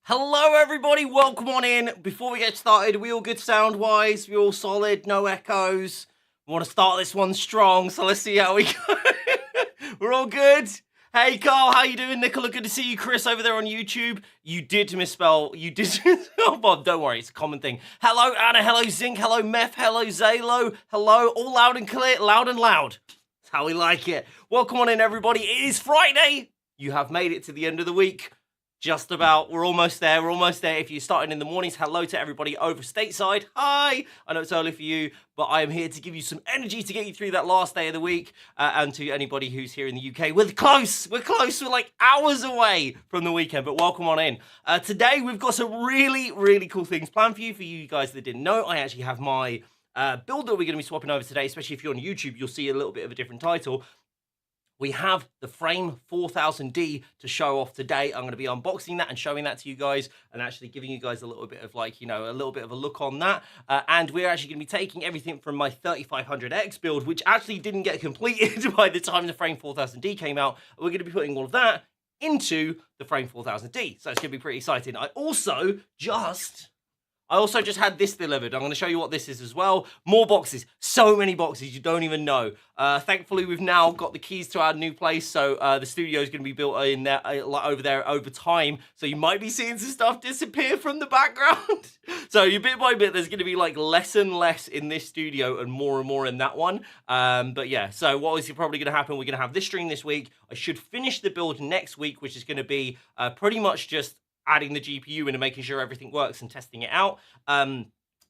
Hello everybody, welcome on in. Before we get started, we all good sound-wise? We all solid, no echoes? We want to start this one strong, so let's see how we go. We're all good? Hey Carl, how you doing? Nicola, good to see you. Chris over there on YouTube. You did misspell, Bob, don't worry, it's a common thing. Hello Anna, hello Zinc, hello Meth, hello Zalo, hello, all loud and clear, loud and loud. That's how we like it. Welcome on in everybody, it is Friday. You have made it to the end of the week. Just about. We're almost there. If you're starting in the mornings, hello to everybody over stateside. Hi. I know it's early for you, but I am here to give you some energy to get you through that last day of the week. And to anybody who's here in the UK, we're close. We're like hours away from the weekend, but welcome on in. Today, we've got some really cool things planned for you. For you guys that didn't know, I actually have my build that we're going to be swapping over today, especially if you're on YouTube, you'll see a little bit of a different title. We have the Frame 4000D to show off today. I'm going to be unboxing that and showing that to you guys and actually giving you guys a little bit of like, a little bit of a look on that. And we're actually going to be taking everything from my 3500X build, which actually didn't get completed by the time the Frame 4000D came out. We're going to be putting all of that into the Frame 4000D. So it's going to be pretty exciting. I also just had this delivered. I'm going to show you what this is as well. More boxes. So many boxes you don't even know. Thankfully, we've now got the keys to our new place, so the studio is going to be built in there, over there over time. So you might be seeing some stuff disappear from the background. So bit by bit, there's going to be like less and less in this studio and more in that one. But yeah, so what is probably going to happen, we're going to have this stream this week. I should finish the build next week, which is going to be pretty much just adding the GPU in and making sure everything works and testing it out.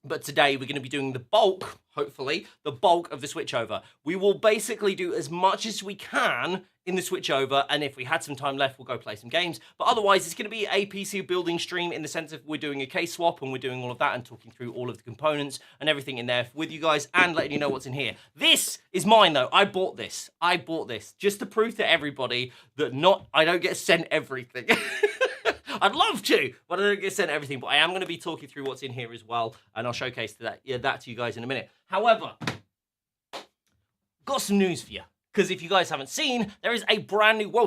But today we're going to be doing the bulk, hopefully, the bulk of the switchover. We will basically do as much as we can in the switchover, and if we had some time left, we'll go play some games. But otherwise, it's going to be a PC building stream in the sense of we're doing a case swap and we're doing all of that and talking through all of the components and everything in there with you guys and letting you know what's in here. This is mine, though. I bought this just to prove to everybody that I don't get sent everything. I'd love to, but I don't get sent everything. But I am going to be talking through what's in here as well, and I'll showcase that to you guys in a minute. However, got some news for you, because if you guys haven't seen, there is a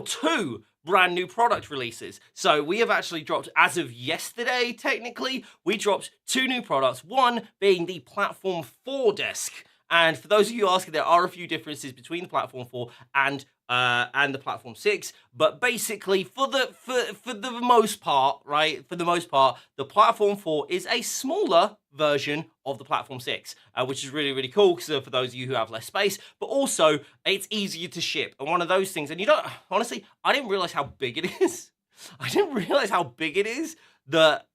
two brand new product releases. So we have actually dropped, as of yesterday, technically, we dropped two new products. One being the Platform 4 desk. And for those of you asking, there are a few differences between the Platform 4 and the Platform 6, but basically for the most part, right? For the most part, the Platform 4 is a smaller version of the Platform 6, which is really cool because for those of you who have less space, but also it's easier to ship. And one of those things, and honestly, I didn't realize how big it is. I didn't realize how big it is that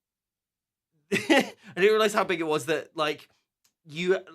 I didn't realize how big it was that like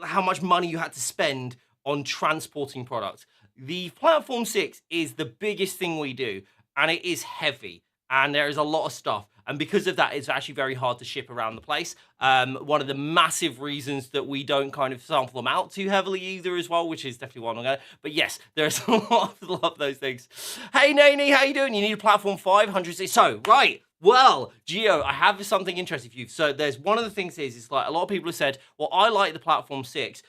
how much money you had to spend on transporting product. The Platform 6 is the biggest thing we do, and it is heavy, and there is a lot of stuff. And because of that, it's actually very hard to ship around the place. One of the massive reasons that we don't kind of sample them out too heavily either as well, which is definitely one I'm going to. But yes, there's a lot of those things. Hey, Nani, how you doing? You need a Platform 500. So, right. Well, Gio, I have something interesting for you. So there's one of the things is like a lot of people have said, well, I like the Platform 6,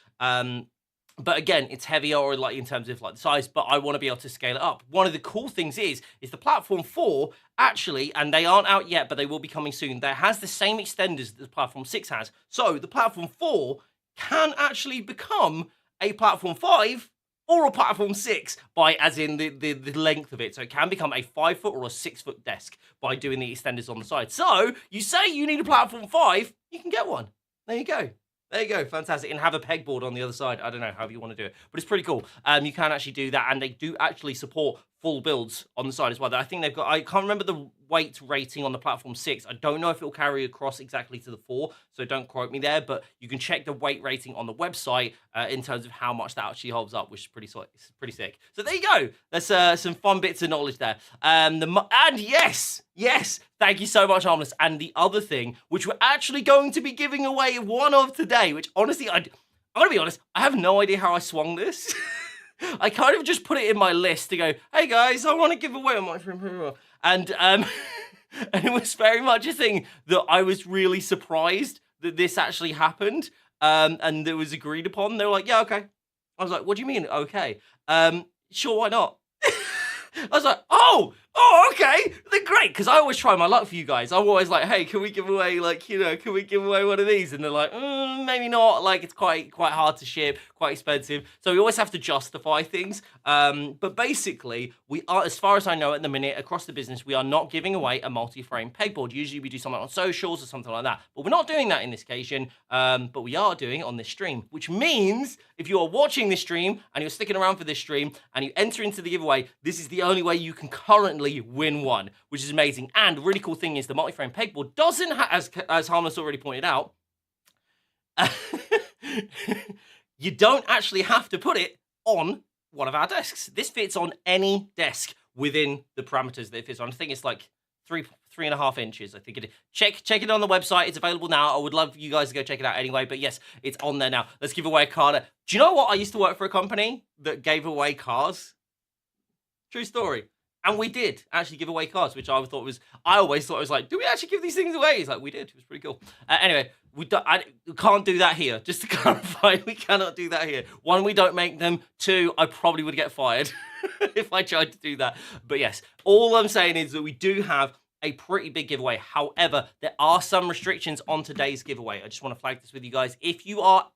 but again, it's heavier or like in terms of like the size, but I want to be able to scale it up. One of the cool things is the Platform 4 actually, and they aren't out yet, but they will be coming soon. There has the same extenders that the Platform 6 has. So the Platform 4 can actually become a Platform 5 or a Platform 6 by as in the length of it. So it can become a 5-foot or a 6-foot desk by doing the extenders on the side. So you say you need a Platform 5, you can get one. There you go. There you go, fantastic. And have a pegboard on the other side. I don't know, however you want to do it. But it's pretty cool. You can actually do that, and they do actually support full builds on the side as well. I think they've got, I can't remember the weight rating on the Platform 6. I don't know if it'll carry across exactly to the 4, so don't quote me there, but you can check the weight rating on the website in terms of how much that actually holds up, which is pretty sick. So there you go. That's some fun bits of knowledge there. And yes, thank you so much, Harmless. And the other thing, which we're actually going to be giving away one of today, which honestly, I'm going to be honest, I have no idea how I swung this. I kind of just put it in my list to go, hey guys, I want to give away a microphone. And it was very much a thing that I was really surprised that this actually happened. And it was agreed upon. They were like, yeah, okay. I was like, what do you mean, okay? Sure, why not? I was like, oh, Oh, okay, then great, because I always try my luck for you guys. I'm always like, hey, can we give away, like, you know, can we give away one of these? And they're like, maybe not, like, it's quite hard to ship, quite expensive. So we always have to justify things. But basically, we are, as far as I know at the minute, across the business, we are not giving away a multi-frame pegboard. Usually we do something on socials or something like that, but we're not doing that in this occasion. But we are doing it on this stream, which means if you are watching this stream and you're sticking around for this stream and you enter into the giveaway, this is the only way you can currently win one, which is amazing. And the really cool thing is the multi-frame pegboard doesn't as Harmless already pointed out, you don't actually have to put it on one of our desks. This fits on any desk within the parameters that it fits on. I think it's like 3.5 inches. I think it is. Check it on the website. It's available now. I would love you guys to go check it out anyway. But yes, it's on there now. Let's give away a card. Do you know what? I used to work for a company that gave away cars. True story. And we did actually give away cards, which I always thought it was like, do we actually give these things away? It's like, we did. It was pretty cool. Anyway, we can't do that here. Just to clarify, we cannot do that here. One, we don't make them. Two, I probably would get fired if I tried to do that. But yes, all I'm saying is that we do have a pretty big giveaway. However, there are some restrictions on today's giveaway. I just want to flag this with you guys. If you are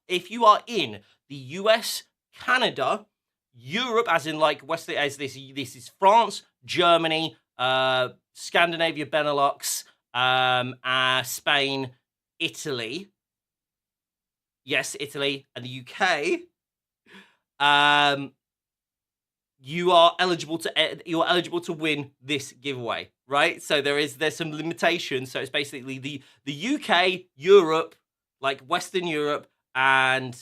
in the US, Canada, Europe, as in like Western, as this is France, Germany, Scandinavia, Benelux, Spain, Italy. Yes, Italy and the UK. You are eligible to win this giveaway, right? So there's some limitations. So it's basically the UK, Europe, like Western Europe, and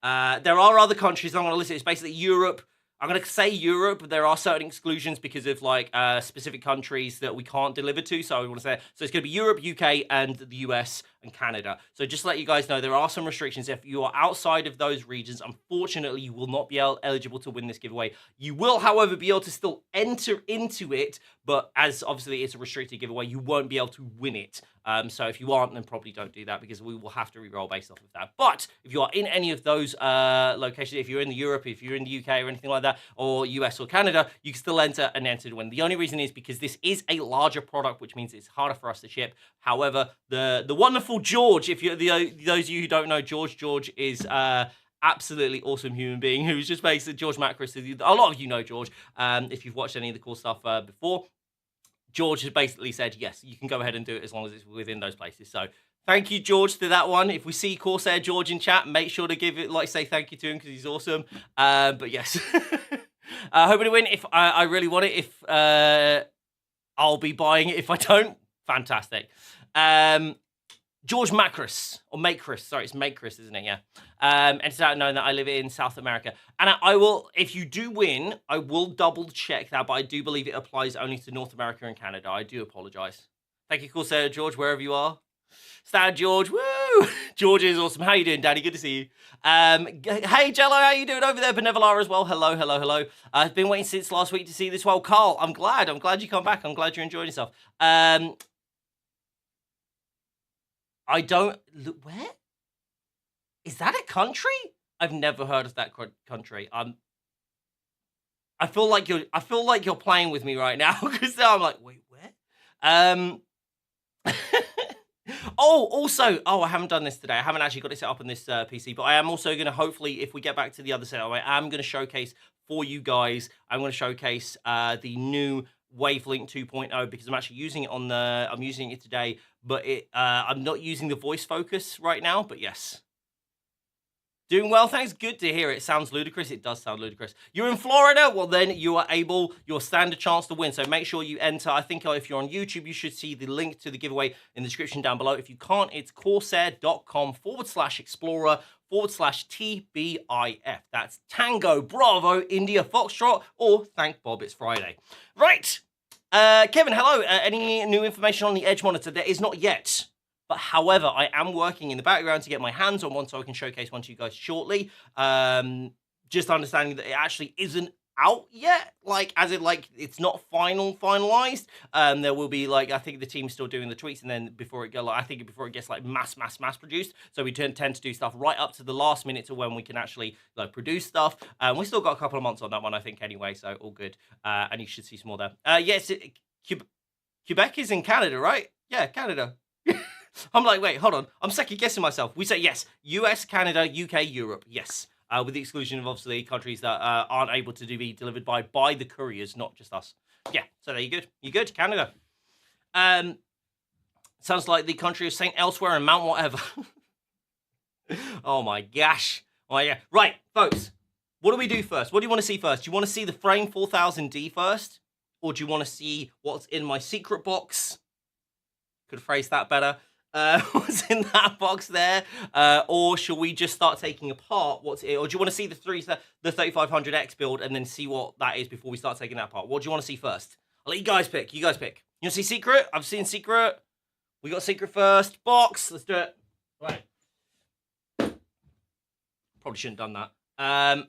there are other countries I'm going to list. It's basically Europe. I'm going to say Europe, but there are certain exclusions because of like specific countries that we can't deliver to. So I want to say, so it's going to be Europe, UK, and the US and Canada. So just to let you guys know, there are some restrictions. If you are outside of those regions, unfortunately, you will not be eligible to win this giveaway. You will, however, be able to still enter into it, but as obviously it's a restricted giveaway, you won't be able to win it. So if you aren't, then probably don't do that because we will have to re-roll based off of that. But if you are in any of those locations, if you're in Europe, if you're in the UK or anything like that, or US or Canada, you can still enter and enter to win. The only reason is because this is a larger product, which means it's harder for us to ship. However, the wonderful George, if you're those of you who don't know George is absolutely awesome human being who's just basically George Macris. A lot of you know George if you've watched any of the cool stuff before. George has basically said, yes, you can go ahead and do it as long as it's within those places. So thank you, George, to that one. If we see Corsair George in chat, make sure to give it, say thank you to him because he's awesome. But yes, hoping to win. If I really want it, if I'll be buying it. If I don't, fantastic. George Macris, or Macris, sorry, it's Macris, isn't it? Yeah. And it's out knowing that I live in South America. And I will, if you do win, I will double check that, but I do believe it applies only to North America and Canada. I do apologize. Thank you, Corsair George, wherever you are. Stan George, woo! George is awesome. How you doing, Daddy? Good to see you. Hey, Jello, how you doing over there? Benevolara as well. Hello, hello, hello. I've been waiting since last week to see this. Well, Carl, I'm glad you come back. I'm glad you're enjoying yourself. I don't look where is that a country? I've never heard of that country. I feel like you're playing with me right now because I'm like, wait, where? I haven't done this today. I haven't actually got it set up on this PC, but I am also going to hopefully, if we get back to the other setup, I am going to showcase for you guys. I'm going to showcase the new Wavelink 2.0 because I'm actually using it I'm using it today, but I'm not using the voice focus right now. But yes, doing well, thanks. Good to hear. It sounds ludicrous. It does sound ludicrous. You're in Florida? Well, then you stand a chance to win. So make sure you enter. I think if you're on YouTube, you should see the link to the giveaway in the description down below. If you can't, it's corsair.com/explorer/TBIF. That's Tango, Bravo, India, Foxtrot, or thank Bob, it's Friday. Right. Kevin, hello. Any new information on the Edge monitor? There is not yet. But however, I am working in the background to get my hands on one so I can showcase one to you guys shortly. Just understanding that it actually isn't out yet, like as in like it's not finalized. There will be like, I think the team's still doing the tweaks, and then before it go, like I think before it gets like mass produced, so we tend to do stuff right up to the last minute to when we can actually like produce stuff. We still got a couple of months on that one, I think, anyway, so all good. And you should see some more there. Yes, Quebec is in Canada, right? Yeah, Canada. I'm like, wait, hold on, I'm second guessing myself. We say yes, US, Canada, UK, Europe, yes. With the exclusion of obviously countries that aren't able to be delivered by the couriers, not just us. Yeah, so there you good. You good, Canada? Sounds like the country of Saint Elsewhere and Mount whatever. Oh my gosh. Oh yeah. Right, folks. What do we do first? What do you want to see first? Do you want to see the Frame 4000D first, or do you want to see what's in my secret box? Could phrase that better. What's in that box there? Or shall we just start taking apart what's in? Or do you want to see the 3500X build and then see what that is before we start taking that apart? What do you want to see first? I'll let you guys pick. You guys pick. You want to see secret? I've seen secret. We got secret first. Box. Let's do it. Right. Probably shouldn't have done that.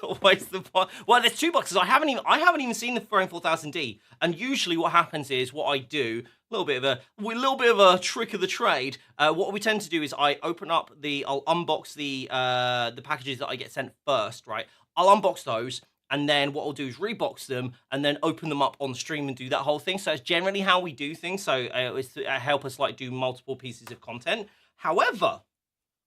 What's the point? Well, there's two boxes. I haven't even seen the Frame 4000D. And usually, what happens is what I do. A little bit of a trick of the trade. What we tend to do is I'll unbox the packages that I get sent first, right? I'll unbox those, and then what I'll do is rebox them, and then open them up on stream and do that whole thing. So it's generally how we do things. So it's to help us like do multiple pieces of content. However,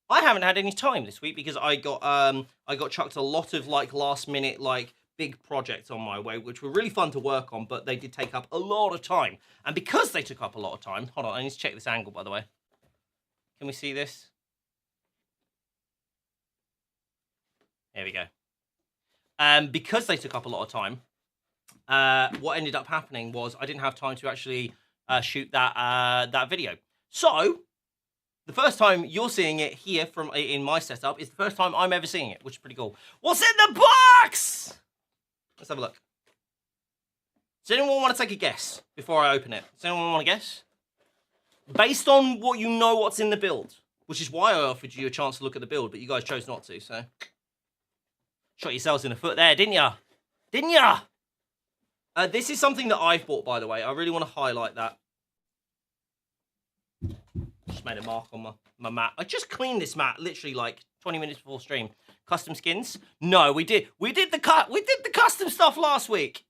I haven't had any time this week because I got chucked a lot of like last minute like big projects on my way, which were really fun to work on, but they did take up a lot of time. And because they took up a lot of time, hold on, I need to check this angle, by the way. Can we see this? There we go. Because they took up a lot of time, what ended up happening was I didn't have time to actually shoot that video. So the first time you're seeing it here in my setup is the first time I'm ever seeing it, which is pretty cool. What's in the box? Let's have a look. Does anyone want to take a guess before I open it? Does anyone want to guess? Based on what you know what's in the build, which is why I offered you a chance to look at the build, but you guys chose not to, so. Shot yourselves in the foot there, didn't ya? Didn't ya? This is something that I've bought, by the way. I really want to highlight that. Just made a mark on my mat. I just cleaned this mat literally like 20 minutes before stream. Custom skins? No, we did the custom stuff last week.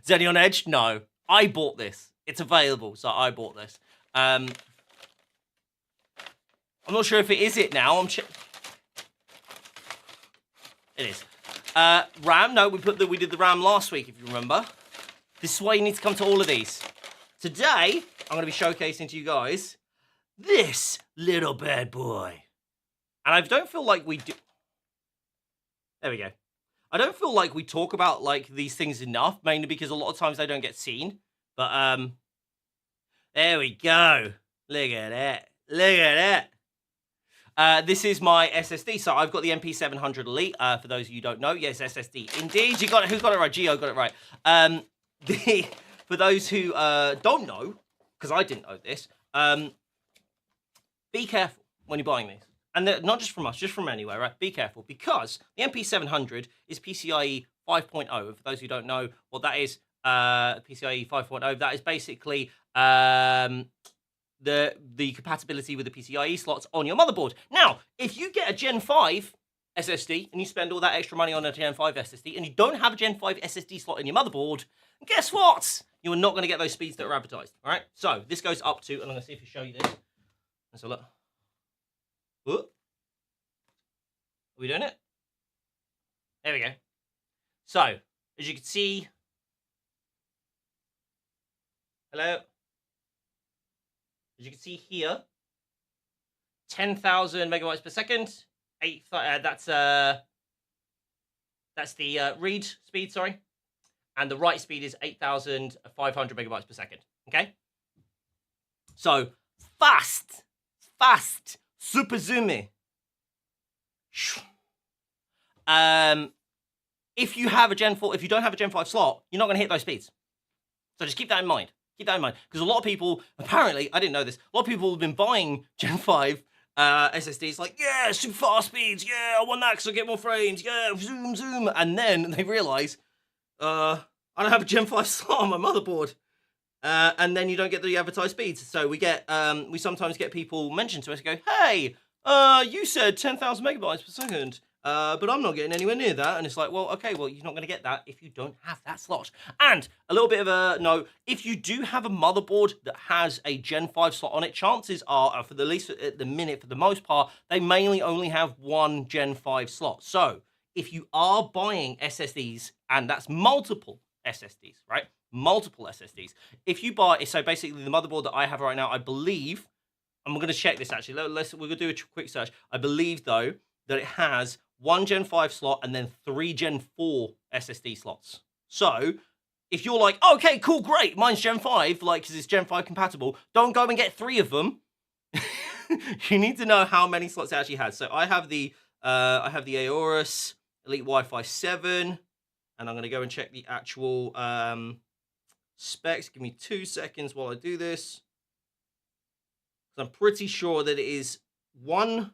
Zenny on Edge? No. I bought this. It's available, so I bought this. I'm not sure if it is it now. It is. RAM? No, we did the RAM last week, if you remember. This is why you need to come to all of these. Today, I'm going to be showcasing to you guys this little bad boy. And I don't feel like we do... There we go. I don't feel like we talk about like these things enough, mainly because a lot of times they don't get seen. But there we go. Look at that. Look at that. This is my SSD. So I've got the MP700 Elite. For those of you who don't know, yes, SSD. Indeed, you got it. Who got it right? Gio got it right. For those who don't know, because I didn't know this, be careful when you're buying these. And not just from us, just from anywhere, right? Be careful, because the MP700 is PCIe 5.0. For those who don't know what that is, PCIe 5.0, that is basically the compatibility with the PCIe slots on your motherboard. Now, if you get a Gen 5 SSD and you spend all that extra money on a Gen 5 SSD and you don't have a Gen 5 SSD slot in your motherboard, guess what? You're not going to get those speeds that are advertised, all right? So this goes up to, and I'm going to see if I show you this. Let's have a look. Whoop. Are we doing it? There we go. So, as you can see... Hello? As you can see here, 10,000 megabytes per second. That's the read speed, sorry. And the write speed is 8,500 megabytes per second. Okay? So, fast, super zoomy. If you have a Gen 4, if you don't have a Gen 5 slot, you're not going to hit those speeds. So just keep that in mind. Keep that in mind. Because a lot of people, apparently, I didn't know this, a lot of people have been buying Gen 5 SSDs like, yeah, super fast speeds, yeah, I want that because I get more frames, yeah, zoom. And then they realize, I don't have a Gen 5 slot on my motherboard. And then you don't get the advertised speeds. So we sometimes get people mention to us and go, hey, you said 10,000 megabytes per second, but I'm not getting anywhere near that. And it's like, well, okay, well, you're not going to get that if you don't have that slot. And a little bit of a note, if you do have a motherboard that has a Gen 5 slot on it, chances are, for the least at the minute, for the most part, they mainly only have one Gen 5 slot. So if you are buying SSDs, and that's multiple SSDs, right? Multiple SSDs. If you buy, so basically the motherboard that I have right now, I believe, I'm going to check this actually. We're going to do a quick search. I believe though that it has one Gen 5 slot and then 3 Gen 4 SSD slots. So if you're like, okay, cool, great, mine's Gen 5, like, because it's Gen 5 compatible, don't go and get 3 of them. You need to know how many slots it actually has. So I have the Aorus Elite Wi-Fi 7, and I'm going to go and check the actual specs. Give me 2 seconds while I do this. I'm pretty sure that it is one.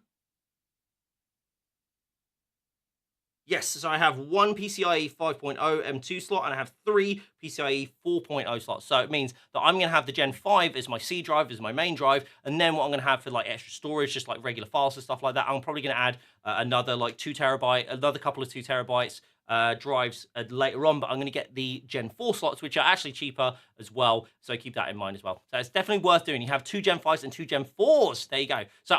Yes, so I have one PCIe 5.0 M2 slot, and I have 3 PCIe 4.0 slots. So it means that I'm going to have the Gen 5 as my C drive, as my main drive, and then what I'm going to have for like extra storage, just like regular files and stuff like that, I'm probably going to add another like 2 terabyte, another couple of 2 terabytes drives later on, but I'm going to get the Gen 4 slots, which are actually cheaper as well, so keep that in mind as well. So it's definitely worth doing. You have 2 Gen 5s and 2 Gen 4s. There you go. So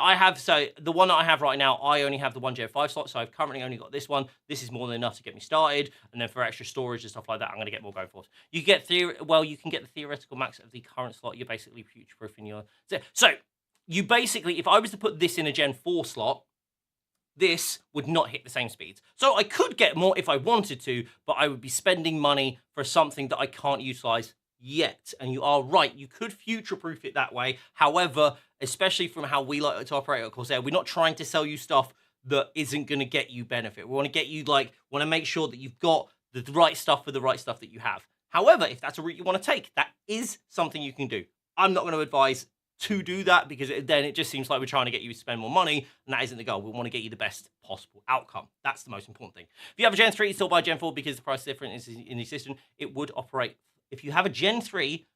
the one that I have right now, I only have the 1 Gen 5 slot, so I've currently only got this one. This is more than enough to get me started, and then for extra storage and stuff like that, I'm going to get more going forward. You can get the theoretical max of the current slot. You're basically future-proofing your... So you basically, if I was to put this in a Gen 4 slot, this would not hit the same speeds. So I could get more if I wanted to, but I would be spending money for something that I can't utilize yet. And you are right, you could future-proof it that way. However, especially from how we like to operate at Corsair, we're not trying to sell you stuff that isn't going to get you benefit. We want to get you, want to make sure that you've got the right stuff for the right stuff that you have. However, if that's a route you want to take, that is something you can do. I'm not going to advise to do that, because then it just seems like we're trying to get you to spend more money, and that isn't the goal. We want to get you the best possible outcome. That's the most important thing. If you have a Gen 3, still buy Gen 4 because the price difference is in the system. It would operate. If you have a Gen 3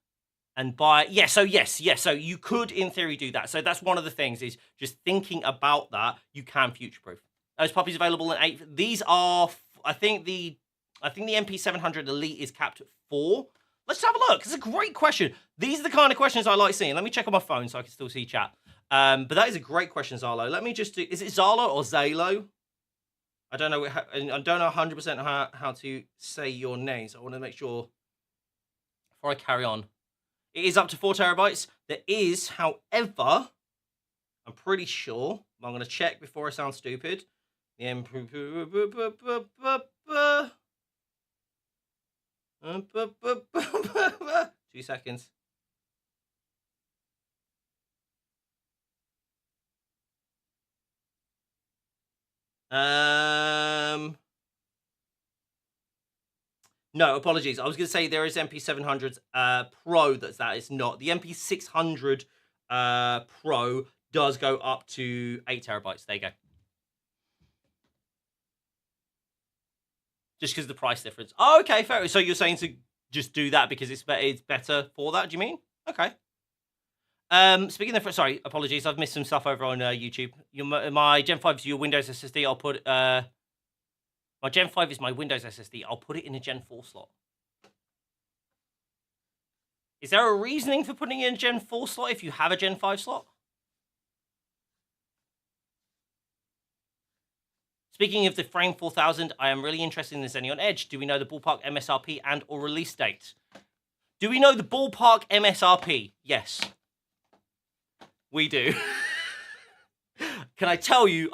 and buy, so you could in theory do that. So that's one of the things, is just thinking about that. You can future-proof. Those puppies available in 8. These are, I think the MP700 Elite is capped at 4. Let's have a look. It's a great question. These are the kind of questions I like seeing. Let me check on my phone so I can still see chat. But that is a great question, Zalo. Let me just do... Is it Zalo or Zalo? I don't know. I don't know 100% how to say your name, so I want to make sure before I carry on. It is up to 4 terabytes. There is, however, I'm pretty sure, I'm going to check before I sound stupid. The 2 seconds. No, apologies. I was going to say there is MP700 Pro that is not. The MP600 Pro does go up to 8 terabytes. There you go. Just because of the price difference. Oh, okay, fair. So you're saying to just do that because it's better for that, do you mean? Okay. Speaking of, sorry, apologies. I've missed some stuff over on YouTube. My Gen 5 is your Windows SSD. I'll put... my Gen 5 is my Windows SSD. I'll put it in a Gen 4 slot. Is there a reasoning for putting in a Gen 4 slot if you have a Gen 5 slot? Speaking of the Frame 4000, I am really interested in the Xenon Edge. Do we know the ballpark MSRP and or release date? Do we know the ballpark MSRP? Yes. We do. Can I tell you,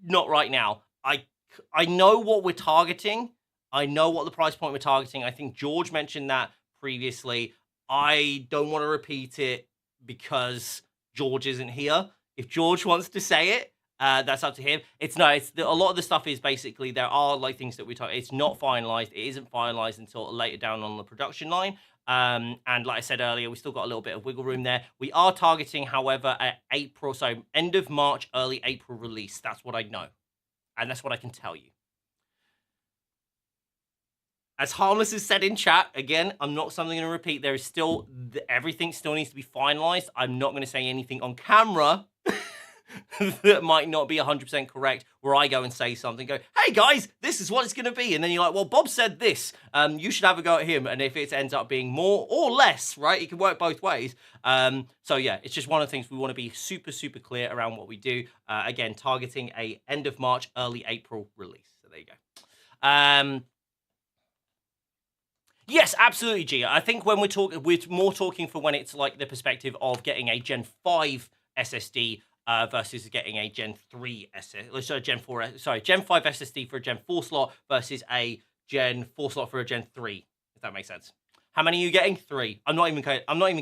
not right now. I know what we're targeting. I know what the price point we're targeting. I think George mentioned that previously. I don't want to repeat it because George isn't here. If George wants to say it, that's up to him. A lot of the stuff is basically, there are like things that we talk. It's not finalized. It isn't finalized until later down on the production line. And like I said earlier, we still got a little bit of wiggle room there. We are targeting, however, at April, so end of March, early April release. That's what I know, and that's what I can tell you. as Harmless has said in chat, again, I'm not something going to repeat. There is still, everything still needs to be finalized. I'm not going to say anything on camera that might not be 100% correct, where I go and say something, go, hey guys, this is what it's going to be. And then you're like, well, Bob said this. You should have a go at him. And if it ends up being more or less, right, it can work both ways. So yeah, it's just one of the things we want to be super, super clear around what we do. Again, targeting a end of March, early April release. So there you go. Yes, absolutely, G. I think when we're more talking for when it's like the perspective of getting a Gen 5 SSD versus getting a Gen 3 Gen 5 SSD for a Gen 4 slot versus a Gen 4 slot for a Gen 3, if that makes sense. How many are you getting? 3. I'm not even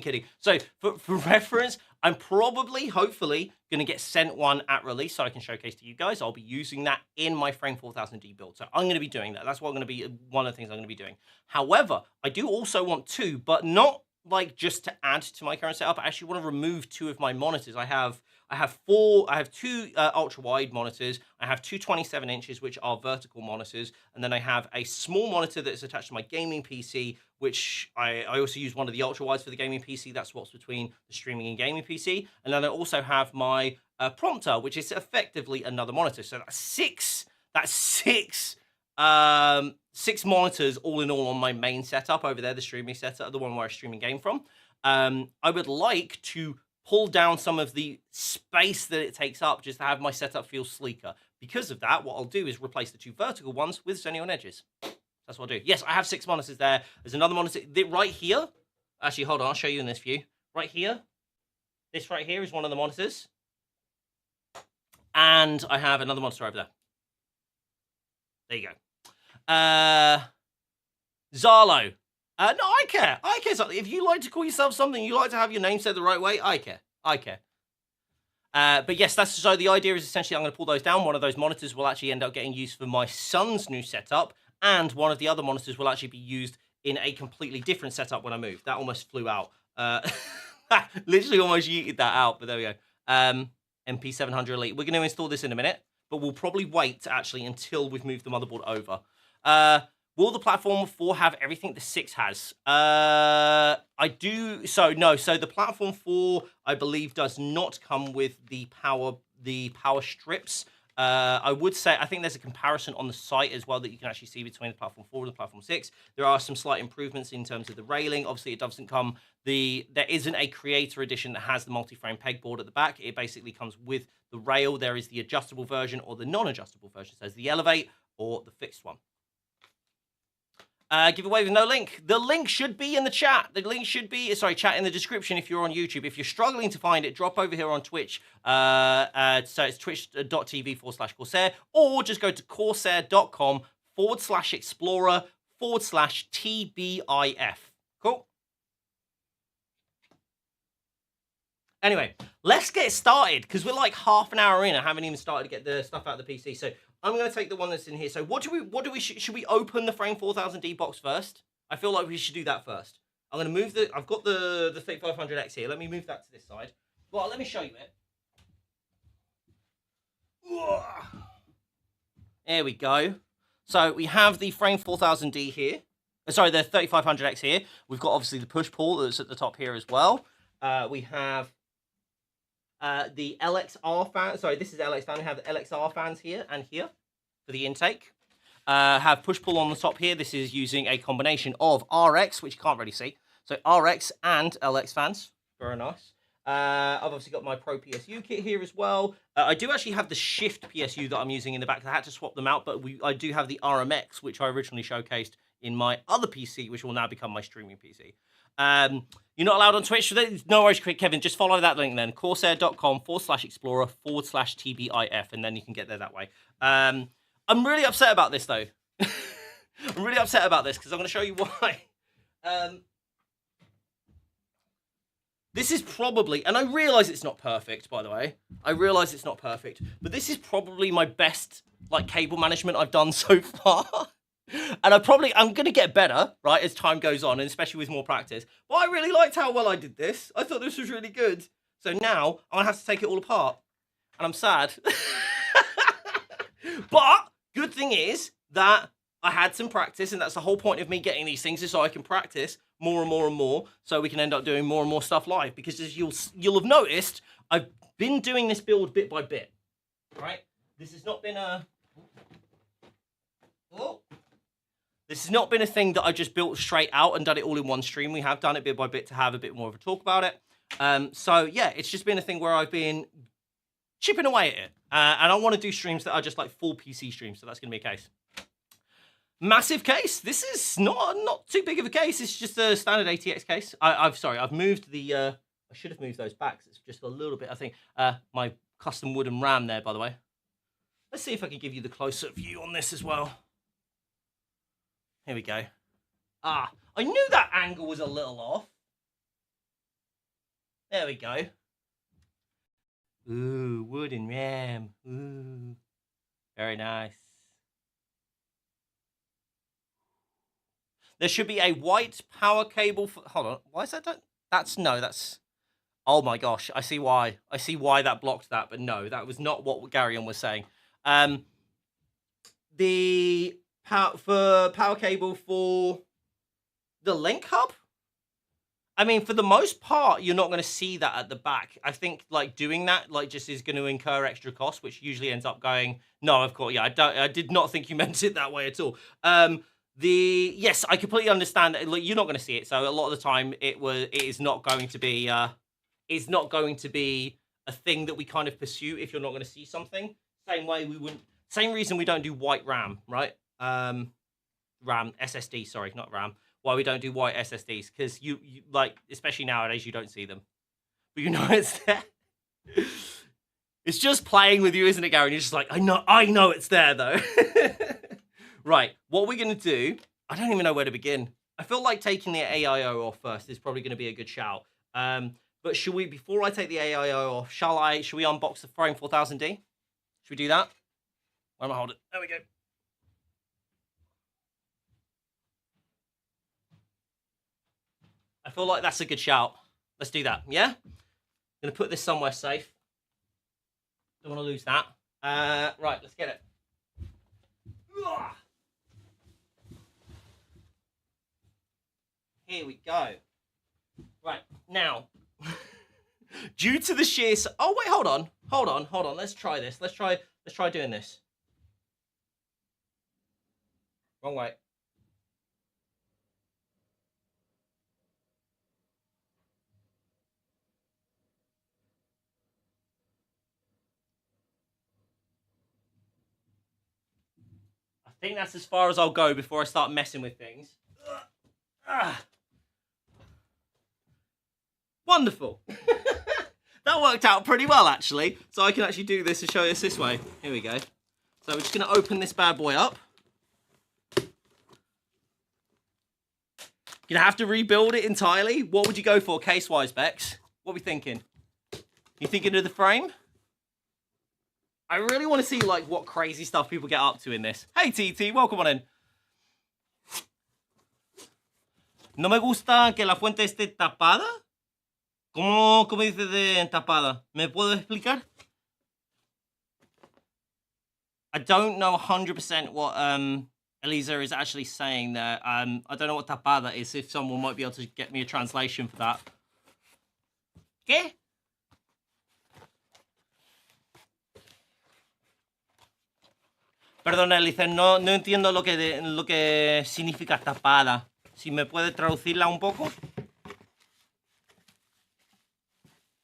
kidding. So for reference, I'm probably, hopefully, going to get sent one at release so I can showcase to you guys. I'll be using that in my Frame 4000D build. So I'm going to be doing that. That's what I'm going to be, one of the things I'm going to be doing. However, I do also want 2, but not like just to add to my current setup. I actually want to remove 2 of my monitors. I have 2 ultra wide monitors. I have 2 27 inches, which are vertical monitors. And then I have a small monitor that's attached to my gaming PC, which I also use one of the ultra wides for the gaming PC. That swaps between the streaming and gaming PC. And then I also have my prompter, which is effectively another monitor. So that's 6 monitors all in all on my main setup over there, the streaming setup, the one where I stream and game from. I would like to pull down some of the space that it takes up just to have my setup feel sleeker. Because of that, what I'll do is replace the 2 vertical ones with Xenon edges. That's what I'll do. Yes, I have 6 monitors there. There's another monitor right here. Actually, hold on, I'll show you in this view. Right here. This right here is one of the monitors. And I have another monitor over there. There you go. Zalo. No, I care. I care something. If you like to call yourself something, you like to have your name said the right way, I care. I care. But yes, so the idea is essentially I'm going to pull those down. One of those monitors will actually end up getting used for my son's new setup, and one of the other monitors will actually be used in a completely different setup when I move. That almost flew out. Literally almost yeeted that out, but there we go. MP700 Elite. We're going to install this in a minute, but we'll probably wait actually until we've moved the motherboard over. Will the Platform 4 have everything the 6 has? I do. So no. So the Platform 4, I believe, does not come with the power strips. I would say, I think there's a comparison on the site as well that you can actually see between the Platform 4 and the Platform 6. There are some slight improvements in terms of the railing. Obviously, it doesn't come, there isn't a creator edition that has the multi-frame pegboard at the back. It basically comes with the rail. There is the adjustable version or the non-adjustable version. So there's the Elevate or the fixed one. Giveaway with no link. The link should be in the chat. The link should be, chat in the description if you're on YouTube. If you're struggling to find it, drop over here on Twitch. So it's twitch.tv/Corsair, or just go to corsair.com/explorer/TBIF. Cool. Anyway, let's get started because we're like half an hour in. I haven't even started to get the stuff out of the PC. So I'm going to take the one that's in here. So should we open the Frame 4000D box first? I feel like we should do that first. I'm going to move I've got the 3500X here. Let me move that to this side. Well, let me show you it. There we go. So we have the Frame 4000D here. Sorry, the 3500X here. We've got obviously the push-pull that's at the top here as well. We have the LXR fan. Sorry, this is LX fan. We have the LXR fans here and here for the intake. Have push-pull on the top here. This is using a combination of RX, which you can't really see. So RX and LX fans. Very nice. I've obviously got my Pro PSU kit here as well. I do actually have the Shift PSU that I'm using in the back. I had to swap them out, but I do have the RMX, which I originally showcased in my other PC, which will now become my streaming PC. You're not allowed on Twitch. No worries, Kevin. Just follow that link then. Corsair.com/explorer/TBIF, and then you can get there that way. I'm really upset about this, though. I'm really upset about this because I'm going to show you why. This is probably, and I realize it's not perfect, by the way. I realize it's not perfect, but this is probably my best cable management I've done so far. And I'm going to get better, right, as time goes on, and especially with more practice. But I really liked how well I did this. I thought this was really good. So now I'm going to have to take it all apart. And I'm sad. But good thing is that I had some practice, and that's the whole point of me getting these things, is so I can practice more and more and more, so we can end up doing more and more stuff live. Because as you'll have noticed, I've been doing this build bit by bit, right? This has not been a... Oh. This has not been a thing that I just built straight out and done it all in one stream. We have done it bit by bit to have a bit more of a talk about it. So yeah, it's just been a thing where I've been chipping away at it. And I want to do streams that are just like full PC streams, so that's going to be a case. Massive case. This is not too big of a case. It's just a standard ATX case. I've moved the... I should have moved those back. It's just a little bit, I think. My custom wooden RAM there, by the way. Let's see if I can give you the closer view on this as well. Here we go. Ah, I knew that angle was a little off. There we go. Ooh, wooden RAM. Ooh, very nice. There should be a white power cable for... Hold on, why is that done? That's... Oh my gosh, I see why. I see why that blocked that, but no, that was not what Garyon was saying. The... power cable for the link hub. I mean, for the most part, you're not going to see that at the back. I think like doing that like just is going to incur extra costs, which usually ends up going. No, of course, yeah. I did not think you meant it that way at all. Yes, I completely understand that. Like, you're not going to see it, so a lot of the time it is not going to be. It's not going to be a thing that we kind of pursue if you're not going to see something. Same way we wouldn't. Same reason we don't do white RAM, right? RAM SSD, sorry, not RAM. Why we don't do white SSDs? Because you like, especially nowadays, you don't see them, but you know it's there. It's just playing with you, isn't it, Gary? And you're just like, I know it's there though. Right, what we're gonna do? I don't even know where to begin. I feel like taking the AIO off first is probably gonna be a good shout. But should we, before I take the AIO off, should we unbox the Frame 4000D? Should we do that? I'm gonna hold it. There we go. I feel like that's a good shout. Let's do that, yeah? I'm gonna put this somewhere safe. Don't wanna lose that. Right, let's get it. Here we go. Right, now, due to the sheer... Oh, wait, hold on. Let's try this. Let's try doing this. Wrong way. I think that's as far as I'll go before I start messing with things. Wonderful. That worked out pretty well, actually. So I can actually do this and show you this way. Here we go. So we're just going to open this bad boy up. You're going to have to rebuild it entirely. What would you go for case-wise, Bex? What are we thinking? You thinking of the frame? I really want to see like what crazy stuff people get up to in this. Hey TT, welcome on in. No me gusta que la fuente esté tapada. ¿Cómo dice de tapada? ¿Me puedo explicar? I don't know 100% what Elisa is actually saying there. I don't know what tapada is. If someone might be able to get me a translation for that. ¿Qué? Perdón, Elisa, no entiendo lo que significa tapada. Si me puede traducirla un poco.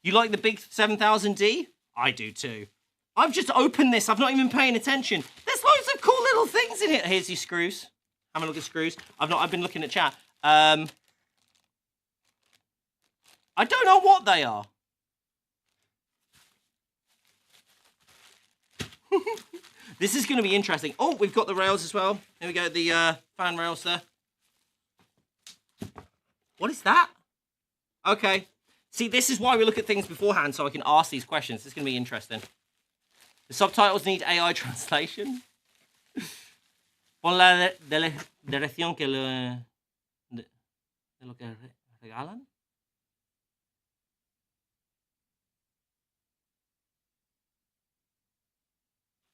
You like the big 7000D? I do too. I've just opened this. I've not even paying attention. There's loads of cool little things in it. Here's your screws. Have a look at screws. I've been looking at chat. I don't know what they are. This is going to be interesting. Oh, we've got the rails as well. Here we go, the fan rails there. What is that? Okay. See, this is why we look at things beforehand, so I can ask these questions. This is going to be interesting. The subtitles need AI translation. Pon la dirección que de lo que regalan.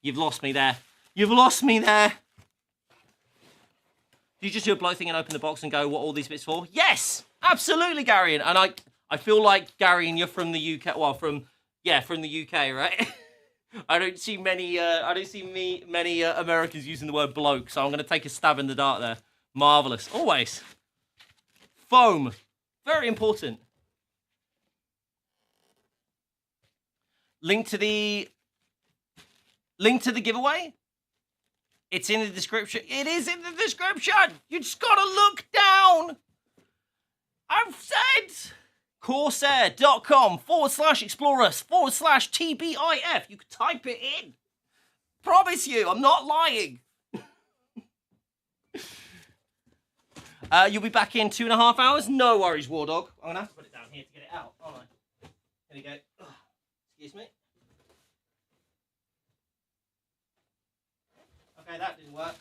You've lost me there. You've lost me there. Do you just do a blow thing and open the box and go, what are all these bits for? Yes, absolutely, Garion. And I feel like, Garion, you're from the UK. Well, from the UK, right? I don't see many Americans using the word bloke, so I'm going to take a stab in the dark there. Marvelous. Always. Foam. Very important. Link to the giveaway. It's in the description. It is in the description. You just got to look down. I've said corsair.com/explorers/TBIF. You can type it in. Promise you, I'm not lying. You'll be back in 2.5 hours? No worries, War Dog. I'm going to have to put it down here to get it out, aren't I? Here we go. Excuse me. Okay, that didn't work.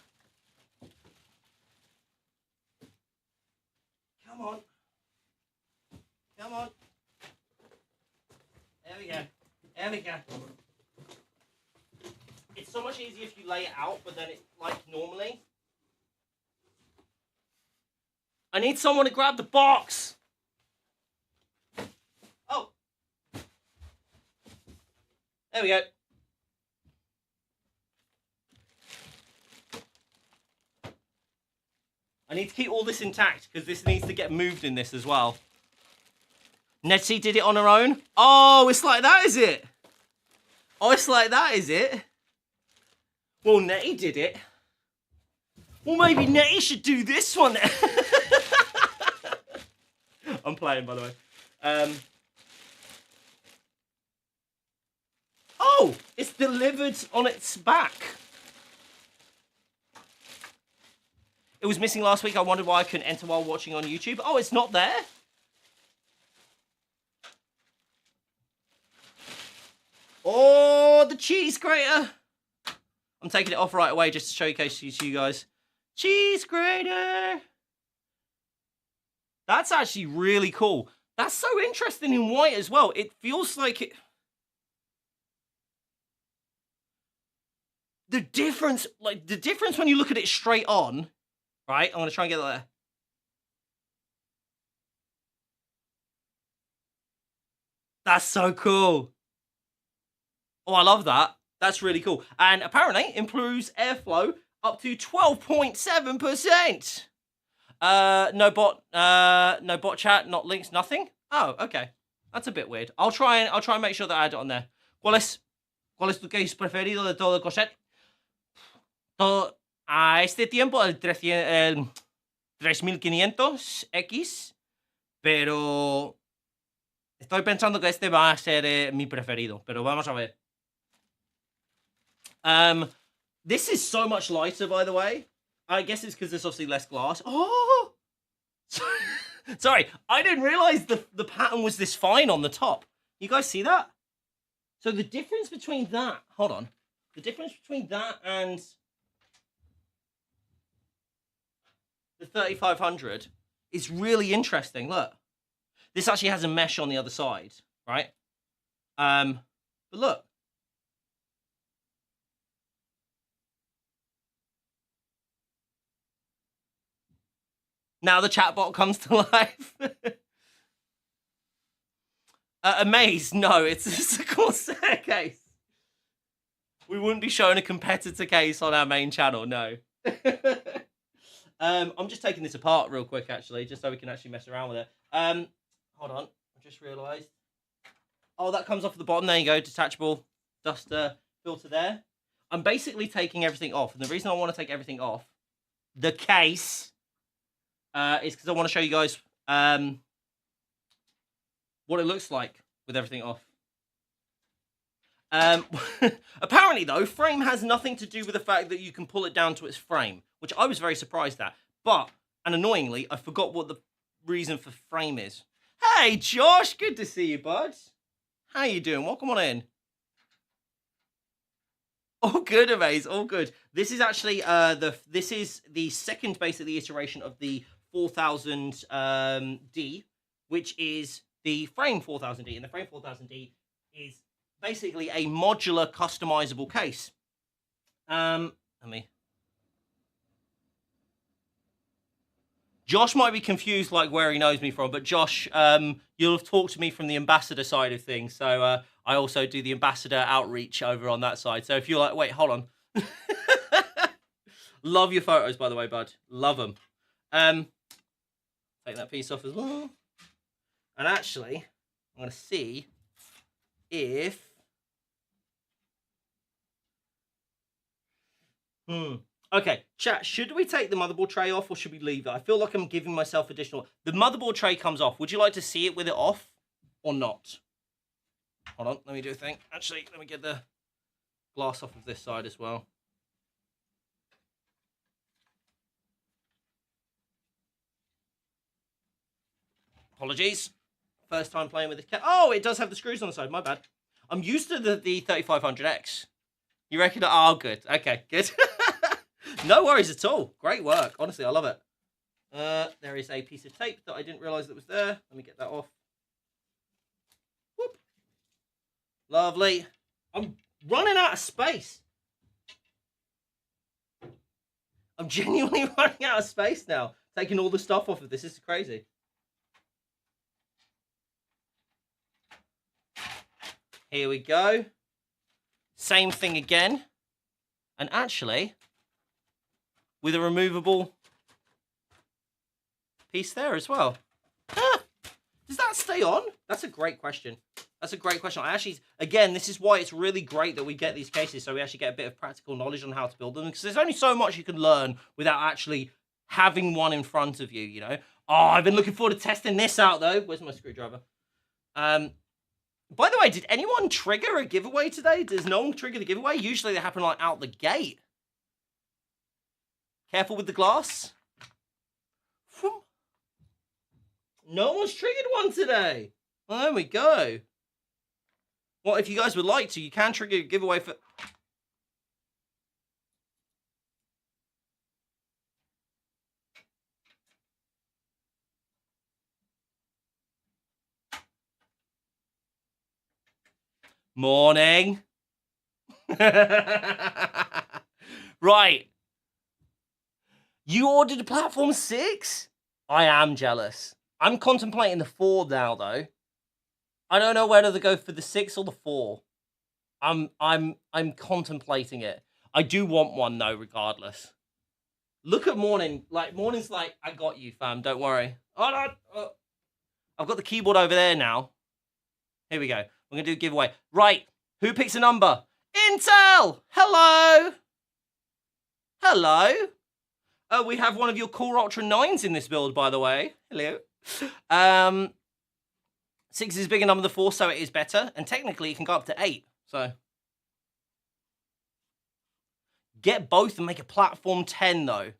Come on. Come on. There we go. There we go. It's so much easier if you lay it out, but then it's like normally. I need someone to grab the box. Oh. There we go. I need to keep all this intact because this needs to get moved in this as well. Nettie did it on her own. Oh, it's like that, is it? Oh, it's like that, is it? Well, Nettie did it. Well, maybe Nettie should do this one. I'm playing, by the way. Oh, it's delivered on its back. It was missing last week. I wondered why I couldn't enter while watching on YouTube. Oh, it's not there? Oh, the cheese grater. I'm taking it off right away just to showcase it to you guys. Cheese grater. That's actually really cool. That's so interesting in white as well. It feels like it... The difference when you look at it straight on... Right, I'm going to try and get that there. That's so cool. Oh, I love that. That's really cool. And apparently improves airflow up to 12.7%. No bot chat, not links, nothing. Oh, okay. That's a bit weird. I'll try and make sure that I add it on there. ¿Cuál es tu case preferido de todo Corsair? A este tiempo el 3500X, pero estoy pensando que este va a ser mi preferido, pero vamos a ver. This is so much lighter, by the way. I guess it's because there's obviously less glass. Oh! Sorry, I didn't realize the pattern was this fine on the top. You guys see that? So the difference between that... Hold on. The difference between that and... the 3500 is really interesting. Look, this actually has a mesh on the other side, right? But look. Now the chatbot comes to life. Amaze, no, it's a Corsair case. We wouldn't be showing a competitor case on our main channel, no. I'm just taking this apart real quick, actually, just so we can actually mess around with it. Hold on, I just realised. Oh, that comes off the bottom. There you go, detachable duster filter there. I'm basically taking everything off, and the reason I want to take everything off the case is because I want to show you guys what it looks like with everything off. Apparently, though, frame has nothing to do with the fact that you can pull it down to its frame, which I was very surprised at. But, and annoyingly, I forgot what the reason for frame is. Hey, Josh, good to see you, bud. How you doing? Welcome on in. All good, Amaze, all good. This is actually this is the second basically iteration of the 4000D, which is the frame 4000D, and the frame 4000D is basically a modular customizable case. Let me. Josh might be confused like where he knows me from, but Josh, you'll have talked to me from the ambassador side of things. So I also do the ambassador outreach over on that side. So if you're like, wait, hold on. Love your photos, by the way, bud. Love them. Take that piece off as well. And actually, I'm going to see if... Okay, chat, should we take the motherboard tray off or should we leave it? I feel like I'm giving myself additional... The motherboard tray comes off. Would you like to see it with it off or not? Hold on, let me do a thing. Actually, let me get the glass off of this side as well. Apologies. First time playing with this. Oh, it does have the screws on the side. My bad. I'm used to the 3500X. You reckon? Oh, good. Okay, good. No worries at all. Great work. Honestly, I love it. There is a piece of tape that I didn't realize that was there. Let me get that off. Whoop. Lovely. I'm running out of space. I'm genuinely running out of space now. Taking all the stuff off of this. This is crazy. Here we go. Same thing again. And actually, with a removable piece there as well. Ah, does that stay on? That's a great question. That's a great question. I actually, again, this is why it's really great that we get these cases, so we actually get a bit of practical knowledge on how to build them, because there's only so much you can learn without actually having one in front of you, you know? Oh, I've been looking forward to testing this out, though. Where's my screwdriver? By the way, did anyone trigger a giveaway today? Does no one trigger the giveaway? Usually they happen like out the gate. Careful with the glass. No one's triggered one today. Well, there we go. Well, if you guys would like to, you can trigger a giveaway for... Morning. Right. You ordered a platform 6? I am jealous. I'm contemplating the 4 now, though. I don't know whether to go for the 6 or the 4. I'm contemplating it. I do want one though, regardless. Look at Morning. Like Morning's like, I got you, fam. Don't worry. Oh no. Oh. I've got the keyboard over there now. Here we go. We're gonna do a giveaway. Right. Who picks a number? Intel. Hello. Hello. Oh, we have one of your Core Ultra 9s in this build, by the way. Hello. 6 is a bigger number than 4, so it is better. And technically, it can go up to 8. So get both and make a platform 10, though.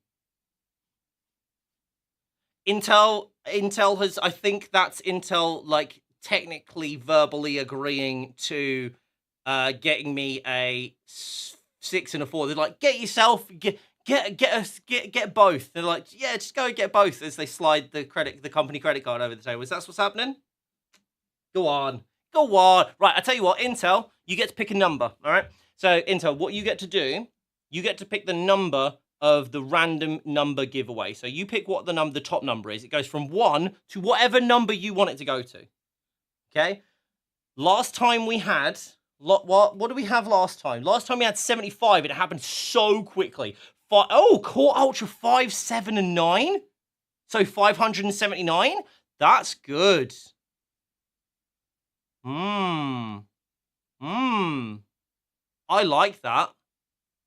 Intel has, I think that's Intel, like, technically verbally agreeing to getting me a 6 and a 4. They're like, get yourself, get both. They're like, yeah, just go get both, as they slide the company credit card over the table. Is that what's happening? Go on. Go on. Right, I tell you what, Intel, you get to pick a number, all right? So, Intel, what you get to do, you get to pick the number of the random number giveaway. So you pick what the top number is. It goes from 1 to whatever number you want it to go to. Okay? Last time we had, what did we have last time? Last time we had 75, and it happened so quickly. Core Ultra 5, 7, and 9? So 579? That's good. I like that.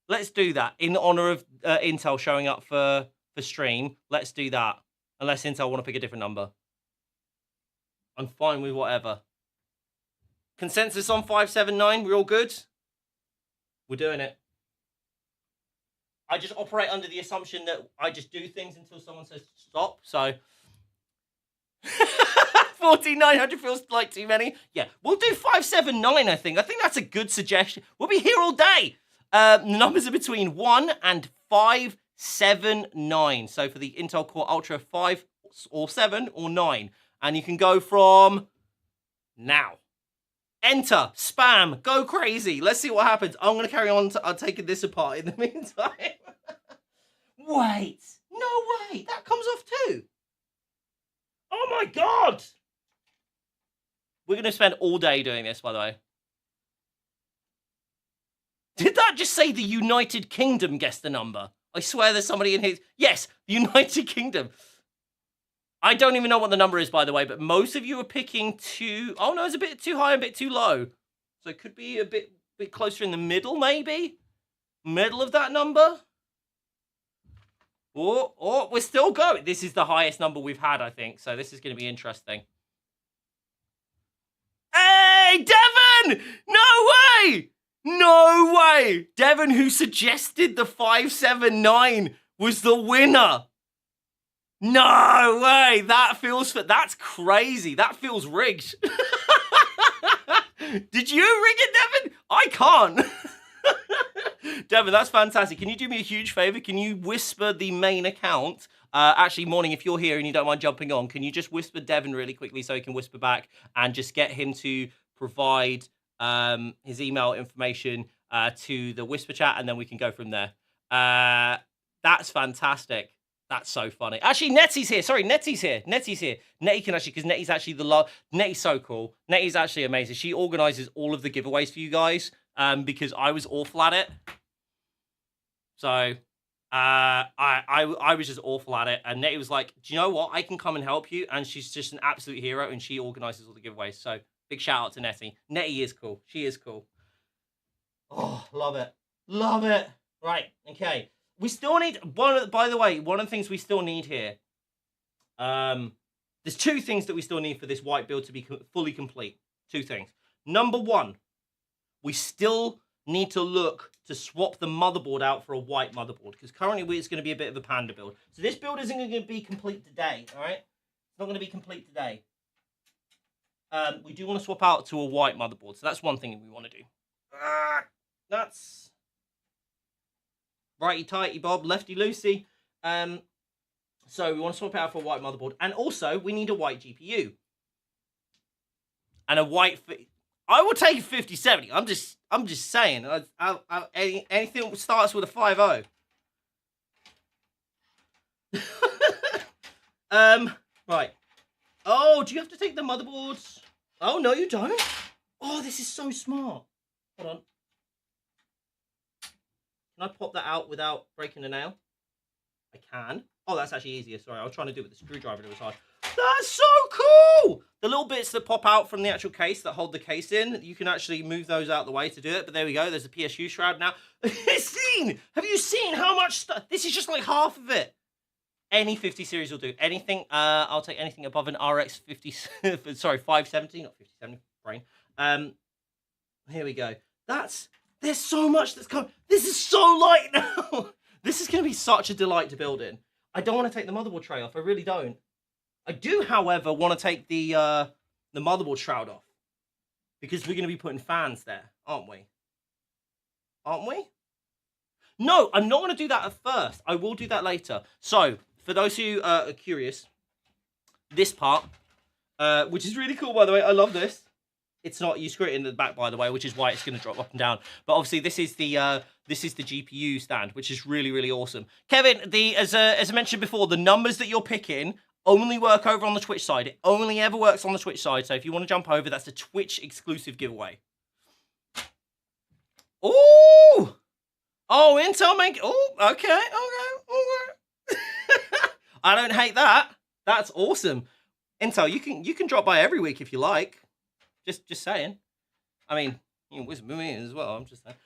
Let's do that. In honor of Intel showing up for stream, let's do that. Unless Intel want to pick a different number. I'm fine with whatever. Consensus on 579, we're all good? We're doing it. I just operate under the assumption that I just do things until someone says stop, so... 14,900 feels like too many. Yeah, we'll do 579, I think. I think that's a good suggestion. We'll be here all day. The numbers are between 1 and 579. So for the Intel Core Ultra 5 or 7 or 9. And you can go from now. Enter, spam, go crazy. Let's see what happens. I'm going to carry on taking this apart in the meantime. Wait, No way, that comes off too. Oh my God. We're going to spend all day doing this, by the way. Did that just say the United Kingdom guessed the number? I swear there's somebody in here. Yes, the United Kingdom. I don't even know what the number is, by the way, but most of you are picking two. Oh, no, it's a bit too high, a bit too low. So it could be a bit closer in the middle, maybe? Middle of that number? Oh, we're still going. This is the highest number we've had, I think. So this is going to be interesting. Hey, Devon! No way! No way! Devon, who suggested the 579, was the winner. No way! That's crazy. That feels rigged. Did you rig it, Devon? I can't. Devon, that's fantastic. Can you do me a huge favor? Can you whisper the main account? Actually, Morning, if you're here and you don't mind jumping on, can you just whisper Devon really quickly so he can whisper back and just get him to provide his email information to the whisper chat, and then we can go from there. That's fantastic. That's so funny. Actually, Nettie's here. Sorry, Nettie's here. Nettie can actually, because Nettie's actually Nettie's so cool. Nettie's actually amazing. She organizes all of the giveaways for you guys because I was awful at it. So I was just awful at it. And Nettie was like, do you know what? I can come and help you. And she's just an absolute hero, and she organizes all the giveaways. So big shout out to Nettie. Nettie is cool. She is cool. Oh, love it. Love it. Right, okay. We still need, by the way, one of the things we still need here, there's two things that we still need for this white build to be fully complete. Two things. Number one, we still need to look to swap the motherboard out for a white motherboard, because currently it's going to be a bit of a panda build. So this build isn't going to be complete today, all right? It's not going to be complete today. We do want to swap out to a white motherboard, so that's one thing we want to do. That's righty tighty Bob, lefty loosey. So we want to swap it out for a white motherboard, and also we need a white GPU and a white. I will take a 5070. I'm just saying. Anything that starts with a 50. Right. Oh, do you have to take the motherboards? Oh no, you don't. Oh, this is so smart. Hold on. Can I pop that out without breaking a nail? I can. Oh, that's actually easier. Sorry, I was trying to do it with the screwdriver. It was hard. That's so cool! The little bits that pop out from the actual case that hold the case in, you can actually move those out of the way to do it. But there we go. There's a PSU shroud now. Have you seen how much stuff? This is just like half of it. Any 50 series will do. Anything. I'll take anything above an RX 50. Sorry, 570, not 5070. Brain. Here we go. There's so much that's coming. This is so light now. This is going to be such a delight to build in. I don't want to take the motherboard tray off. I really don't. I do, however, want to take the motherboard shroud off, because we're going to be putting fans there, aren't we? Aren't we? No, I'm not going to do that at first. I will do that later. So, for those who are curious, this part, which is really cool, by the way. I love this. It's not, you screw it in the back, by the way, which is why it's going to drop up and down. But obviously, this is the GPU stand, which is really, really awesome. Kevin, as I mentioned before, the numbers that you're picking only work over on the Twitch side. It only ever works on the Twitch side. So if you want to jump over, that's a Twitch exclusive giveaway. Oh, Intel make. Oh, okay. I don't hate that. That's awesome. Intel, you can drop by every week if you like. Just saying. I mean, you can whisper me in as well. I'm just saying.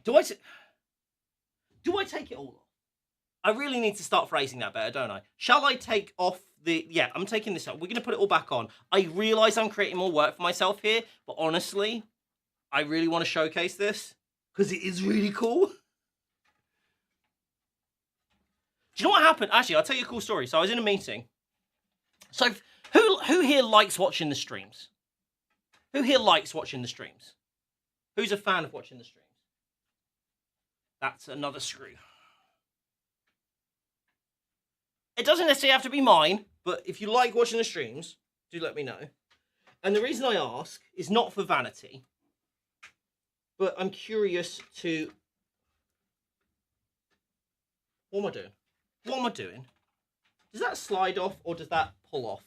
Do I take it all off? I really need to start phrasing that better, don't I? Shall I take off the... Yeah, I'm taking this off. We're going to put it all back on. I realise I'm creating more work for myself here, but honestly, I really want to showcase this because it is really cool. Do you know what happened? Actually, I'll tell you a cool story. So I was in a meeting. So who here likes watching the streams? Who here likes watching the streams? Who's a fan of watching the streams? That's another screw. It doesn't necessarily have to be mine, but if you like watching the streams, do let me know. And the reason I ask is not for vanity, but I'm curious to What am I doing? What am I doing? Does that slide off or does that pull off?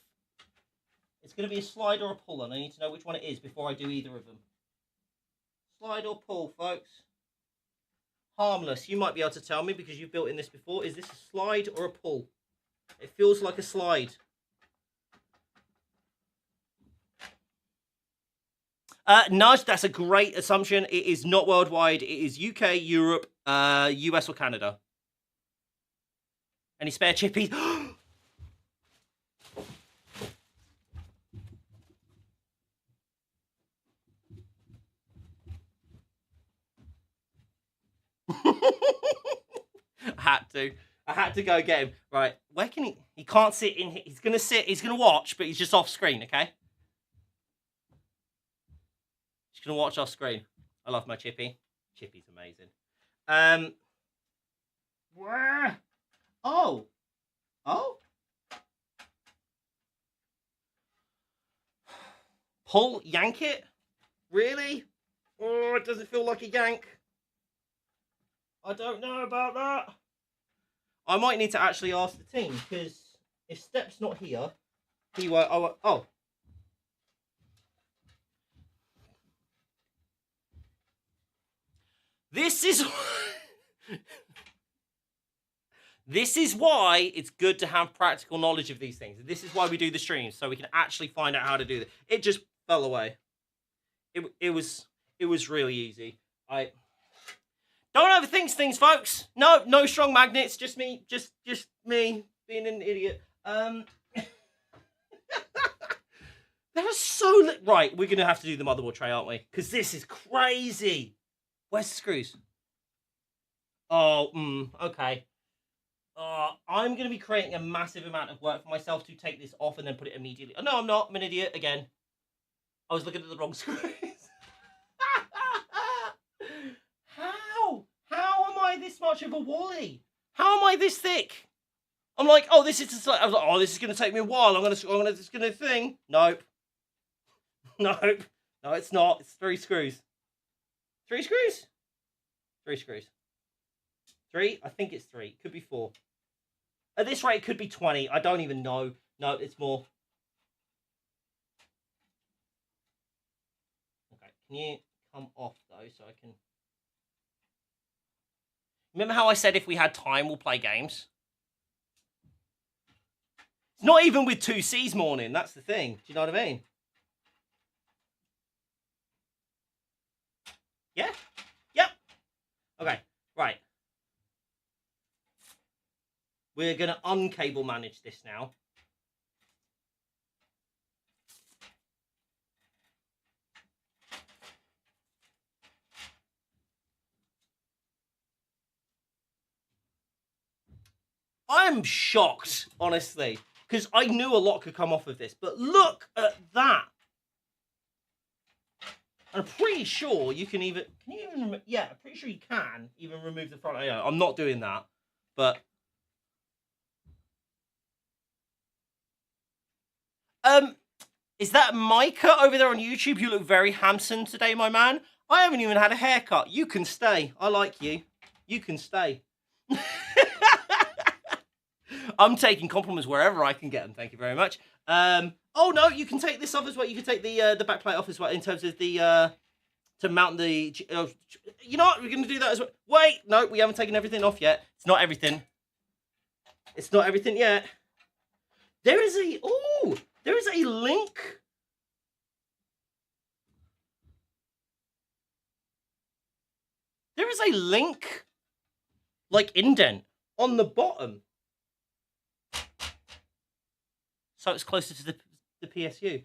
It's going to be a slide or a pull, and I need to know which one it is before I do either of them. Slide or pull, folks? Harmless. You might be able to tell me because you've built in this before. Is this a slide or a pull? It feels like a slide. Nudge, that's a great assumption. It is not worldwide. It is UK, Europe, US or Canada. Any spare chippies? I had to go get him. Right, where can he? He can't sit in here. He's going to sit. He's going to watch, but he's just off screen, okay? He's going to watch off screen. I love my Chippy. Chippy's amazing. Where? Oh. Pull, yank it? Really? Oh, it doesn't feel like a yank. I don't know about that. I might need to actually ask the team, because if Step's not here, he won't. Oh. This is why it's good to have practical knowledge of these things. This is why we do the streams, so we can actually find out how to do this. It just fell away. It was really easy. Don't overthink things, folks. No strong magnets. Just me being an idiot. There's so right. We're gonna have to do the motherboard tray, aren't we? Because this is crazy. Where's the screws? Oh, okay. I'm gonna be creating a massive amount of work for myself to take this off and then put it immediately. Oh, no, I'm not. I'm an idiot again. I was looking at the wrong screws. How am I this much of a wally? How am I this thick? I'm like, oh, this is. I was like, oh, this is gonna take me a while. I'm gonna thing. Nope. Nope. No, it's not. It's 3 screws. 3 screws? 3 screws. 3? I think it's 3. Could be 4. At this rate, it could be 20. I don't even know. No, it's more. Okay, can you come off, though, so I can... Remember how I said if we had time, we'll play games? It's not even with 2C's morning. That's the thing. Do you know what I mean? Yeah? Yep. Okay, right. We're going to uncable manage this now. I'm shocked, honestly, because I knew a lot could come off of this, but look at that. I'm pretty sure you can even, yeah, I'm pretty sure you can even remove the front AIO. I'm not doing that, but. Is that Micah over there on YouTube? You look very handsome today, my man. I haven't even had a haircut. You can stay. I like you. You can stay. I'm taking compliments wherever I can get them. Thank you very much. Oh no, you can take this off as well. You can take the back plate off as well in terms of the to mount the. You know what? We're going to do that as well. Wait, no, we haven't taken everything off yet. It's not everything. It's not everything yet. There is a there is a link. There is a link, like indent on the bottom. So it's closer to the PSU.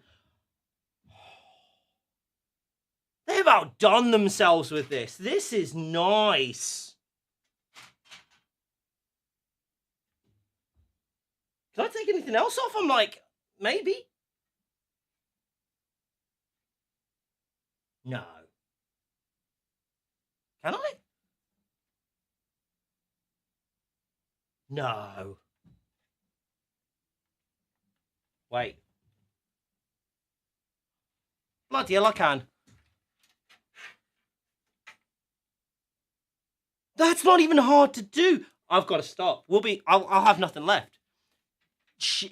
They've outdone themselves with this. This is nice. Can I take anything else off? I'm like, maybe. No. Can I? No. Wait. Bloody hell, I can. That's not even hard to do. I've got to stop. I'll have nothing left.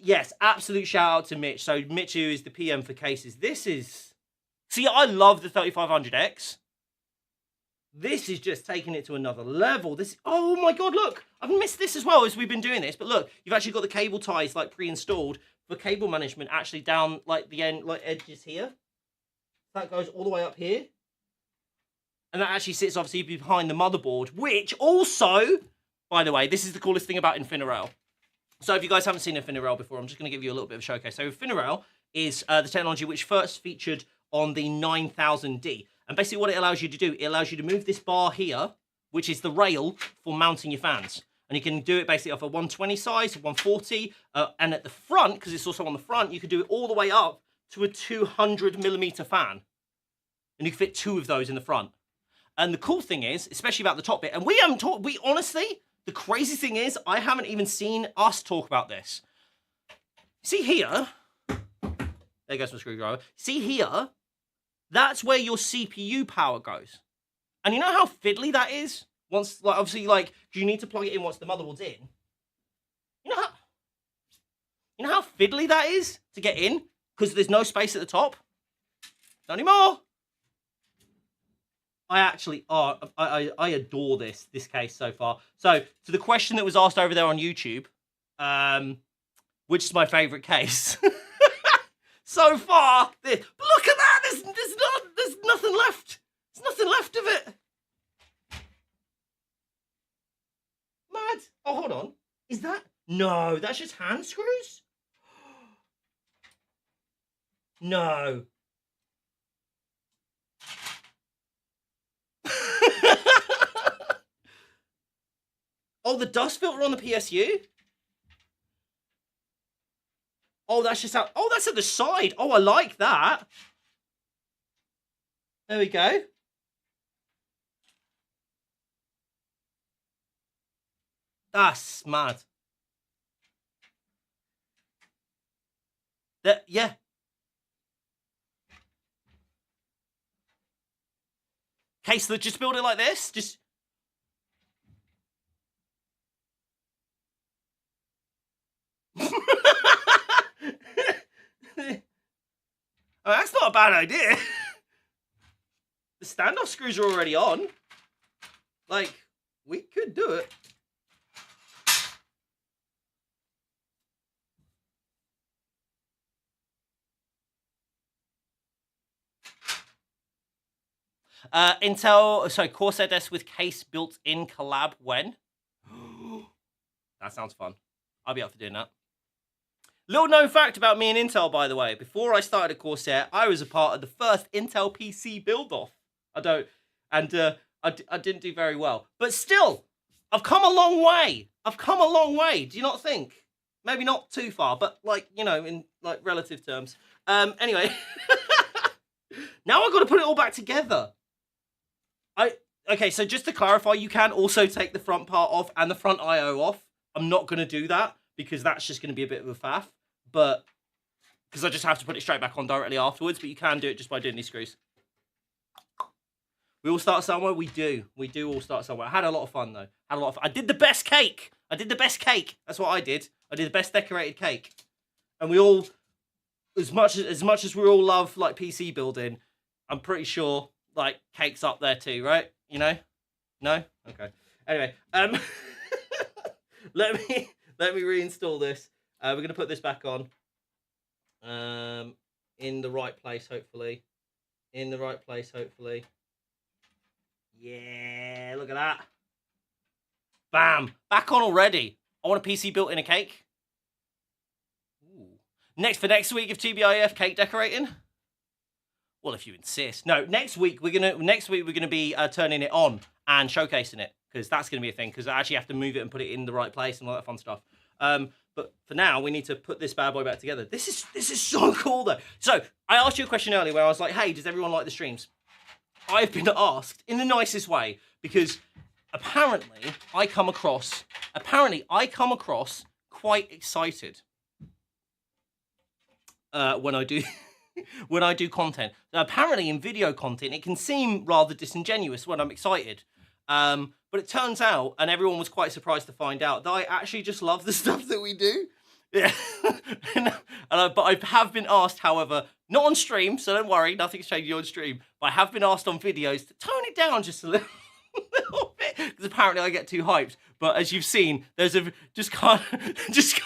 Yes, absolute shout out to Mitch. So Mitch, who is the PM for cases. This is, see, I love the 3500X. This is just taking it to another level. This, oh my God, look, I've missed this as well as we've been doing this. But look, you've actually got the cable ties like pre-installed for cable management actually down like the end, like edges here. That goes all the way up here. And that actually sits obviously behind the motherboard, which also, by the way, this is the coolest thing about InfiniRail. So if you guys haven't seen InfiniRail before, I'm just going to give you a little bit of a showcase. So InfiniRail is the technology which first featured on the 9000D. And basically what it allows you to do, it allows you to move this bar here, which is the rail for mounting your fans. And you can do it basically off a 120 size, 140, and at the front, because it's also on the front, you can do it all the way up to a 200mm fan. And you can fit 2 of those in the front. And the cool thing is, especially about the top bit, and we haven't talked, honestly, the crazy thing is, I haven't even seen us talk about this. See here, there goes my screwdriver. See here, that's where your CPU power goes. And you know how fiddly that is? Once, like, obviously, like, you need to plug it in once the motherboard's in. You know how fiddly that is to get in? Because there's no space at the top? Not anymore. I actually, I adore this case so far. So, to the question that was asked over there on YouTube, which is my favorite case? So far, look at that, there's nothing left. There's nothing left of it. Mad. Oh, hold on. Is that, no, that's just hand screws? No. Oh, the dust filter on the PSU? Oh, that's just out. Oh, that's at the side. Oh, I like that. There we go. That's mad. Yeah. Okay, so just build it like this. Just. Oh, that's not a bad idea. The standoff screws are already on. Like, we could do it. Corsair desk with case built in collab when? That sounds fun. I'll be up for doing that. Little known fact about me and Intel, by the way. Before I started at Corsair, I was a part of the first Intel PC build-off. I didn't do very well. But still, I've come a long way. I've come a long way. Do you not think? Maybe not too far, but like, you know, in like relative terms. Anyway. Now I've got to put it all back together. Okay, so just to clarify, you can also take the front part off and the front I/O off. I'm not going to do that because that's just going to be a bit of a faff. But because I just have to put it straight back on directly afterwards. But you can do it just by doing these screws. We all start somewhere. We do all start somewhere. I had a lot of fun though. I did the best cake. That's what I did. I did the best decorated cake. And we all, as much as we all love like PC building, I'm pretty sure like cake's up there too, right? You know? No? Okay. Anyway, let me reinstall this. We're gonna put this back on. In the right place, hopefully. Yeah, look at that. Bam! Back on already. I want a PC built in a cake. Ooh. Next week of TBIF cake decorating. Well, if you insist. No, next week we're gonna be turning it on and showcasing it because that's gonna be a thing. Because I actually have to move it and put it in the right place and all that fun stuff. But for now, we need to put this bad boy back together. This is so cool though. So I asked you a question earlier where I was like, "Hey, does everyone like the streams?" I've been asked in the nicest way because apparently I come across quite excited when I do when I do content. Now, apparently in video content it can seem rather disingenuous when I'm excited, but But it turns out, and everyone was quite surprised to find out, that I actually just love the stuff that we do. Yeah. But I have been asked, however, not on stream, so don't worry, nothing's changing on stream, but I have been asked on videos to tone it down just a little, little bit, because apparently I get too hyped. But as you've seen, there's a just can't just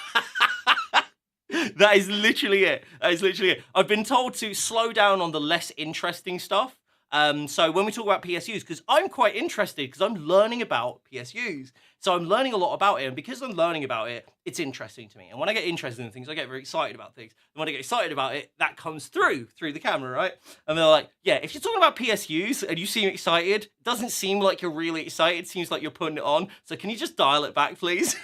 that is literally it. That is literally it. I've been told to slow down on the less interesting stuff. So when we talk about PSUs, because I'm quite interested, because I'm learning about PSUs. So I'm learning a lot about it, and because I'm learning about it, it's interesting to me. And when I get interested in things, I get very excited about things. And when I get excited about it, that comes through the camera, right? And they're like, yeah, if you're talking about PSUs and you seem excited, it doesn't seem like you're really excited. It seems like you're putting it on. So can you just dial it back, please?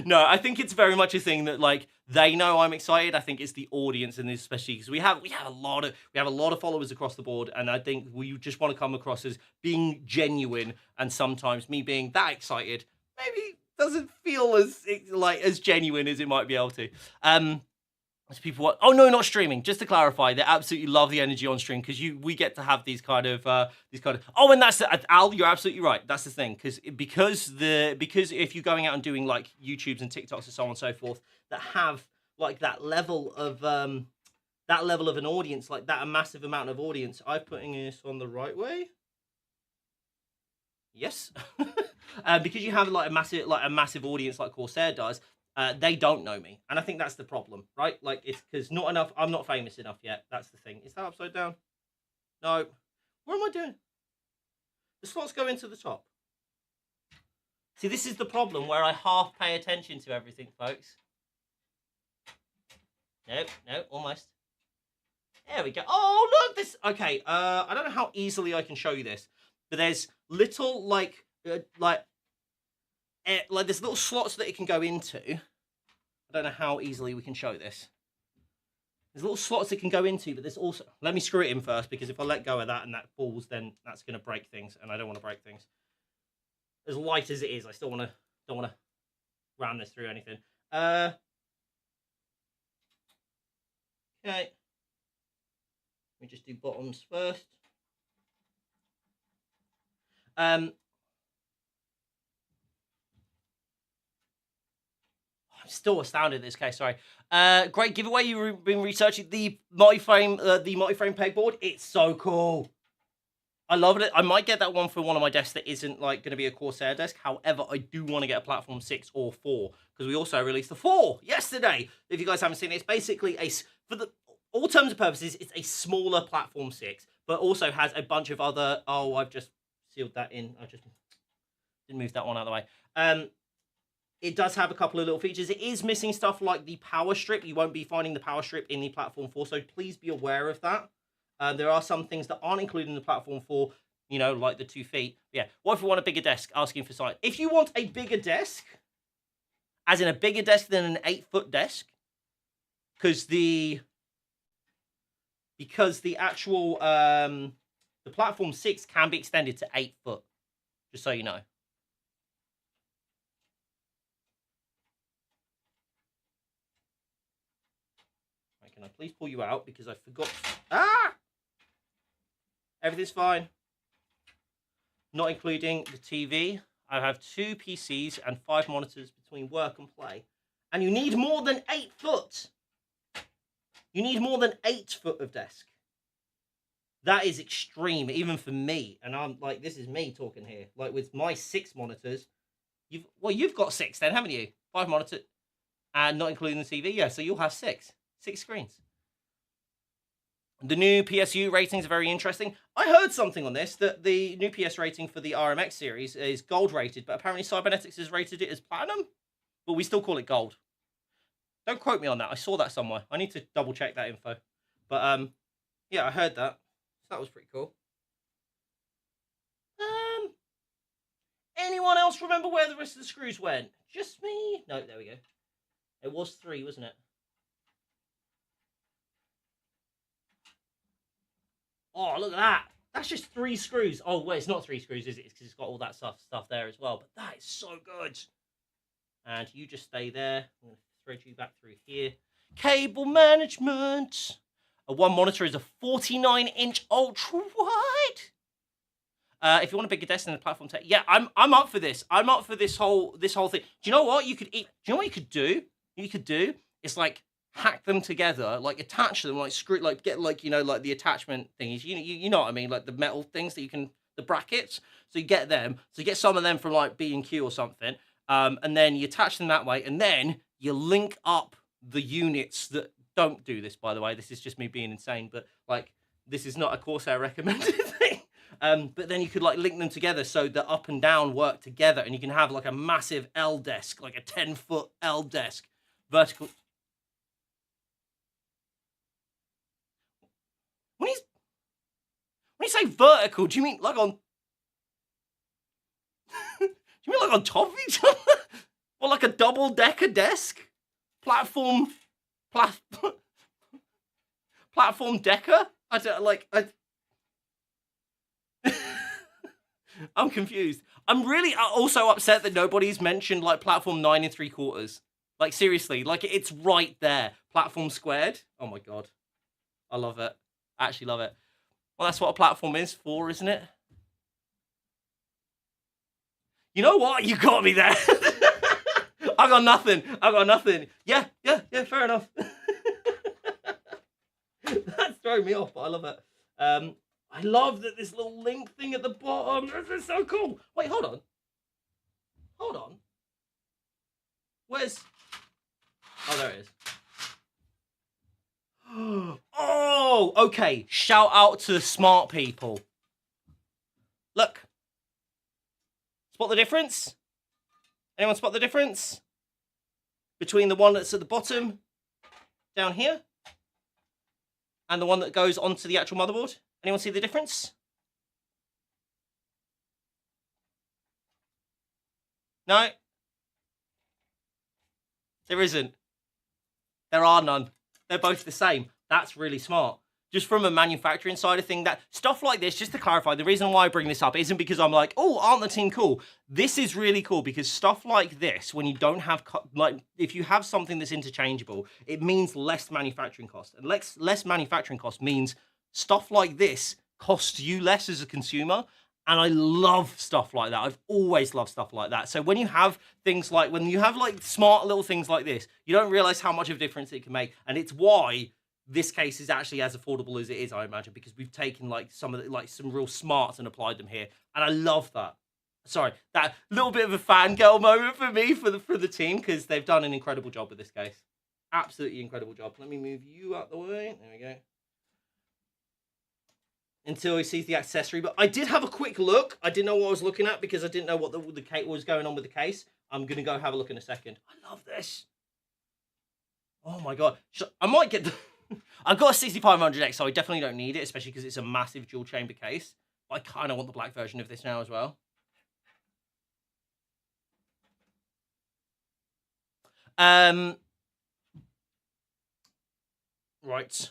No, I think it's very much a thing that, like, they know I'm excited. I think it's the audience, and especially because we have a lot of followers across the board, and I think we just want to come across as being genuine. And sometimes me being that excited maybe doesn't feel as genuine as it might be able to. As people want, oh no, not streaming. Just to clarify, they absolutely love the energy on stream, because we get to have these kind of. Oh, and that's Al. You're absolutely right. That's the thing, because if you're going out and doing like YouTubes and TikToks and so on and so forth that have like that level of an audience, like that, a massive amount of audience. I'm putting this on the right way. Yes, because you have like a massive audience like Corsair does. They don't know me, and I think that's the problem, right? Like, it's because not enough. I'm not famous enough yet. That's the thing. Is that upside down? No. What am I doing? The slots go into the top. See, this is the problem where I half pay attention to everything, folks. Nope, no, almost. There we go. Oh, look, this. Okay, I don't know how easily I can show you this, but there's little like there's little slots that it can go into. I don't know how easily we can show this. There's little slots it can go into, but there's also, let me screw it in first, because if I let go of that and that falls, then that's going to break things, and I don't want to break things. As light as it is, I still don't want to ram this through anything. Okay. Let me just do bottoms first. I'm still astounded in this case, sorry. Great giveaway. You've been researching the multi-frame pegboard. It's so cool. I love it. I might get that one for one of my desks that isn't like going to be a Corsair desk. However, I do want to get a platform 6 or 4, because we also released the 4 yesterday. If you guys haven't seen it, it's basically for all terms and purposes, it's a smaller platform 6, but also has a bunch of other. Oh, I've just sealed that in. I just didn't move that one out of the way. It does have a couple of little features. It is missing stuff like the power strip. You won't be finding the power strip in the platform 4, so please be aware of that. There are some things that aren't included in the platform 4, you know, like the 2 feet. Yeah. What if you want a bigger desk? Asking for size. If you want a bigger desk, as in a bigger desk than an 8-foot desk, because the actual the platform 6 can be extended to 8 foot. Just so you know. Right, can I please pull you out, because I forgot? Ah! Everything's fine. Not including the TV. I have 2 PCs and 5 monitors between work and play. And you need more than 8 foot. You need more than 8 foot of desk. That is extreme, even for me. And I'm like, this is me talking here. Like, with my 6 monitors, you've got 6 then, haven't you? 5 monitors, and not including the TV. Yeah, so you'll have 6 screens. The new PSU ratings are very interesting. I heard something on this, that the new PS rating for the RMX series is gold rated, but apparently Cybernetics has rated it as platinum, but we still call it gold. Don't quote me on that. I saw that somewhere. I need to double check that info. But yeah, I heard that. So that was pretty cool. Anyone else remember where the rest of the screws went? Just me? No, there we go. It was 3, wasn't it? Oh, look at that. That's just 3 screws. Oh, wait, it's not 3 screws, is it? It's because it's got all that stuff there as well. But that is so good. And you just stay there. I'm going to thread you back through here. Cable management. One monitor is a 49-inch ultra-wide. If you want a bigger desk than a platform tech, yeah, I'm up for this. I'm up for this whole thing. Do you know what you could eat? Do you know what you could do? You could do is like hack them together, like attach them, like screw, like get like like the attachment thingies. You know what I mean, like the metal things that you can, the brackets. So you get them. So you get some of them from like B&Q or something, and then you attach them that way, and then you link up the units that don't do this. By the way, this is just me being insane, but like this is not a Corsair recommended thing. But then you could like link them together so the up and down work together, and you can have like a massive L desk, like a 10-foot L desk, vertical. When you say vertical, do you mean like on? Do you mean like on top of each other, or like a double-decker desk, platform decker? I don't like. I'm confused. I'm really also upset that nobody's mentioned like platform 9 3/4. Like seriously, like it's right there. Platform squared. Oh my god, I love it. I actually love it. Well, that's what a platform is for, isn't it? You know what? You got me there. I got nothing. Yeah. Fair enough. That's throwing me off, but I love it. I love that this little link thing at the bottom. This is so cool. Wait, hold on. Where's? Oh, there it is. Oh, okay. Shout out to the smart people. Look. Spot the difference? Anyone spot the difference between the one that's at the bottom down here and the one that goes onto the actual motherboard? Anyone see the difference? No? There isn't. There are none. They're both the same. That's really smart. Just from a manufacturing side of thing, that stuff like this, just to clarify, the reason why I bring this up isn't because I'm like, oh, aren't the team cool? This is really cool because stuff like this, when you don't have, like, if you have something that's interchangeable, it means less manufacturing cost. And less manufacturing cost means stuff like this costs you less as a consumer. And I love stuff like that. I've always loved stuff like that. So when you have things like, when you have like smart little things like this, you don't realize how much of a difference it can make. And it's why this case is actually as affordable as it is, I imagine, because we've taken like some of the, like some real smarts and applied them here. And I love that. Sorry, that little bit of a fangirl moment for me, for the team, because they've done an incredible job with this case. Absolutely incredible job. Let me move you out the way. There we go. Until he sees the accessory. But I did have a quick look. I didn't know what I was looking at because I didn't know what the case was going on with the case. I'm going to go have a look in a second. I love this. Oh my god. I might get the... I've got a 6500X, so I definitely don't need it, especially because it's a massive dual chamber case. But I kind of want the black version of this now as well. Right.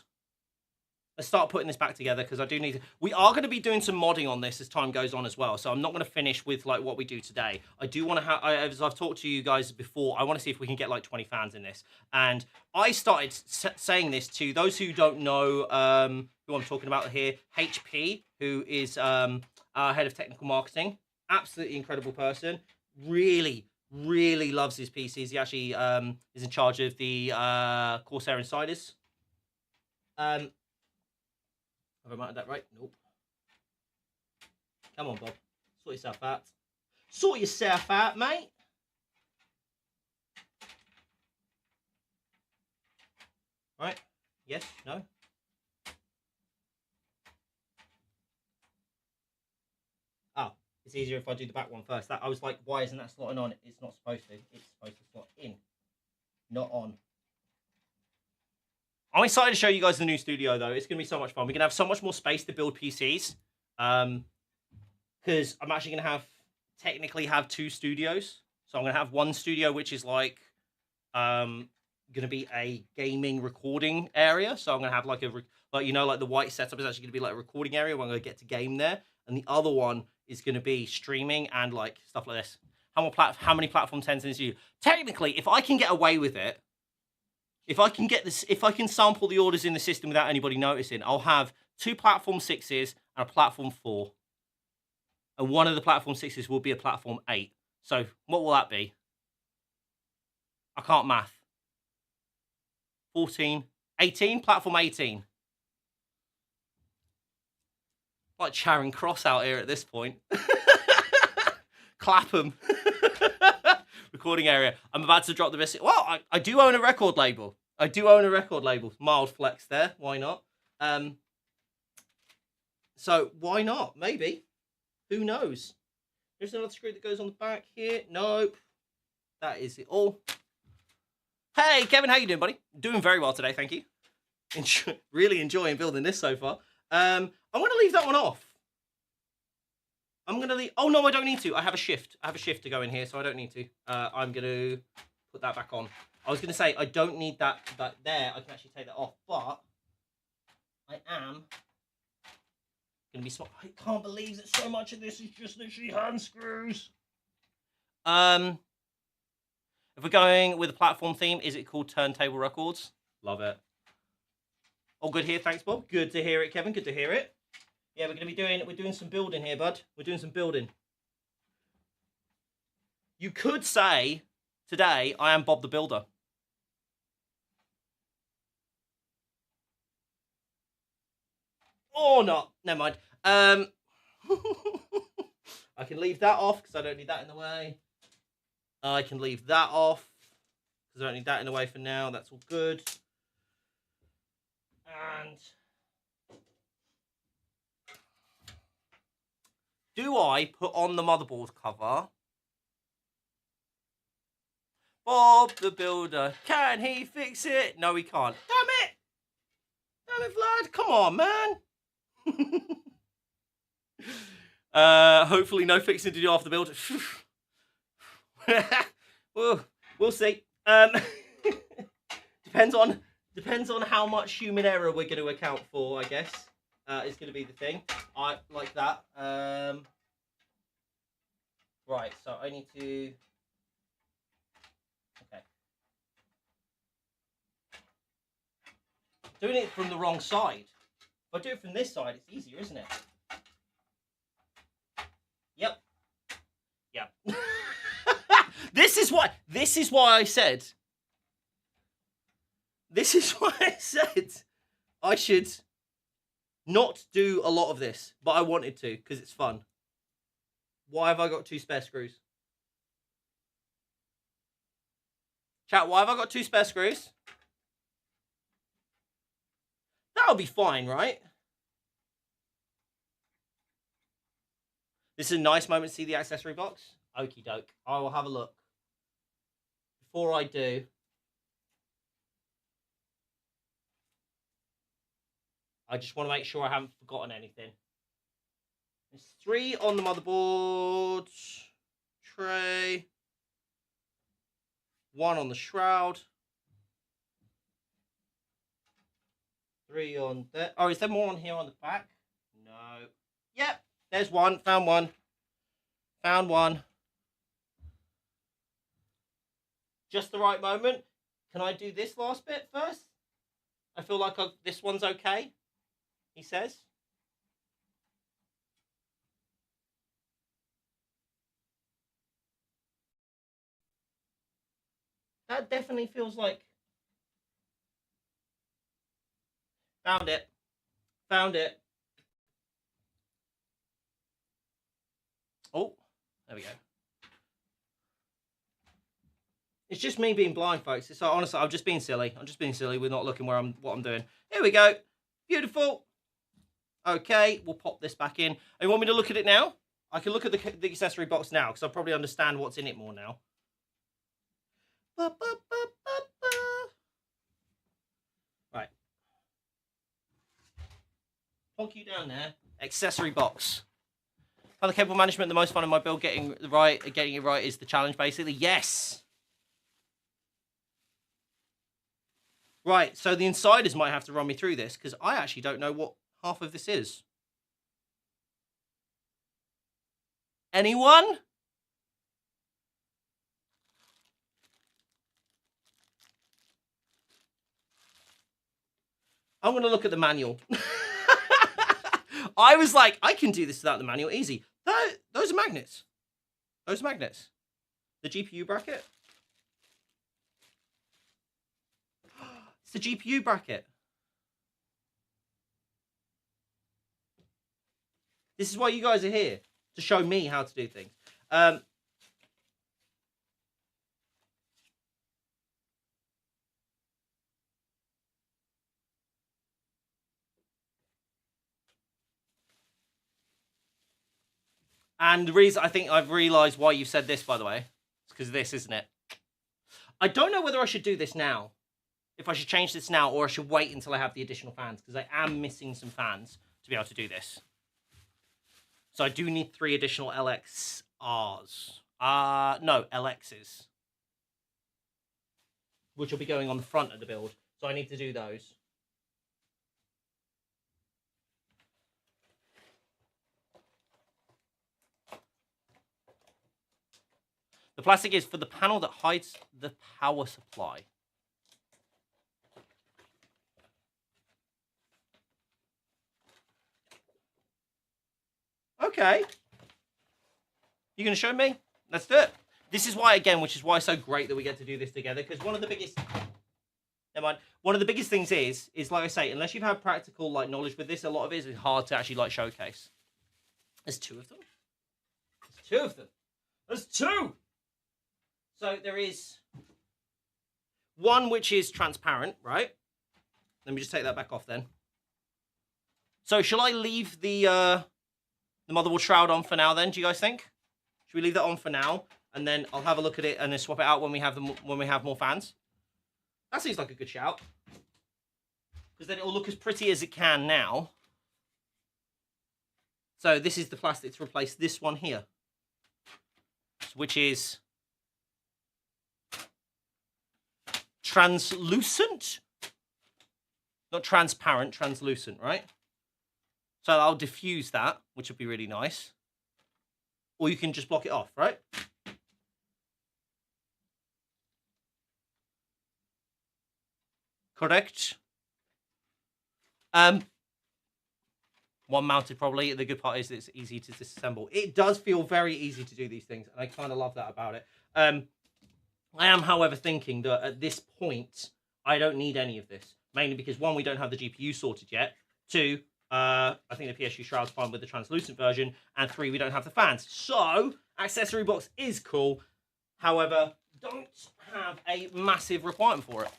Let's start putting this back together because I do need to... We are going to be doing some modding on this as time goes on as well. So I'm not going to finish with like what we do today. I do want to have, as I've talked to you guys before, I want to see if we can get like 20 fans in this. And I started saying this to those who don't know who I'm talking about here. HP, who is our head of technical marketing. Absolutely incredible person. Really loves his PCs. He actually is in charge of the Corsair Insiders. Have I marked that right? Nope. Come on, Bob. Sort yourself out. Sort yourself out, mate. Right. Yes. No. Oh, it's easier if I do the back one first. That I was like, why isn't that slotting on? It's not supposed to. It's supposed to slot in, not on. I'm excited to show you guys the new studio, though. It's going to be so much fun. We're going to have so much more space to build PCs. Because I'm actually going to technically have 2 studios. So I'm going to have one studio, which is like, going to be a gaming recording area. So I'm going to have like like the white setup is actually going to be like a recording area where I'm going to get to game there. And the other one is going to be streaming and like stuff like this. How many platform 10s in this studio? Technically, if I can get away with it, if I can sample the orders in the system without anybody noticing, I'll have 2 platform 6s and a platform 4. And one of the platform 6s will be a platform 8. So what will that be? I can't math. 14, 18, platform 18. Like Charing Cross out here at this point. Clapham. Recording area. I'm about to drop the biscuit. Well, I do own a record label. Mild flex there. Why not? So why not? Maybe. Who knows? There's another screw that goes on the back here. Nope. That is it all. Hey, Kevin, how you doing, buddy? Doing very well today, thank you. Really enjoying building this so far. I'm going to leave that one off. I'm going to leave... Oh, no, I don't need to. I have a shift. To go in here, so I don't need to. I'm going to put that back on. I was going to say, I don't need that there. I can actually take that off, but I am going to be smart. I can't believe that so much of this is just literally hand screws. If we're going with a platform theme, is it called Turntable Records? Love it. All good here, thanks, Bob. Good to hear it, Kevin. Good to hear it. Yeah, we're doing some building here, bud. We're doing some building. You could say today I am Bob the Builder. Or not. Never mind. I can leave that off because I don't need that in the way. I can leave that off because I don't need that in the way for now. That's all good. And do I put on the motherboard cover? Bob the Builder, can he fix it? No, he can't. Damn it! Damn it, Vlad. Come on, man. Hopefully no fixing to do after the build. We'll see. Depends on how much human error we're going to account for, I guess. Is going to be the thing. I like that. Right, so I need to... Okay. Doing it from the wrong side. If I do it from this side, it's easier, isn't it? Yep. Yep. This is why I said I should not do a lot of this, but I wanted to because it's fun. Why have I got 2 spare screws? Chat, why have I got 2 spare screws? That'll be fine, right? This is a nice moment to see the accessory box. Okie doke. I will have a look. Before I do, I just want to make sure I haven't forgotten anything. There's 3 on the motherboard tray. 1 on the shroud. 3 on there. Oh, is there more on here on the back? No. Yep. There's 1. Found 1. Found 1. Just the right moment. Can I do this last bit first? I feel like this one's okay, he says. That definitely feels like... Found it. Found it. Oh, there we go. It's just me being blind, folks. So honestly, I'm just being silly. We're not looking what I'm doing. Here we go. Beautiful. Okay, we'll pop this back in. You want me to look at it now? I can look at the accessory box now because I probably understand what's in it more now. Right. Plonk you down there. Accessory box. How the cable management, the most fun in my build, getting it right is the challenge, basically. Yes. Right, so the insiders might have to run me through this because I actually don't know what half of this is. Anyone? I'm going to look at the manual. I was like, I can do this without the manual, easy. Those are magnets. Those are magnets. The GPU bracket. It's the GPU bracket. This is why you guys are here, to show me how to do things. And the reason I think I've realised why you've said this, by the way, it's because of this, isn't it? I don't know whether I should do this now. If I should change this now, or I should wait until I have the additional fans, because I am missing some fans to be able to do this. So I do need 3 additional LXRs. No, LXs. Which will be going on the front of the build. So I need to do those. The plastic is for the panel that hides the power supply. Okay. You going to show me? Let's do it. This is why, again, which is why it's so great that we get to do this together, because one of the biggest... Never mind. One of the biggest things is like I say, unless you've had practical knowledge with this, a lot of it is hard to actually showcase. There's 2 of them. There's 2 of them. There's 2! So there is one which is transparent, right? Let me just take that back off then. So shall I leave the motherboard shroud on for now then, do you guys think? Should we leave that on for now? And then I'll have a look at it and then swap it out when we have more fans. That seems like a good shout. Because then it will look as pretty as it can now. So this is the plastic to replace this one here. Which is translucent? Not transparent, translucent, right? So I'll diffuse that, which would be really nice. Or you can just block it off, right? Correct. One mounted probably. The good part is it's easy to disassemble. It does feel very easy to do these things, and I kind of love that about it. I am, however, thinking that at this point, I don't need any of this. Mainly because, 1, we don't have the GPU sorted yet. 2, I think the PSU shroud's fine with the translucent version. And 3, we don't have the fans. So, accessory box is cool. However, don't have a massive requirement for it.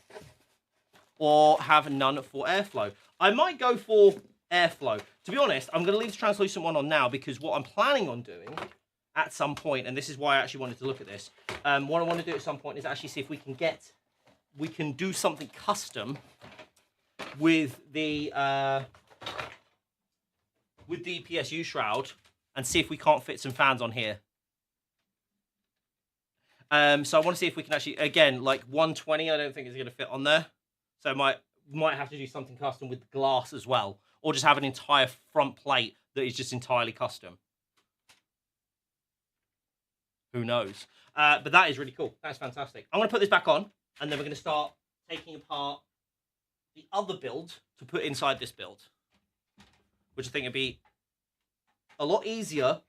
Or have none for airflow. I might go for airflow. To be honest, I'm going to leave the translucent one on now because what I'm planning on doing at some point, and this is why I actually wanted to look at this, what I want to do at some point is actually see if we can do something custom with the PSU shroud and see if we can't fit some fans on here. So I want to see if we can actually, again, 120, I don't think is going to fit on there. So might have to do something custom with glass as well, or just have an entire front plate that is just entirely custom. Who knows? But that is really cool. That's fantastic. I'm going to put this back on, and then we're going to start taking apart the other build to put inside this build, which I think would be a lot easier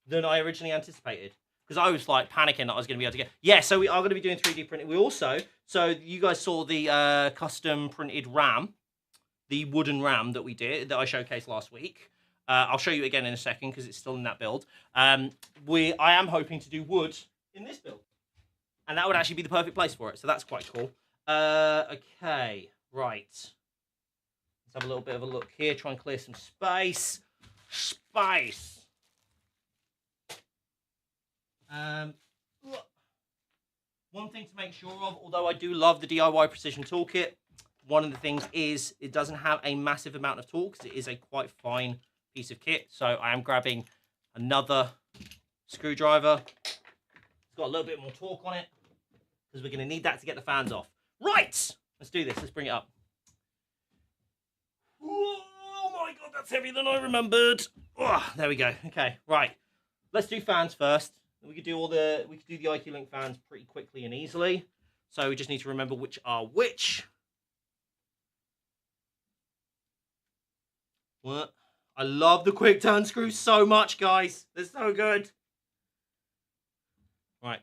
than I originally anticipated. Because I was panicking that I was going to be able to get... Yeah, so we are going to be doing 3D printing. We also... So you guys saw the custom printed RAM, the wooden RAM that we did, that I showcased last week. I'll show you again in a second because it's still in that build. I am hoping to do wood in this build. And that would actually be the perfect place for it. So that's quite cool. Okay, right. Let's have a little bit of a look here. Try and clear some space. Space. One thing to make sure of, although I do love the DIY Precision Toolkit, one of the things is it doesn't have a massive amount of torque because it is a quite fine piece of kit. So I am grabbing another screwdriver. It's got a little bit more torque on it because we're going to need that to get the fans off. Right, let's do this. Let's bring it up. Oh my God, that's heavier than I remembered. Oh, there we go. Okay, right. Let's do fans first. We could do the iCUE Link fans pretty quickly and easily. So we just need to remember which are which. What? I love the quick turn screws so much, guys. They're so good. Right.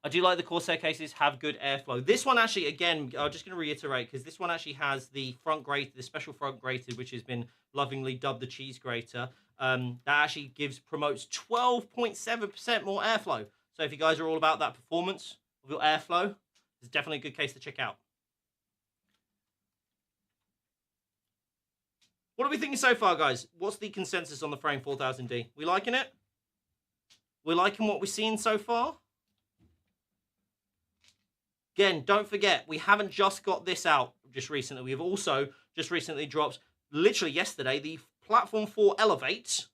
I do like the Corsair cases have good airflow. This one actually, again, I'm just going to reiterate, because this one actually has the front grater, the special front grater, which has been lovingly dubbed the cheese grater. That actually promotes 12.7% more airflow. So if you guys are all about that performance of your airflow, it's definitely a good case to check out. What are we thinking so far, guys? What's the consensus on the Frame 4000D? We liking it? We're liking what we're seeing so far? Again, don't forget, we haven't just got this out just recently. We've also just recently dropped, literally yesterday, the Platform 4 Elevate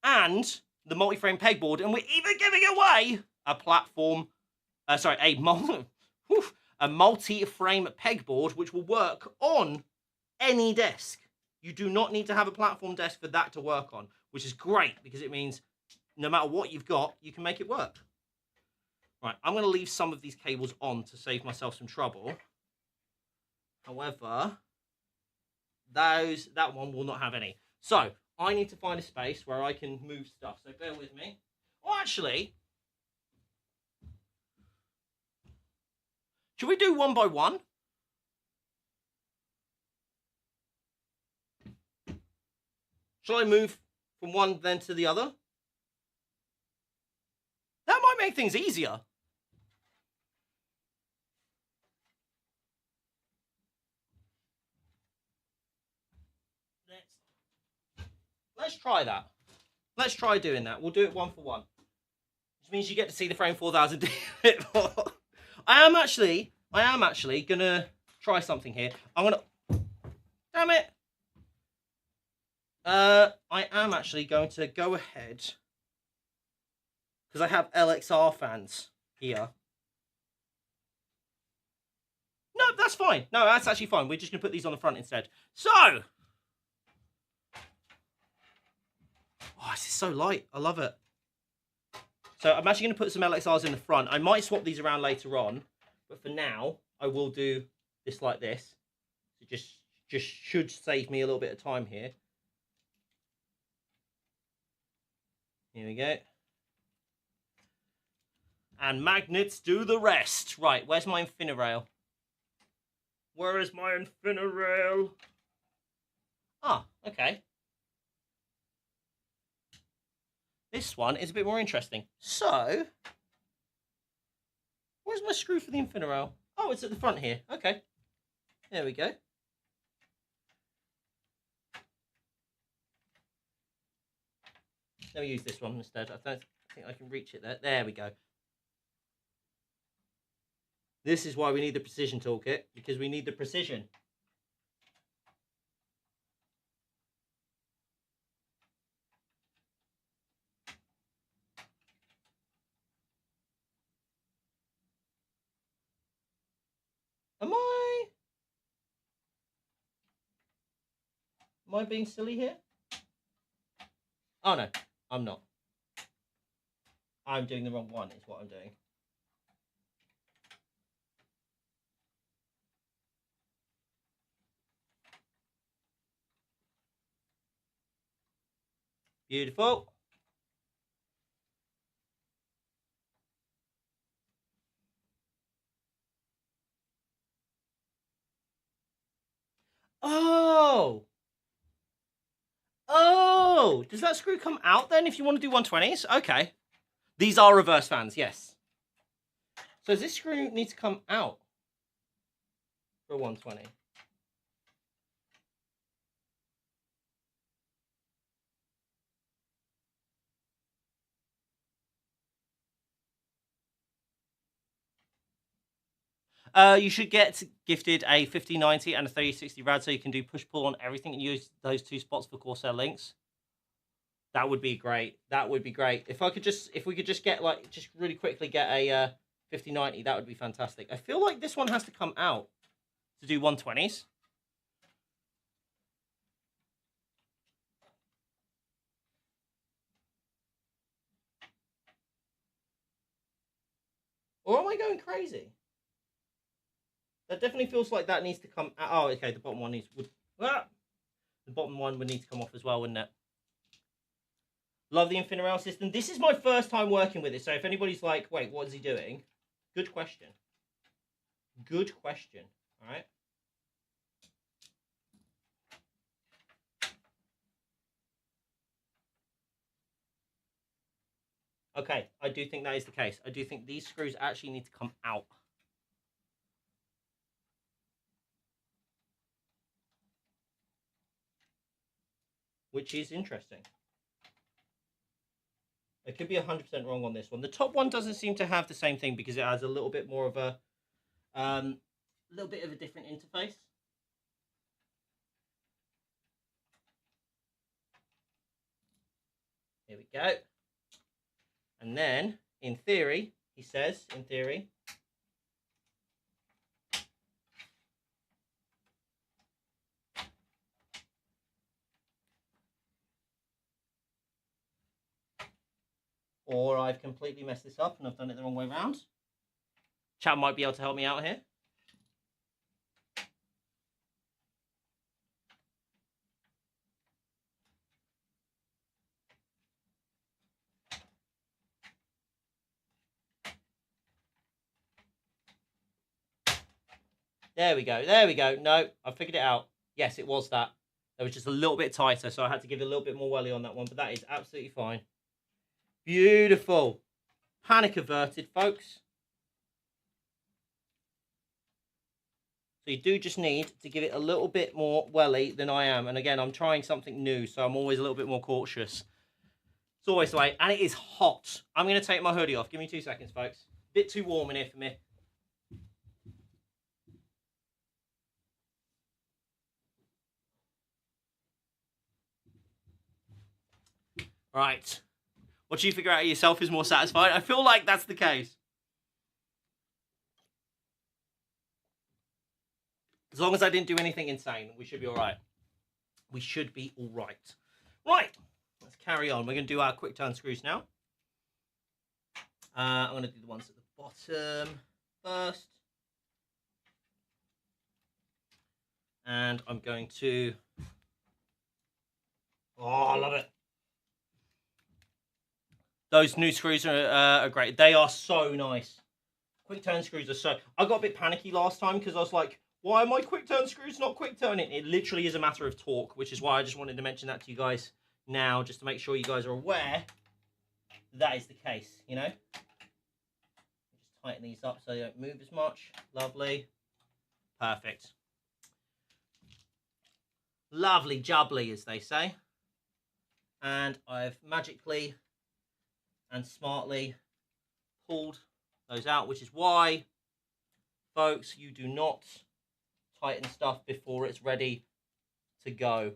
and the multi-frame pegboard, and we're even giving away a a multi-frame pegboard, which will work on any desk. You do not need to have a platform desk for that to work on, which is great, because it means no matter what you've got, you can make it work. Right, I'm going to leave some of these cables on to save myself some trouble. However, that one will not have any. So, I need to find a space where I can move stuff. So, bear with me. Oh, actually, should we do one by one? Shall I move from one then to the other? That might make things easier. Let's try that. Let's try doing that. We'll do it one for one. Which means you get to see the Frame 4000 bit more. I am actually gonna try something here. Damn it. I am actually going to go ahead, because I have LXR fans here. No, that's fine. No, that's actually fine. We're just gonna put these on the front instead. So. Oh, this is so light. I love it. So I'm actually going to put some LXRs in the front. I might swap these around later on, but for now, I will do this like this. It just should save me a little bit of time here. Here we go. And magnets do the rest. Right, where's my InfiniRail? Where is my InfiniRail? Ah, okay. This one is a bit more interesting. So, where's my screw for the InfiniRail? Oh, it's at the front here. Okay. There we go. Let me use this one instead. I don't think I can reach it there. There we go. This is why we need the precision toolkit, because we need the precision. Am I being silly here? Oh no, I'm not. I'm doing the wrong one, is what I'm doing. Beautiful. Oh! Oh! Does that screw come out then if you want to do 120s? Okay. These are reverse fans, yes. So does this screw need to come out for a 120? You should get gifted a 5090 and a 3060 rad, so you can do push-pull on everything and use those two spots for Corsair links. That would be great. That would be great. If we could just get just really quickly get a 5090, that would be fantastic. I feel like this one has to come out to do 120s. Or am I going crazy? That definitely feels like that needs to come out. Oh, okay, the bottom one would Well, the bottom one would need to come off as well, wouldn't it? Love the InfiniRail system. This is my first time working with it, so if anybody's like, wait, what is he doing? Good question. Good question. All right. Okay, I do think that is the case. I do think these screws actually need to come out. Which is interesting. I could be 100% wrong on this one. The top one doesn't seem to have the same thing because it has a little bit more of a little bit of a different interface. Here we go. And then, in theory, he says, in theory, or I've completely messed this up and I've done it the wrong way around. Chat might be able to help me out here. There we go. There we go. No, I figured it out. Yes, it was that. It was just a little bit tighter, so I had to give it a little bit more welly on that one, but that is absolutely fine. Beautiful. Panic averted, folks. So you do just need to give it a little bit more welly than I am. And again, I'm trying something new, so I'm always a little bit more cautious. It's always the way. And it is hot. I'm going to take my hoodie off. Give me 2 seconds, folks. Bit too warm in here for me. Right. What you figure out yourself is more satisfying. I feel like that's the case. As long as I didn't do anything insane, we should be all right. We should be all right. Right. Let's carry on. We're going to do our quick turn screws now. I'm going to do the ones at the bottom first. And I'm going to... Oh, I love it. Those new screws are great. They are so nice. Quick turn screws are so... I got a bit panicky last time because I was like, why are my quick turn screws not quick turning? It literally is a matter of torque, which is why I just wanted to mention that to you guys now, just to make sure you guys are aware that is the case, you know? Just tighten these up so they don't move as much. Lovely. Perfect. Lovely jubbly, as they say. And I've magically and smartly pulled those out, which is why, folks, you do not tighten stuff before it's ready to go.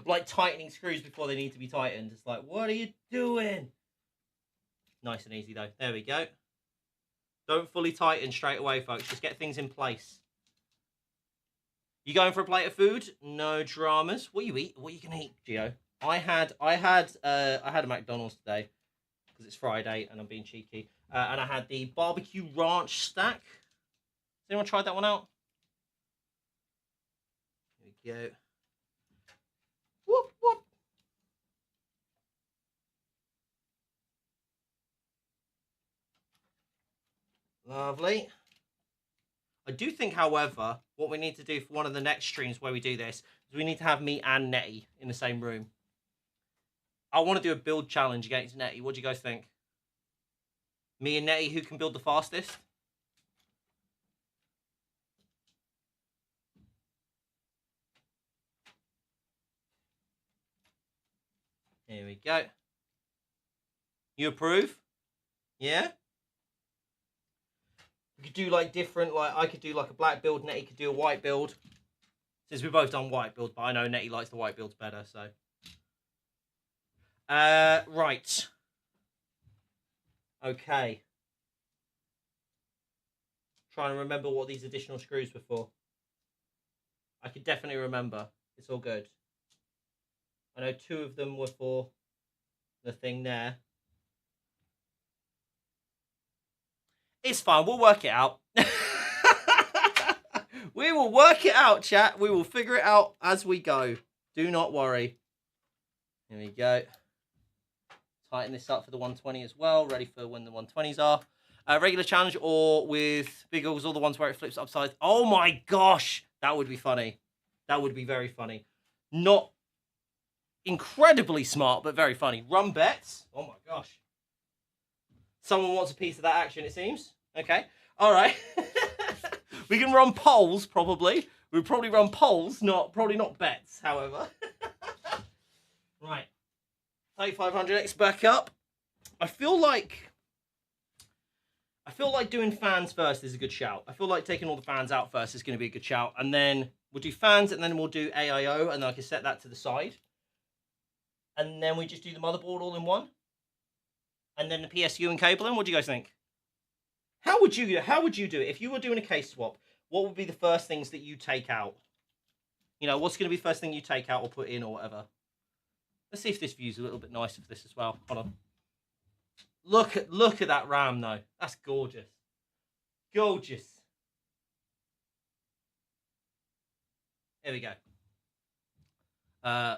Like tightening screws before they need to be tightened. It's like, what are you doing? Nice and easy though. There we go. Don't fully tighten straight away, folks. Just get things in place. You going for a plate of food? No dramas. What you eat? What are you gonna eat, Gio? I had a McDonald's today because it's Friday and I'm being cheeky. And I had the barbecue ranch stack. Has anyone tried that one out? Here we go. Whoop, whoop. Lovely. I do think, however, what we need to do for one of the next streams where we do this is we need to have me and Nettie in the same room. I want to do a build challenge against Nettie. What do you guys think? Me and Nettie, who can build the fastest? Here we go. You approve? Yeah? We could do like different, like I could do like a black build, Nettie could do a white build. Since we've both done white build, but I know Nettie likes the white builds better, so. Right. Okay. Trying to remember what these additional screws were for. I could definitely remember. It's all good. I know 2 of them were for the thing there. It's fine. We'll work it out. We We will work it out, chat. We will figure it out as we go. Do not worry. Here we go. Tighten this up for the 120 as well. Ready for when the 120s are. Regular challenge or with big goggles, all the ones where it flips upside. Oh my gosh. That would be funny. That would be very funny. Not incredibly smart, but very funny. Run bets. Oh my gosh. Someone wants a piece of that action, it seems. Okay. All right. We can run polls, probably. We'll probably run polls, probably not bets, however. Right. 3500X back up. I feel like doing fans first is a good shout. I feel like taking all the fans out first is going to be a good shout. And then we'll do fans, and then we'll do AIO, and then I can set that to the side. And then we just do the motherboard all in one. And then the PSU and cabling. What do you guys think? How would you do it? If you were doing a case swap, what would be the first things that you take out? You know, what's going to be the first thing you take out or put in or whatever? Let's see if this view's a little bit nicer for this as well. Hold on. Look at that RAM though. That's gorgeous. Gorgeous. Here we go. There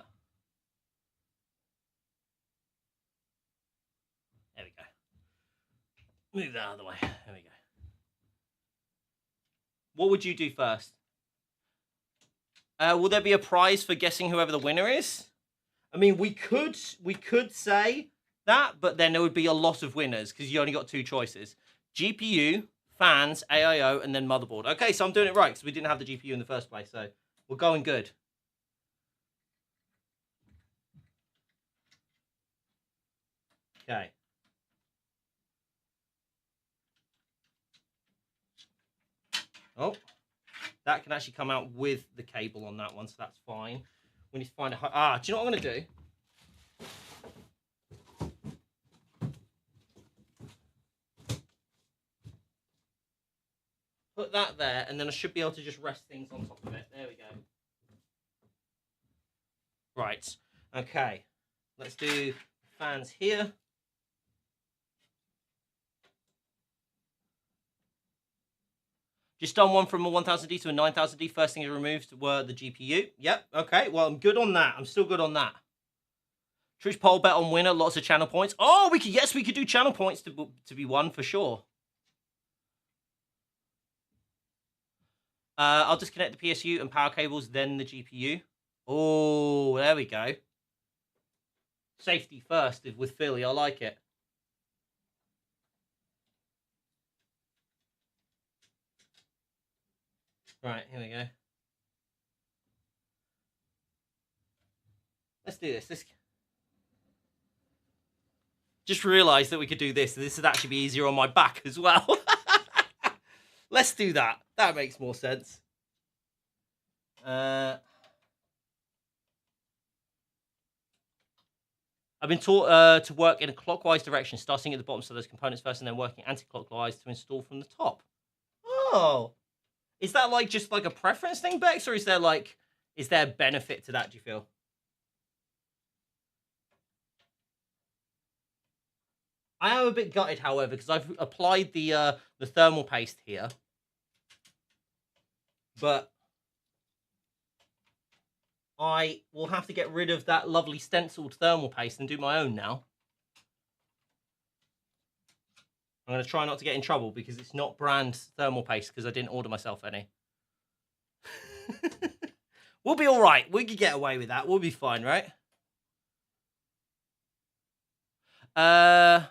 we go. Move that out of the way. There we go. What would you do first? Will there be a prize for guessing whoever the winner is? I mean, we could say that, but then there would be a lot of winners because you only got two choices. GPU, fans, AIO, and then motherboard. Okay, so I'm doing it right because we didn't have the GPU in the first place, so we're going good. Okay. Oh, that can actually come out with the cable on that one, so that's fine. We need to find a... do you know what I'm going to do? Put that there, and then I should be able to just rest things on top of it. There we go. Right. Okay. Let's do fans here. Just done one from a 1000D to a 9000D. First thing removed were the GPU. Yep. Okay. Well, I'm good on that. I'm still good on that. Truth poll bet on winner. Lots of channel points. Oh, we could do channel points to be won for sure. I'll disconnect the PSU and power cables, then the GPU. Oh, there we go. Safety first with Philly. I like it. Right, here we go. Let's do this. Just realised that we could do this. This would actually be easier on my back as well. Let's do that. That makes more sense. I've been taught to work in a clockwise direction, starting at the bottom of those components first and then working anti-clockwise to install from the top. Oh. Is that like just like a preference thing, Bex, or is there benefit to that, do you feel? I am a bit gutted, however, because I've applied the thermal paste here. But I will have to get rid of that lovely stenciled thermal paste and do my own now. I'm going to try not to get in trouble because it's not brand thermal paste because I didn't order myself any. We'll be all right. We could get away with that. We'll be fine, right? Was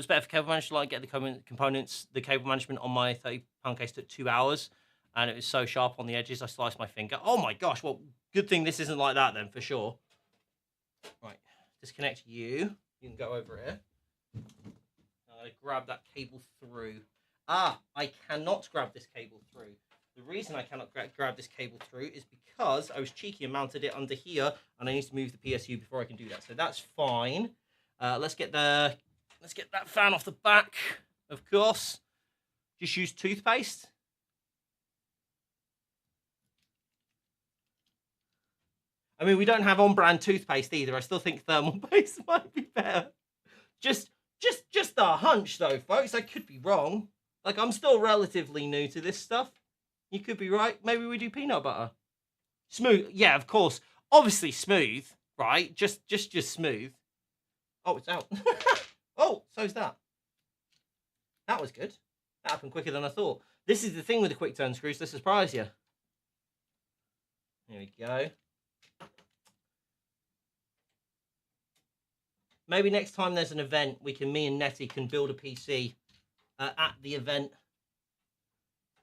better for cable management. Get the components. The cable management on my 30-pound case took 2 hours, and it was so sharp on the edges I sliced my finger. Oh my gosh! Well, good thing this isn't like that then, for sure. Right, disconnect you. You can go over here. Grab that cable through. I cannot grab this cable through. The reason I cannot grab this cable through is because I was cheeky and mounted it under here, and I need to move the PSU before I can do that. So that's fine. Let's get that fan off the back, of course. Just use toothpaste. I mean, we don't have on-brand toothpaste either. I still think thermal paste might be better. Just a hunch, though, folks. I could be wrong. Like, I'm still relatively new to this stuff. You could be right. Maybe we do peanut butter. Smooth. Yeah, of course. Obviously smooth, right? Just smooth. Oh, it's out. Oh, so's that. That was good. That happened quicker than I thought. This is the thing with the quick turn screws, to surprise you. Here we go. Maybe next time there's an event, me and Nettie can build a PC at the event.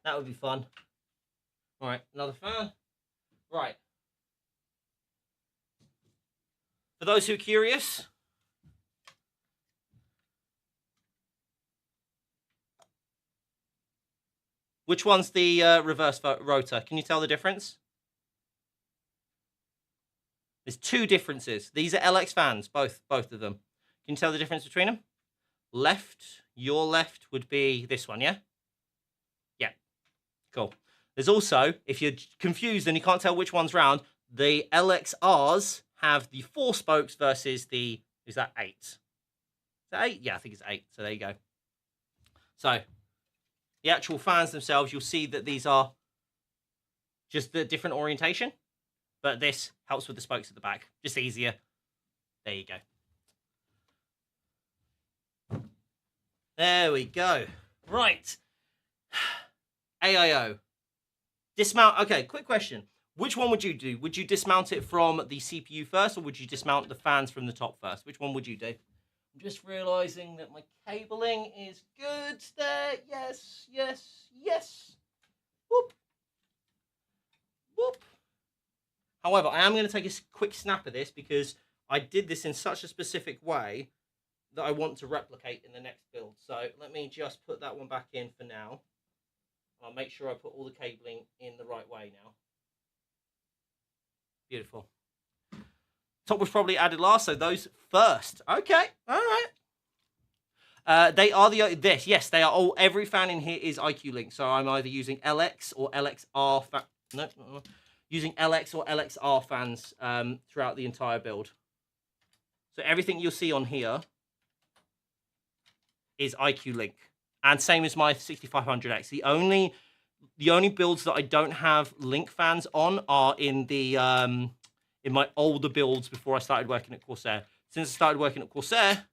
That would be fun. All right, another fan. Right. For those who are curious, which one's the reverse rotor? Can you tell the difference? There's two differences. These are LX fans, both of them. Can you tell the difference between them? Left, your left would be this one, yeah? Yeah, cool. There's also, if you're confused and you can't tell which one's round, the LXRs have the 4 spokes versus the, is that 8? Is that 8? Yeah, I think it's 8. So there you go. So the actual fans themselves, you'll see that these are just the different orientation, but this helps with the spokes at the back. Just easier. There you go. There we go. Right. AIO. Dismount. Okay, quick question. Which one would you do? Would you dismount it from the CPU first, or would you dismount the fans from the top first? Which one would you do? I'm just realizing that my cabling is good there. Yes, yes, yes. Whoop. Whoop. However, I am going to take a quick snap of this because I did this in such a specific way that I want to replicate in the next build. So let me just put that one back in for now. I'll make sure I put all the cabling in the right way now. Beautiful. Top was probably added last, so those first. Okay, all right. They are yes, they are all, every fan in here is iCUE linked. So I'm either using LX or LXR, using LX or LXR fans throughout the entire build. So everything you'll see on here is iCUE link. And same as my 6500X. The only builds that I don't have link fans on are in the in my older builds before I started working at Corsair. Since I started working at Corsair,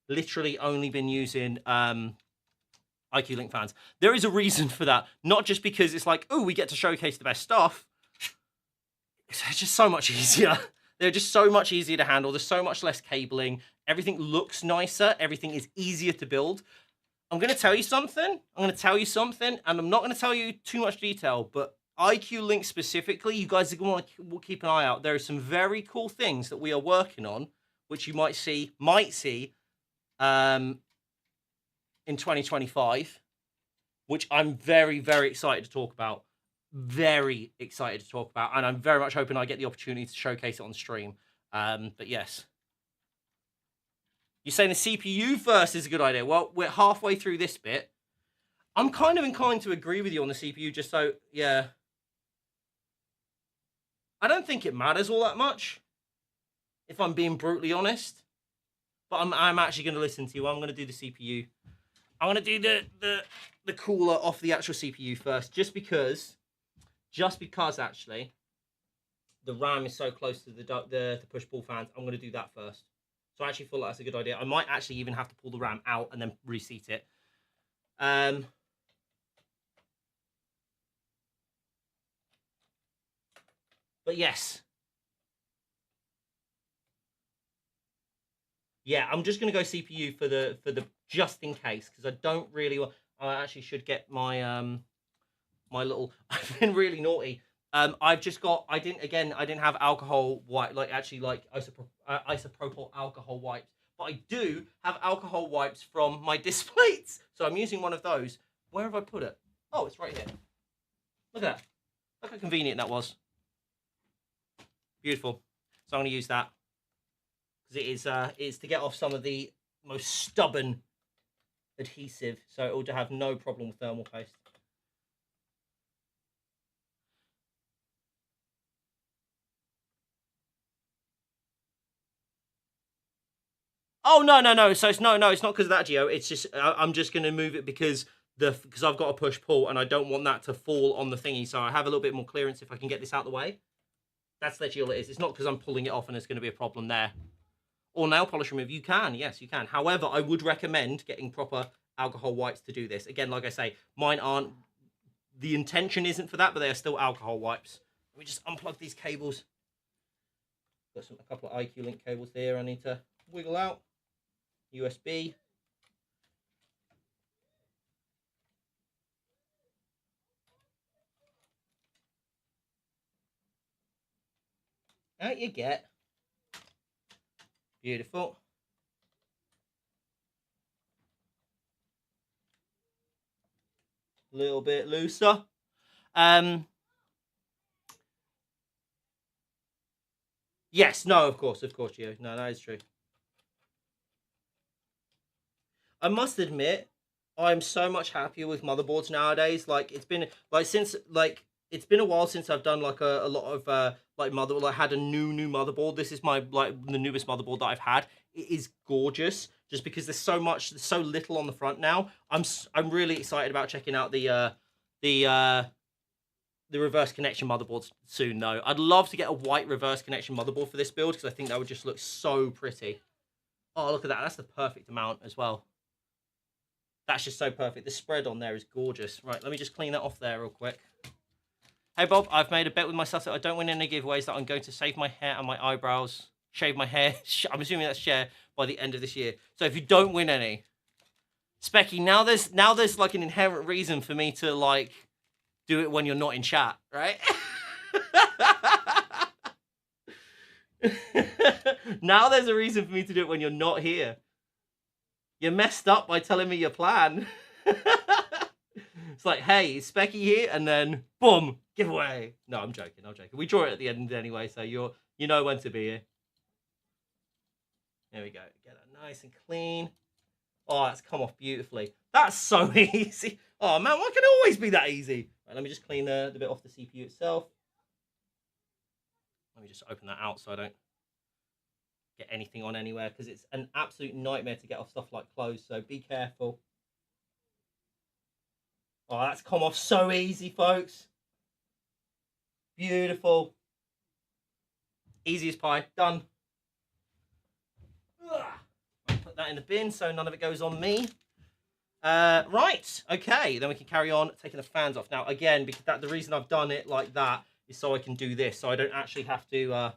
literally only been using iCUE link fans. There is a reason for that. Not just because it's like, oh, we get to showcase the best stuff. It's just so much easier. They're just so much easier to handle. There's so much less cabling. Everything looks nicer. Everything is easier to build. I'm going to tell you something. And I'm not going to tell you too much detail, but iCUE Link specifically, you guys are going to keep an eye out. There are some very cool things that we are working on, which you might see in 2025, which I'm very, very excited to talk about. Very excited to talk about, and I'm very much hoping I get the opportunity to showcase it on stream. But yes. You're saying the CPU first is a good idea. Well, we're halfway through this bit. I'm kind of inclined to agree with you on the CPU, just so, yeah. I don't think it matters all that much, if I'm being brutally honest. But I'm actually going to listen to you. I'm going to do the CPU. I'm going to do the cooler off the actual CPU first, just because actually, the RAM is so close to the push-pull fans. I'm going to do that first. So I actually feel like that's a good idea. I might actually even have to pull the RAM out and then reseat it. But yes. Yeah, I'm just going to go CPU for the just in case, because I don't really want... I actually should get my my little... I've been really naughty. I've just got... I didn't have alcohol wipe, like isopropyl alcohol wipes. But I do have alcohol wipes from my disc plates. So I'm using one of those. Where have I put it? Oh, it's right here. Look at that. Look how convenient that was. Beautiful. So I'm going to use that. Because it is to get off some of the most stubborn adhesive. So it will have no problem with thermal paste. Oh, no. So it's not because of that, Gio. It's just, I'm just going to move it because because I've got a push-pull, and I don't want that to fall on the thingy, so I have a little bit more clearance if I can get this out of the way. That's literally all it is. It's not because I'm pulling it off and there's going to be a problem there. Or nail polish remove, you can, yes, you can. However, I would recommend getting proper alcohol wipes to do this. Again, like I say, mine aren't, the intention isn't for that, but they are still alcohol wipes. Let me just unplug these cables. Got a couple of iCUE link cables here I need to wiggle out. USB. Out you get. Beautiful. A little bit looser. Yes, no, of course, Gio. No, that is true. I must admit, I'm so much happier with motherboards nowadays. Like, it's been like since like it's been a while since I've done like a lot of like had a new motherboard. This is my the newest motherboard that I've had. It is gorgeous, just because there's so little on the front now. I'm really excited about checking out the reverse connection motherboards soon, though. I'd love to get a white reverse connection motherboard for this build, because I think that would just look so pretty. Oh, look at that. That's the perfect amount as well. That's just so perfect. The spread on there is gorgeous. Right, let me just clean that off there real quick. Hey, Bob, I've made a bet with myself that I don't win any giveaways, that I'm going to save my hair and my eyebrows, shave my hair, I'm assuming that's share, by the end of this year. So if you don't win any, Specky, now there's like an inherent reason for me to, like, do it when you're not in chat, right? Now there's a reason for me to do it when you're not here. You messed up by telling me your plan. It's like, hey, is Specky here? And then, boom, giveaway. No, I'm joking. We draw it at the end anyway, so you know when to be here. There we go. Get that nice and clean. Oh, that's come off beautifully. That's so easy. Oh, man, why can it always be that easy? Right, let me just clean the bit off the CPU itself. Let me just open that out so I don't get anything on anywhere, because it's an absolute nightmare to get off stuff like clothes, so be careful. Oh, that's come off so easy, folks. Beautiful. Easy as pie. Done. Put that in the bin so none of it goes on me. Right. Okay. Then we can carry on taking the fans off. Now, again, because the reason I've done it like that is so I can do this. So I don't actually have to... so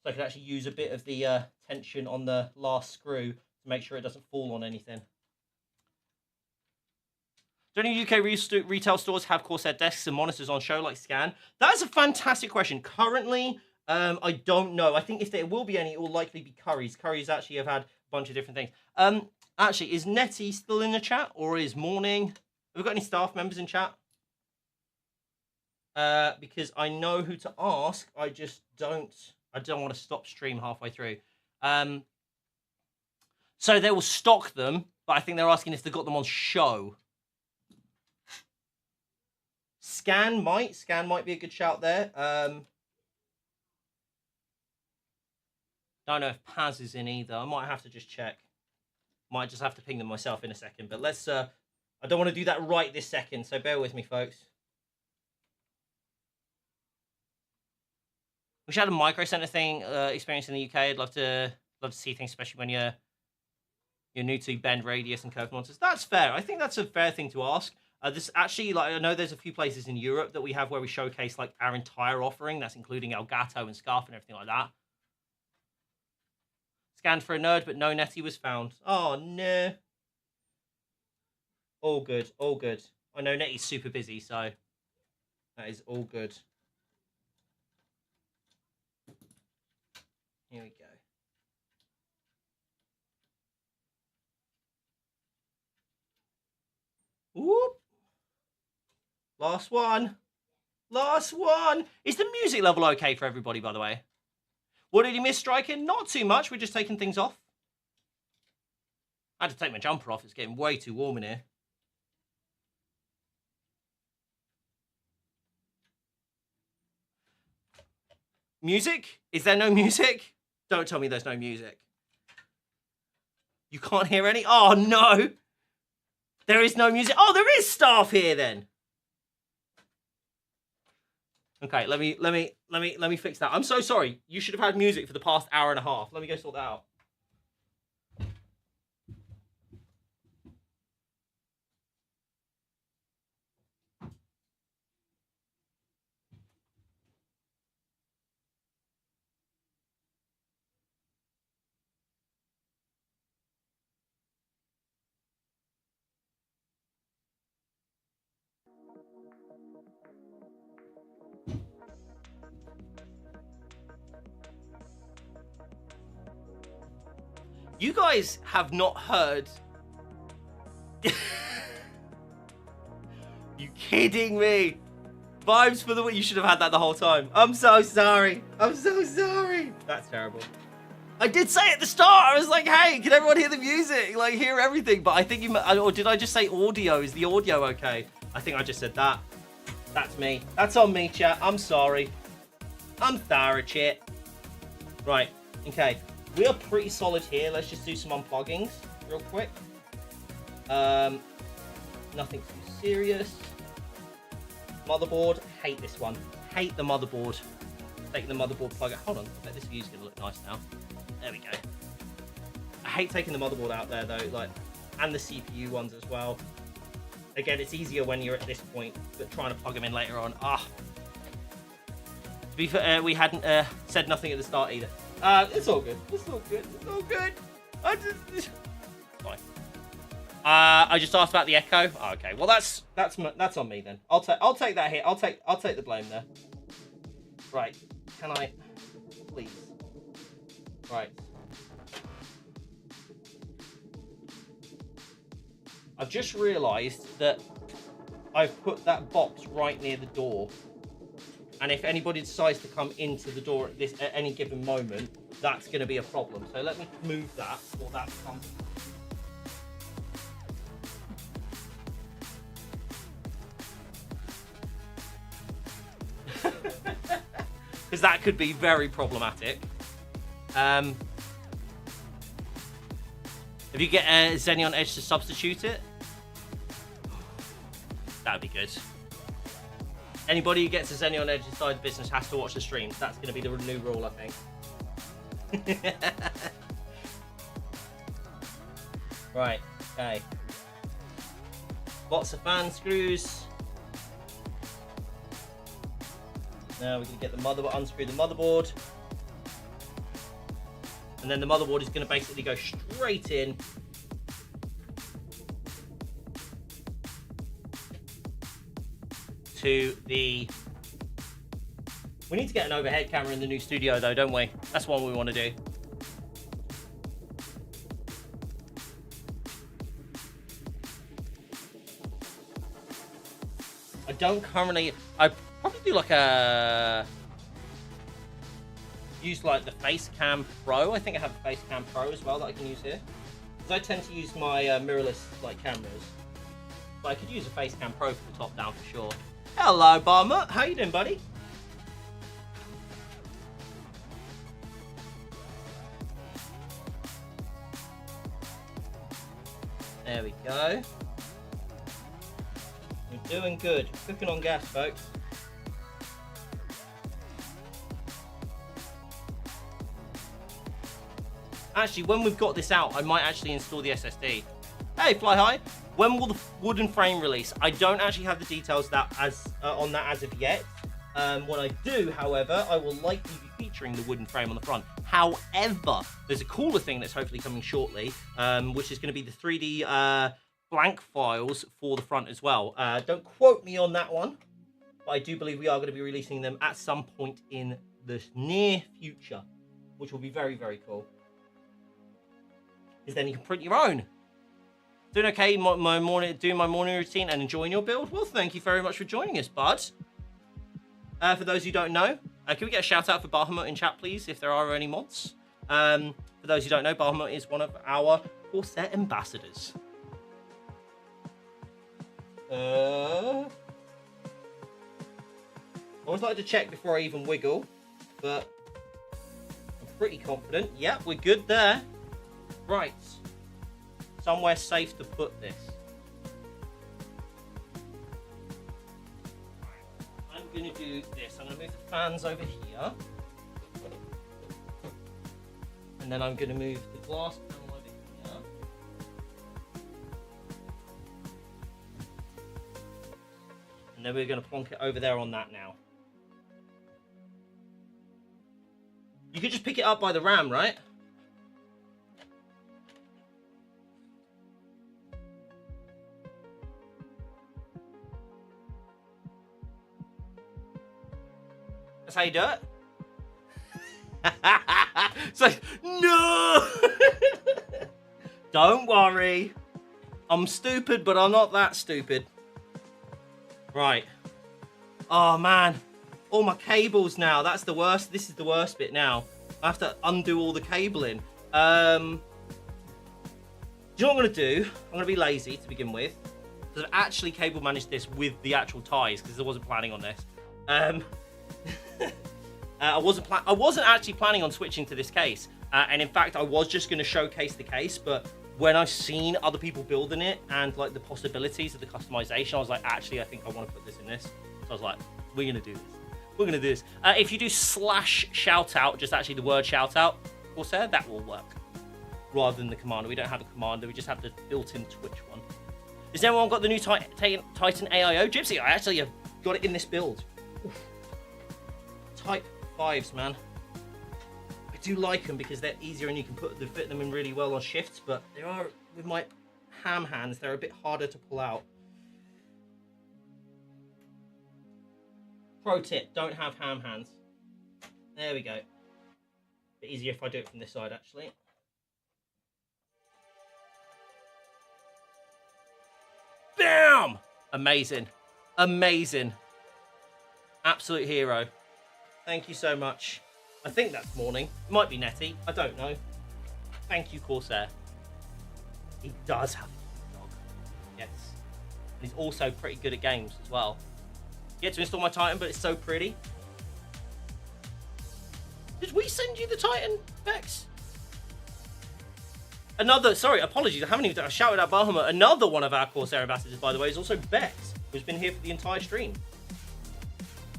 I can actually use a bit of the tension on the last screw to make sure it doesn't fall on anything. Do any UK retail stores have Corsair desks and monitors on show like Scan? That's a fantastic question. Currently, I don't know. I think if there will be any, it will likely be Curry's. Curry's actually have had a bunch of different things. Actually, is Nettie still in the chat, or is Morning? Have we got any staff members in chat? Because I know who to ask. I just don't. I don't want to stop stream halfway through. So they will stock them, but I think they're asking if they've got them on show. Scan might be a good shout there. Don't know if Paz is in either. I might have to just check. Might just have to ping them myself in a second. But let's. I don't want to do that right this second, so bear with me, folks. We should have a micro center thing experience in the UK. I'd love to see things, especially when you're new to bend radius and curve monitors. That's fair. I think that's a fair thing to ask. This actually, like, I know there's a few places in Europe that we have where we showcase like our entire offering. That's including Elgato and Scarf and everything like that. Scanned for a nerd, but no Nettie was found. Oh no. All good, all good. I know Nettie's super busy, so that is all good. Here we go. Whoop. Last one. Last one. Is the music level okay for everybody, by the way? What did you miss, Striking? Not too much. We're just taking things off. I had to take my jumper off. It's getting way too warm in here. Music? Is there no music? Don't tell me there's no music. You can't hear any? Oh, no. There is no music. Oh, there is staff here then. Okay, let me fix that. I'm so sorry. You should have had music for the past hour and a half. Let me go sort that out. You guys have not heard. You kidding me? Vibes for the week. You should have had that the whole time. I'm so sorry. I'm so sorry. That's terrible. I did say at the start, I was like, hey, can everyone hear the music? Like, hear everything. But I think you, or did I just say audio? Is the audio okay? I think I just said that. That's me. That's on me, chat. I'm sorry. I'm sorry, chat. Right. Okay. We are pretty solid here. Let's just do some unpluggings real quick. Nothing too serious. Motherboard. Hate this one. Hate the motherboard. Taking the motherboard plug out. Hold on. I bet this view's going to look nice now. There we go. I hate taking the motherboard out there though, like, and the CPU ones as well. Again, it's easier when you're at this point, but trying to plug them in later on. To be fair, we hadn't said nothing at the start either. It's all good. It's all good. It's all good. Fine. I just asked about the echo. Oh, okay. Well, that's on me then. I'll take that hit. I'll take the blame there. Right. Can I, please? Right. I've just realised that I've put that box right near the door. And if anybody decides to come into the door at any given moment, that's going to be a problem. So let me move that before that comes. Because that could be very problematic. If you get a Xenon Edge to substitute it, that'd be good. Anybody who gets a Xenon Edge inside the business has to watch the streams. That's going to be the new rule, I think. Right, okay. Lots of fan screws. Now we're going to get the motherboard, unscrew the motherboard. And then the motherboard is going to basically go straight in. To the... We need to get an overhead camera in the new studio though, don't we? That's what we want to do. I don't currently... I probably do like a... Use like the Facecam Pro. I think I have a Facecam Pro as well that I can use here. Because I tend to use my mirrorless like cameras. But I could use a Facecam Pro from the top down for sure. Hello, Bomber. How you doing, buddy? There we go. We're doing good. Cooking on gas, folks. Actually, when we've got this out, I might actually install the SSD. Hey, Fly High. When will the wooden frame release? I don't actually have the details on that as of yet. When I do, however, I will likely be featuring the wooden frame on the front. However, there's a cooler thing that's hopefully coming shortly, which is going to be the 3D blank files for the front as well. Don't quote me on that one, but I do believe we are going to be releasing them at some point in the near future, which will be very, very cool. Because then you can print your own. Doing okay, doing my morning routine and enjoying your build? Well, thank you very much for joining us, bud. For those who don't know, can we get a shout out for Bahamut in chat, please, if there are any mods? For those who don't know, Bahamut is one of our Corsair ambassadors. I always like to check before I even wiggle, but I'm pretty confident. Yep, we're good there. Right. Somewhere safe to put this. going to do this. I'm going to move the fans over here. And then I'm going to move the glass panel over here. And then we're going to plonk it over there on that now. You could just pick it up by the ram, right? That's how you do it? It's like, no! Don't worry. I'm stupid, but I'm not that stupid. Right. Oh, man. All my cables now. That's the worst. This is the worst bit now. I have to undo all the cabling. Do you know what I'm going to do? I'm going to be lazy to begin with. Because I've actually cable managed this with the actual ties, because I wasn't planning on this. I wasn't actually planning on switching to this case. And in fact, I was just going to showcase the case, but when I've seen other people building it and like the possibilities of the customization, I was like, actually, I think I want to put this in this. So I was like, we're going to do this. We're going to do this. If you do /shoutout, just actually the word shoutout, Corsair, that will work. Rather than the commander. We don't have a commander. We just have the built-in Twitch one. Has anyone got the new Titan AIO? Gypsy, I actually have got it in this build. Oof. Type 5s, man. I do like them because they're easier and you can fit them in really well on shifts, but they are, with my ham hands, they're a bit harder to pull out. Pro tip, don't have ham hands. There we go. Bit easier if I do it from this side, actually. Bam! Amazing. Amazing. Absolute hero. Thank you so much. I think that's morning. It might be Nettie. I don't know. Thank you, Corsair. He does have a dog. Yes. And he's also pretty good at games as well. Get to install my Titan, but it's so pretty. Did we send you the Titan, Bex? Another, sorry, apologies. I haven't even I shouted out Bahamut. Another one of our Corsair ambassadors, by the way, is also Bex, who's been here for the entire stream.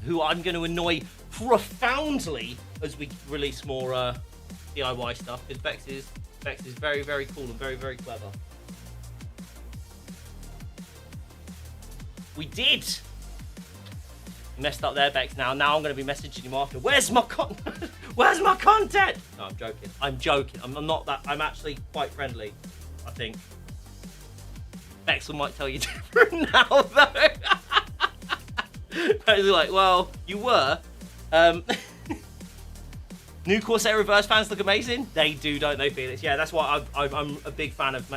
Who I'm going to annoy profoundly as we release more DIY stuff, because Bex is very, very cool and very, very clever. We did. Messed up there, Bex. Now I'm going to be messaging him after. Where's my Where's my content? No, I'm joking. I'm joking. I'm not that. I'm actually quite friendly, I think. Bex might tell you different now, though. Bex is like, well, you were. New Corsair reverse fans look amazing. They do, don't they, Felix? Yeah, that's why I'm a big fan of.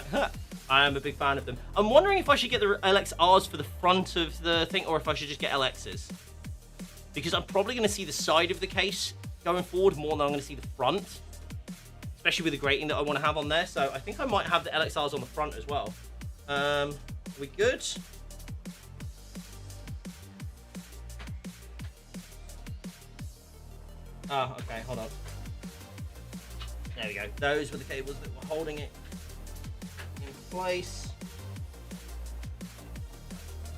I am a big fan of them. I'm wondering if I should get the LXRs for the front of the thing, or if I should just get LXs. Because I'm probably going to see the side of the case going forward more than I'm going to see the front. Especially with the grating that I want to have on there. So I think I might have the LXRs on the front as well. Are we good? Ah, okay, hold on. There we go. Those were the cables that were holding it in place.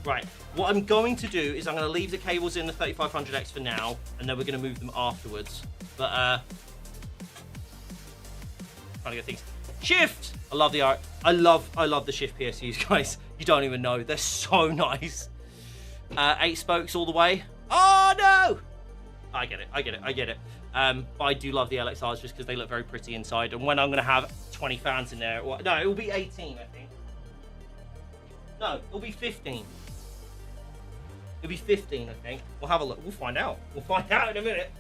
Right, what I'm going to do is I'm going to leave the cables in the 3500X for now, and then we're going to move them afterwards. But, trying to get things. Shift! I love the art. I love the shift PSUs, guys. You don't even know. They're so nice. 8 spokes all the way. Oh, no! I get it. But I do love the LXRs just because they look very pretty inside. And when I'm going to have 20 fans in there, well, no, it will be 18, I think. No, it'll be 15. It'll be 15, I think. We'll have a look. We'll find out. We'll find out in a minute.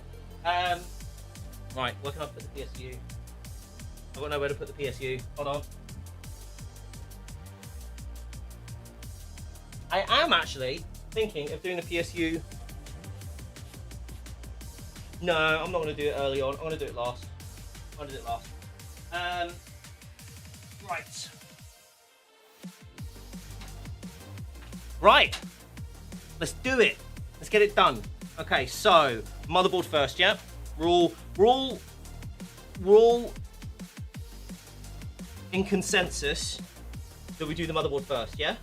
Right, where can I put the PSU? I've got nowhere to put the PSU. Hold on. I am actually thinking of doing the PSU. No, I'm not going to do it early on. I'm going to do it last. Right. Right. Let's do it. Let's get it done. Okay, so motherboard first, yeah? We're all in consensus that we do the motherboard first, yeah?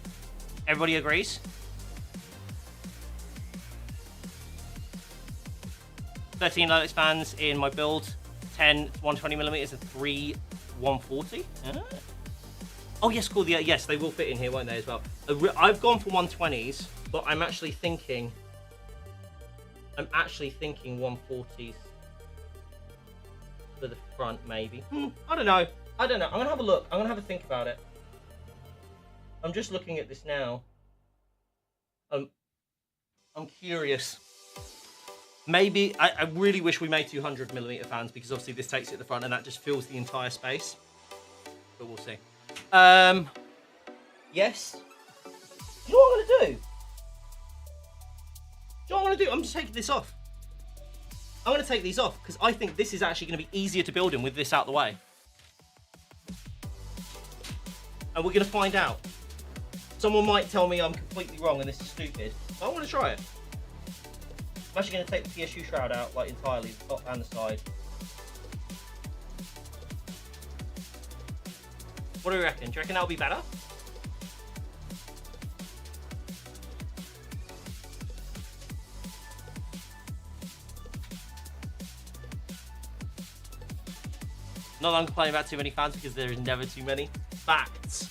Everybody agrees? 13 Linux fans in my build, 10 120mm and 3 140. Oh yes, cool. Yeah, yes, they will fit in here, won't they, as well? I've gone for 120s, but I'm actually thinking 140s for the front, maybe. I don't know. I'm gonna have a look. I'm gonna have a think about it. I'm just looking at this now. I'm curious. Maybe I really wish we made 200mm fans, because obviously this takes it at the front and that just fills the entire space. But we'll see. Yes. You know what I'm gonna do? You know what I'm gonna do? I'm just taking this off. I'm gonna take these off because I think this is actually gonna be easier to build in with this out the way. And we're gonna find out. Someone might tell me I'm completely wrong and this is stupid, but I want to try it. I'm actually going to take the PSU shroud out, like, entirely, the top and the side. What do you reckon? Do you reckon that'll be better? Not that I'm complaining about too many fans, because there is never too many. Facts.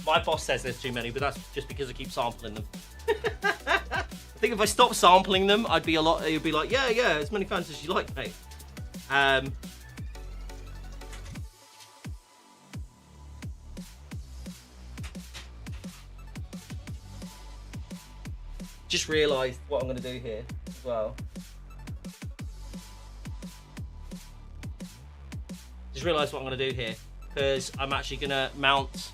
My boss says there's too many, but that's just because I keep sampling them. I think if I stopped sampling them, it'd be like, yeah, as many fans as you like, mate. Just realised what I'm going to do here as well. Just realised what I'm going to do here, because I'm actually going to mount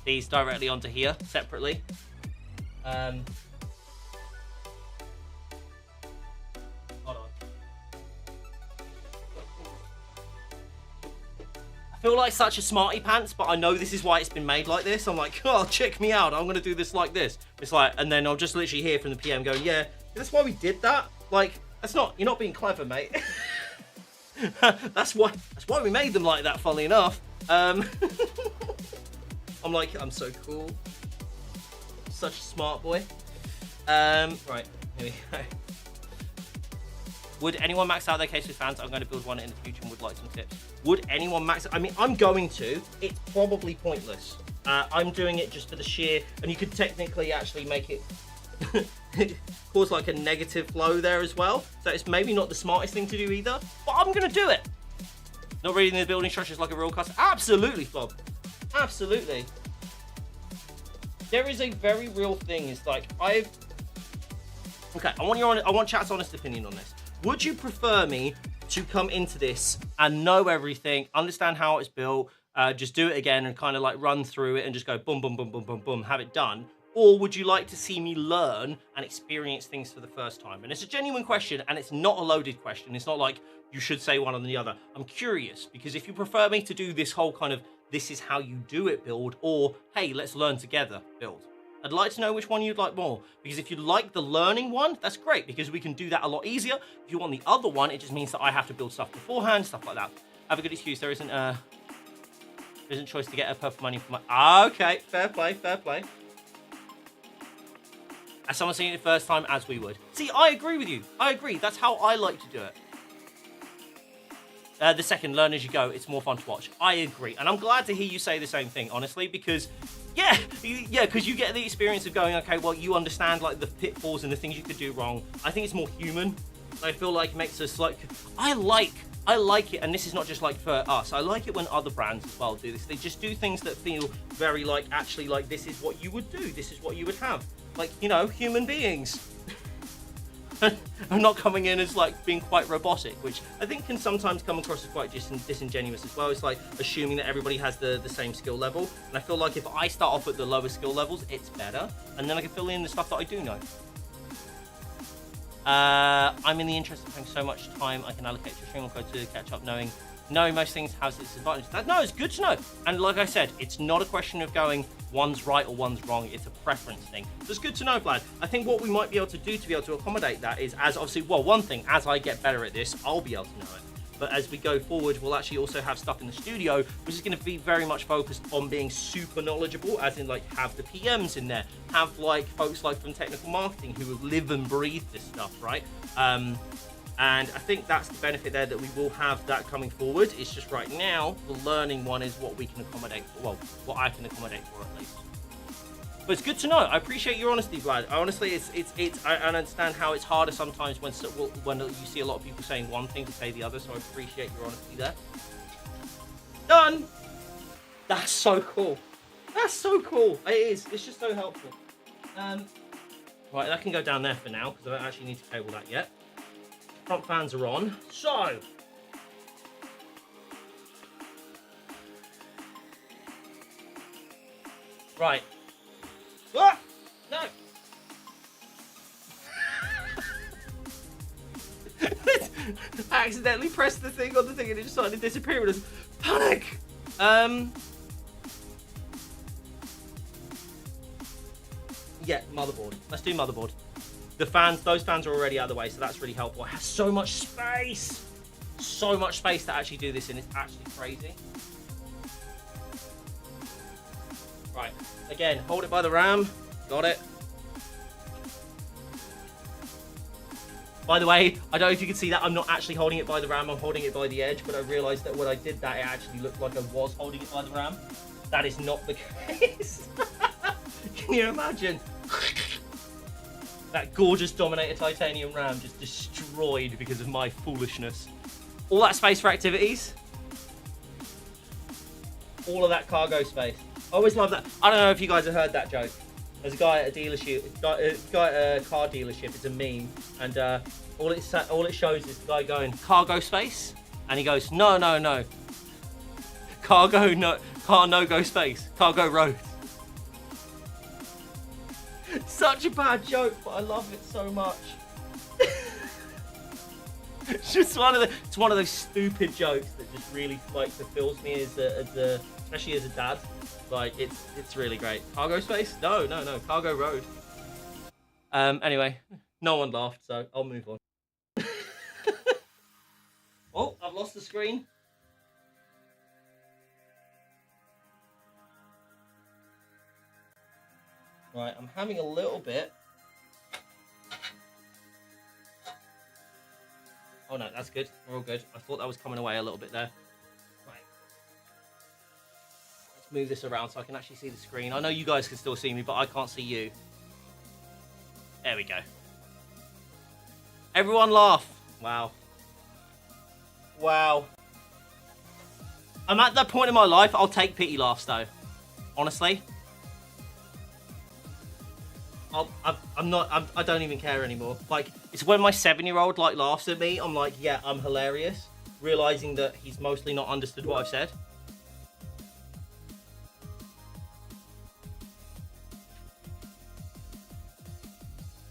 these directly onto here separately. Hold on. I feel like such a smarty pants, but I know this is why it's been made like this. I'm like, oh, check me out. I'm gonna do this like this. It's like, and then I'll just literally hear from the PM going, yeah, that's why we did that. Like, you're not being clever, mate. that's why we made them like that, funnily enough. I'm like, I'm so cool. Such a smart boy. Right, here we go. Would anyone max out their case with fans? I'm going to build one in the future and would like some tips. Would anyone max it? I mean, I'm going to. It's probably pointless. I'm doing it just for the sheer, and you could technically actually make it cause like a negative flow there as well. So it's maybe not the smartest thing to do either, but I'm going to do it. Not reading the building structures like a real customer. Absolutely, Bob. Absolutely. There is a very real thing. It's like, okay, I want chat's honest opinion on this. Would you prefer me to come into this and know everything, understand how it's built, just do it again and kind of like run through it and just go boom, boom, boom, boom, boom, boom, have it done? Or would you like to see me learn and experience things for the first time? And it's a genuine question, and it's not a loaded question. It's not like you should say one or the other. I'm curious, because if you prefer me to do this whole kind of this is how you do it build, or hey, let's learn together build, I'd like to know which one you'd like more, because if you like the learning one, that's great, because we can do that a lot easier. If you want the other one, it just means that I have to build stuff beforehand, stuff like that. Have a good excuse. There isn't choice to get a purple money for my... okay, fair play, fair play. As someone seeing it the first time, as we would. See, I agree with you. I agree. That's how I like to do it. The second, learn as you go. It's more fun to watch. I agree. And I'm glad to hear you say the same thing, honestly, because, yeah, because you get the experience of going, okay, well, you understand, like, the pitfalls and the things you could do wrong. I think it's more human. I feel like it makes us, like, I like it, and this is not just, like, for us. I like it when other brands as well do this. They just do things that feel very, like, actually, like, this is what you would do. This is what you would have. Like, you know, human beings. I'm not coming in as like being quite robotic, which I think can sometimes come across as quite disingenuous as well. It's like assuming that everybody has the same skill level, and I feel like if I start off at the lower skill levels, it's better, and then I can fill in the stuff that I do know. I'm in the interest of having so much time I can allocate to stream or code to catch up, knowing most things has its advantages. No, it's good to know. And like I said, it's not a question of going one's right or one's wrong. It's a preference thing. So it's good to know, Vlad. I think what we might be able to do to be able to accommodate that is, as obviously, well, one thing, as I get better at this, I'll be able to know it. But as we go forward, we'll actually also have stuff in the studio, which is going to be very much focused on being super knowledgeable, as in like have the PMs in there, have like folks like from technical marketing who live and breathe this stuff, right? And I think that's the benefit there, that we will have that coming forward. It's just right now, the learning one is what we can accommodate for. Well, what I can accommodate for at least. But it's good to know. I appreciate your honesty, Vlad. Honestly, I understand how it's harder sometimes when you see a lot of people saying one thing to say the other. So I appreciate your honesty there. Done. That's so cool. That's so cool. It is. It's just so helpful. Right, that can go down there for now because I don't actually need to cable that yet. Front fans are on. So, right. Ah! No. I accidentally pressed the thing on the thing and it just started disappearing. It was panic. Yeah, motherboard. Let's do motherboard. The fans, those fans are already out of the way, so that's really helpful. It has so much space. So much space to actually do this in. It's actually crazy. Right, again, hold it by the ram. Got it. By the way, I don't know if you can see that. I'm not actually holding it by the ram. I'm holding it by the edge, but I realized that when I did that, it actually looked like I was holding it by the ram. That is not the case. Can you imagine? That gorgeous Dominator titanium RAM just destroyed because of my foolishness. All that space for activities. All of that cargo space. I always love that. I don't know if you guys have heard that joke. There's a guy at a dealership, guy at a car dealership. It's a meme, and all it shows is the guy going, cargo space, and he goes, no, no, no. Cargo, no, car no go space. Cargo road. Such a bad joke, but I love it so much. It's just one of those stupid jokes that just really like fulfills me as a especially as a dad. Like it's really great. Cargo space? No, no, no. Cargo road. Anyway, no one laughed, so I'll move on. Oh, I've lost the screen. Right, I'm having a little bit. Oh no, that's good. We're all good. I thought that was coming away a little bit there. Right. Let's move this around so I can actually see the screen. I know you guys can still see me, but I can't see you. There we go. Everyone laugh. Wow. Wow. I'm at that point in my life, I'll take pity laughs though. Honestly. I don't even care anymore. Like, it's when my 7-year-old like laughs at me, I'm like, yeah, I'm hilarious. Realizing that he's mostly not understood what I've said.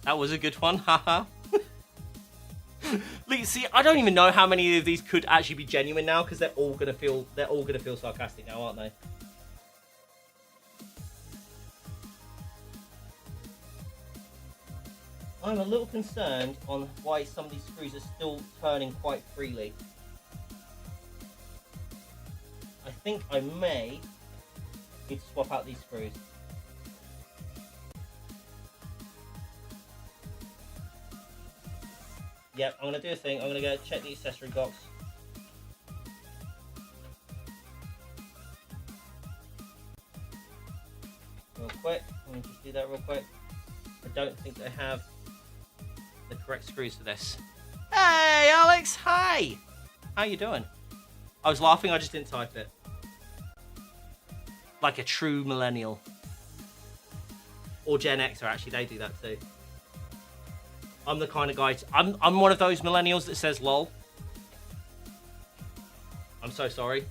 That was a good one, haha. See, I don't even know how many of these could actually be genuine now, because they're all gonna feel sarcastic now, aren't they? I'm a little concerned on why some of these screws are still turning quite freely. I think I may need to swap out these screws. Yep, I'm going to do a thing. I'm going to go check the accessory box. Real quick. Let me just do that real quick. I don't think they have the correct screws for this. Hey, Alex. Hi. How you doing? I was laughing. I just didn't type it. Like a true millennial. Or Gen Xer, actually. They do that too. I'm the kind of guy... I'm one of those millennials that says lol. I'm so sorry.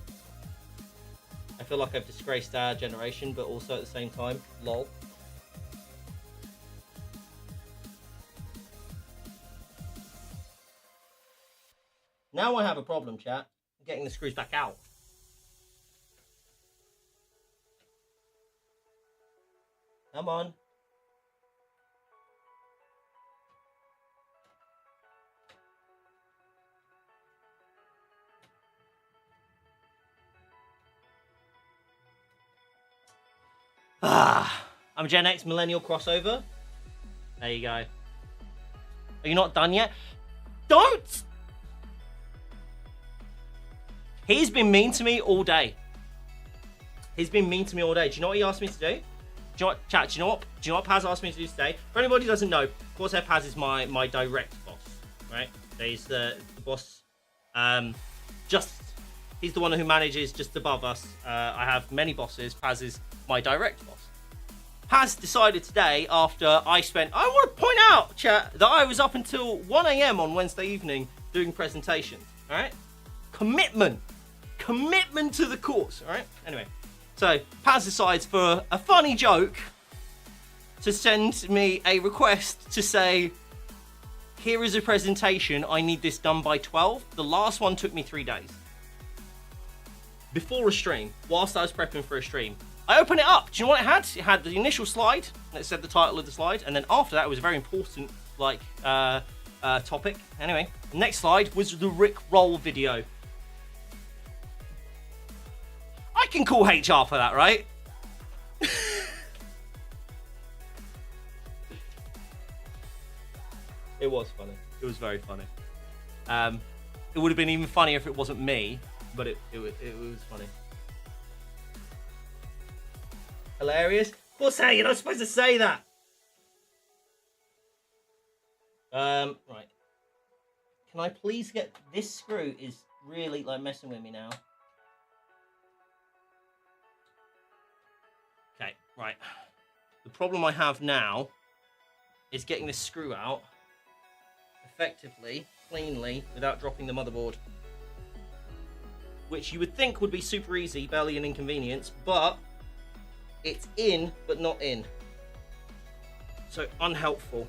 I feel like I've disgraced our generation, but also at the same time, lol. Now I have a problem, chat. Getting the screws back out. Come on. I'm a Gen X millennial crossover. There you go. Are you not done yet? Don't! He's been mean to me all day. He's been mean to me all day. Do you know what he asked me to do? Do you know what, chat, do you know what Paz asked me to do today? For anybody who doesn't know, CORSAIR Paz is my direct boss, right? He's the boss, he's the one who manages just above us. I have many bosses. Paz is my direct boss. Paz decided today, after I want to point out, chat, that I was up until 1 a.m. on Wednesday evening doing presentations, all right? Commitment to the course, all right? Anyway, so Paz decides for a funny joke to send me a request to say, here is a presentation, I need this done by 12. The last one took me 3 days. Before a stream, whilst I was prepping for a stream, I opened it up. Do you know what it had? It had the initial slide that said the title of the slide, and then after that it was a very important topic. Anyway, the next slide was the Rick Roll video. I can call HR for that, right? It was funny. It was very funny. It would have been even funnier if it wasn't me, but it was funny. Hilarious. Of course, hey, you're not supposed to say that. Right. Can I please get this screw? Is really like messing with me now. Okay, right. The problem I have now is getting this screw out effectively, cleanly, without dropping the motherboard. Which you would think would be super easy, barely an inconvenience, but it's in, but not in. So unhelpful.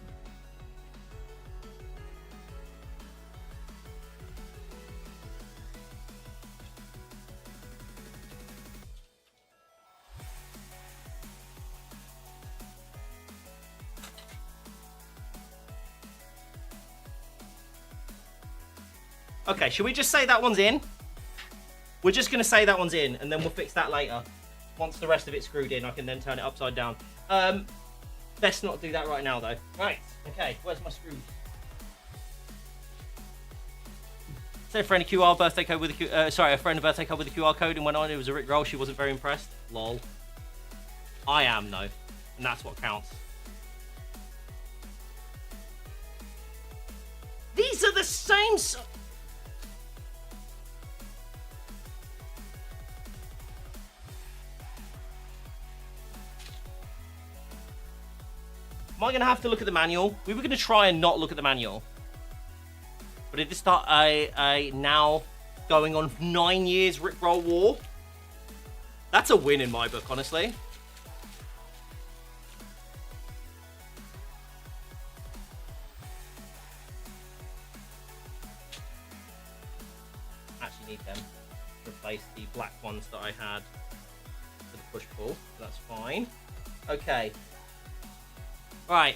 Okay, should we just say that one's in? We're just going to say that one's in, and then we'll fix that later. Once the rest of it's screwed in, I can then turn it upside down. Best not do that right now, though. Right, okay, where's my screws? Said a friend a QR birthday code with a friend a birthday code with a QR code and went on. It was a Rick Roll. She wasn't very impressed. Lol. I am though, and that's what counts. These are the same. Am I going to have to look at the manual? We were going to try and not look at the manual. But did this start a now going on 9 years Rickroll war? That's a win in my book, honestly. Actually need them to replace the black ones that I had for the push-pull. That's fine. Okay. Right.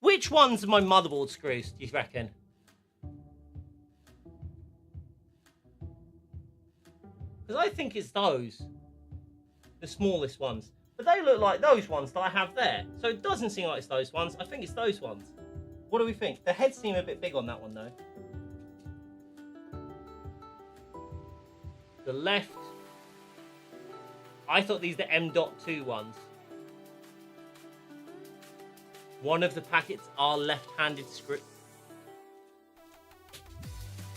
Which ones are my motherboard screws, do you reckon? Because I think it's those. The smallest ones. But they look like those ones that I have there. So it doesn't seem like it's those ones. I think it's those ones. What do we think? The heads seem a bit big on that one, though. The left. I thought these were the M.2 ones. One of the packets are left-handed screw.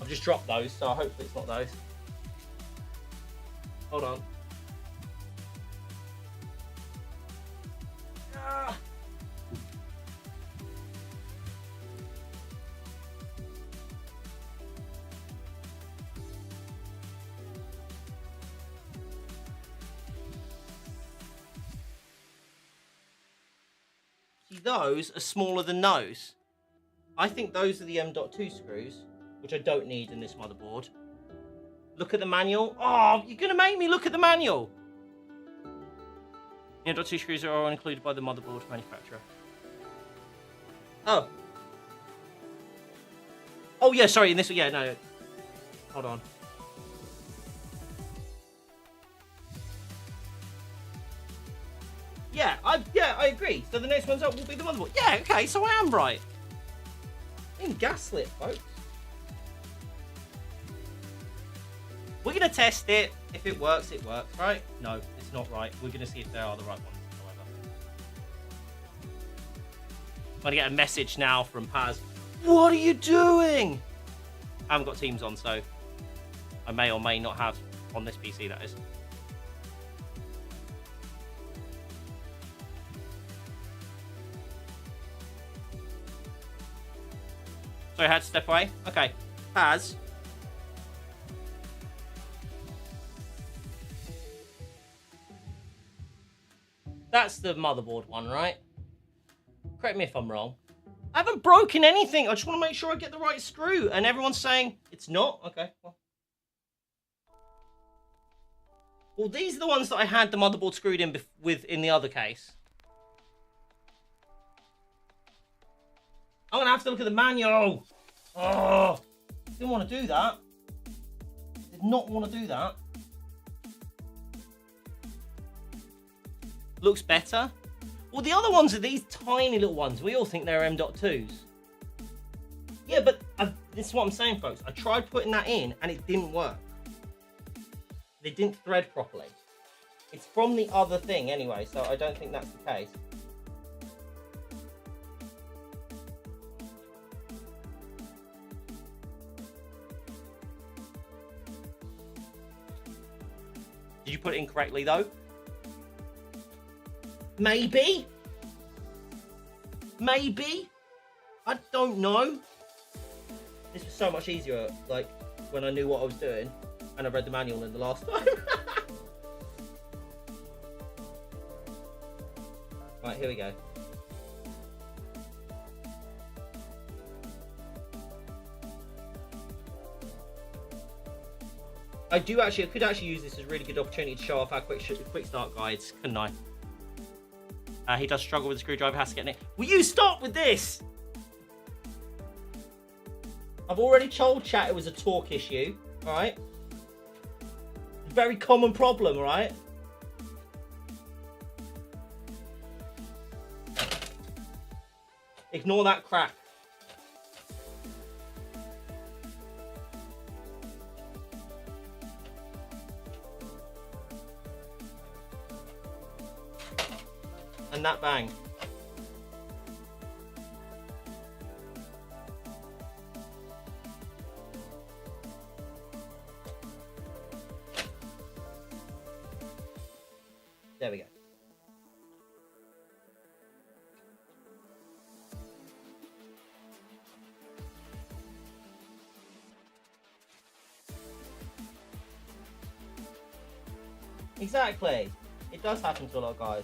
I've just dropped those, so hopefully it's not those. Hold on. Ah. Those are smaller than those. I think those are the M.2 screws, which I don't need in this motherboard. Look at the manual. Oh, you're going to make me look at the manual. The M.2 screws are all included by the motherboard manufacturer. Oh. Oh, yeah, sorry. In this one, yeah, no. Hold on. Yeah, I agree. So the next one's up will be the motherboard. Yeah, okay, so I am right. In gaslit, folks. We're going to test it. If it works, right? No, it's not right. We're going to see if there are the right ones, however. I'm going to get a message now from Paz. What are you doing? I haven't got Teams on, so I may or may not have on this PC, that is. So I had to step away. Okay, Paz. That's the motherboard one, right? Correct me if I'm wrong. I haven't broken anything. I just want to make sure I get the right screw. And everyone's saying it's not. Okay. Well, these are the ones that I had the motherboard screwed in with in the other case. I'm going to have to look at the manual. Oh, didn't want to do that. Did not want to do that. Looks better. Well, the other ones are these tiny little ones. We all think they're M.2s. Yeah, but this is what I'm saying, folks. I tried putting that in and it didn't work. They didn't thread properly. It's from the other thing anyway, so I don't think that's the case. Did you put it in correctly though? Maybe? Maybe? I don't know. This was so much easier, like, when I knew what I was doing and I read the manual in the last time. Right, here we go. I could actually use this as a really good opportunity to show off our quick start guides, couldn't I? He does struggle with the screwdriver, has to get in it. Will you stop with this? I've already told chat it was a torque issue, alright? Very common problem, alright? Ignore that crack. And that bang. There we go. Exactly. It does happen to a lot of guys.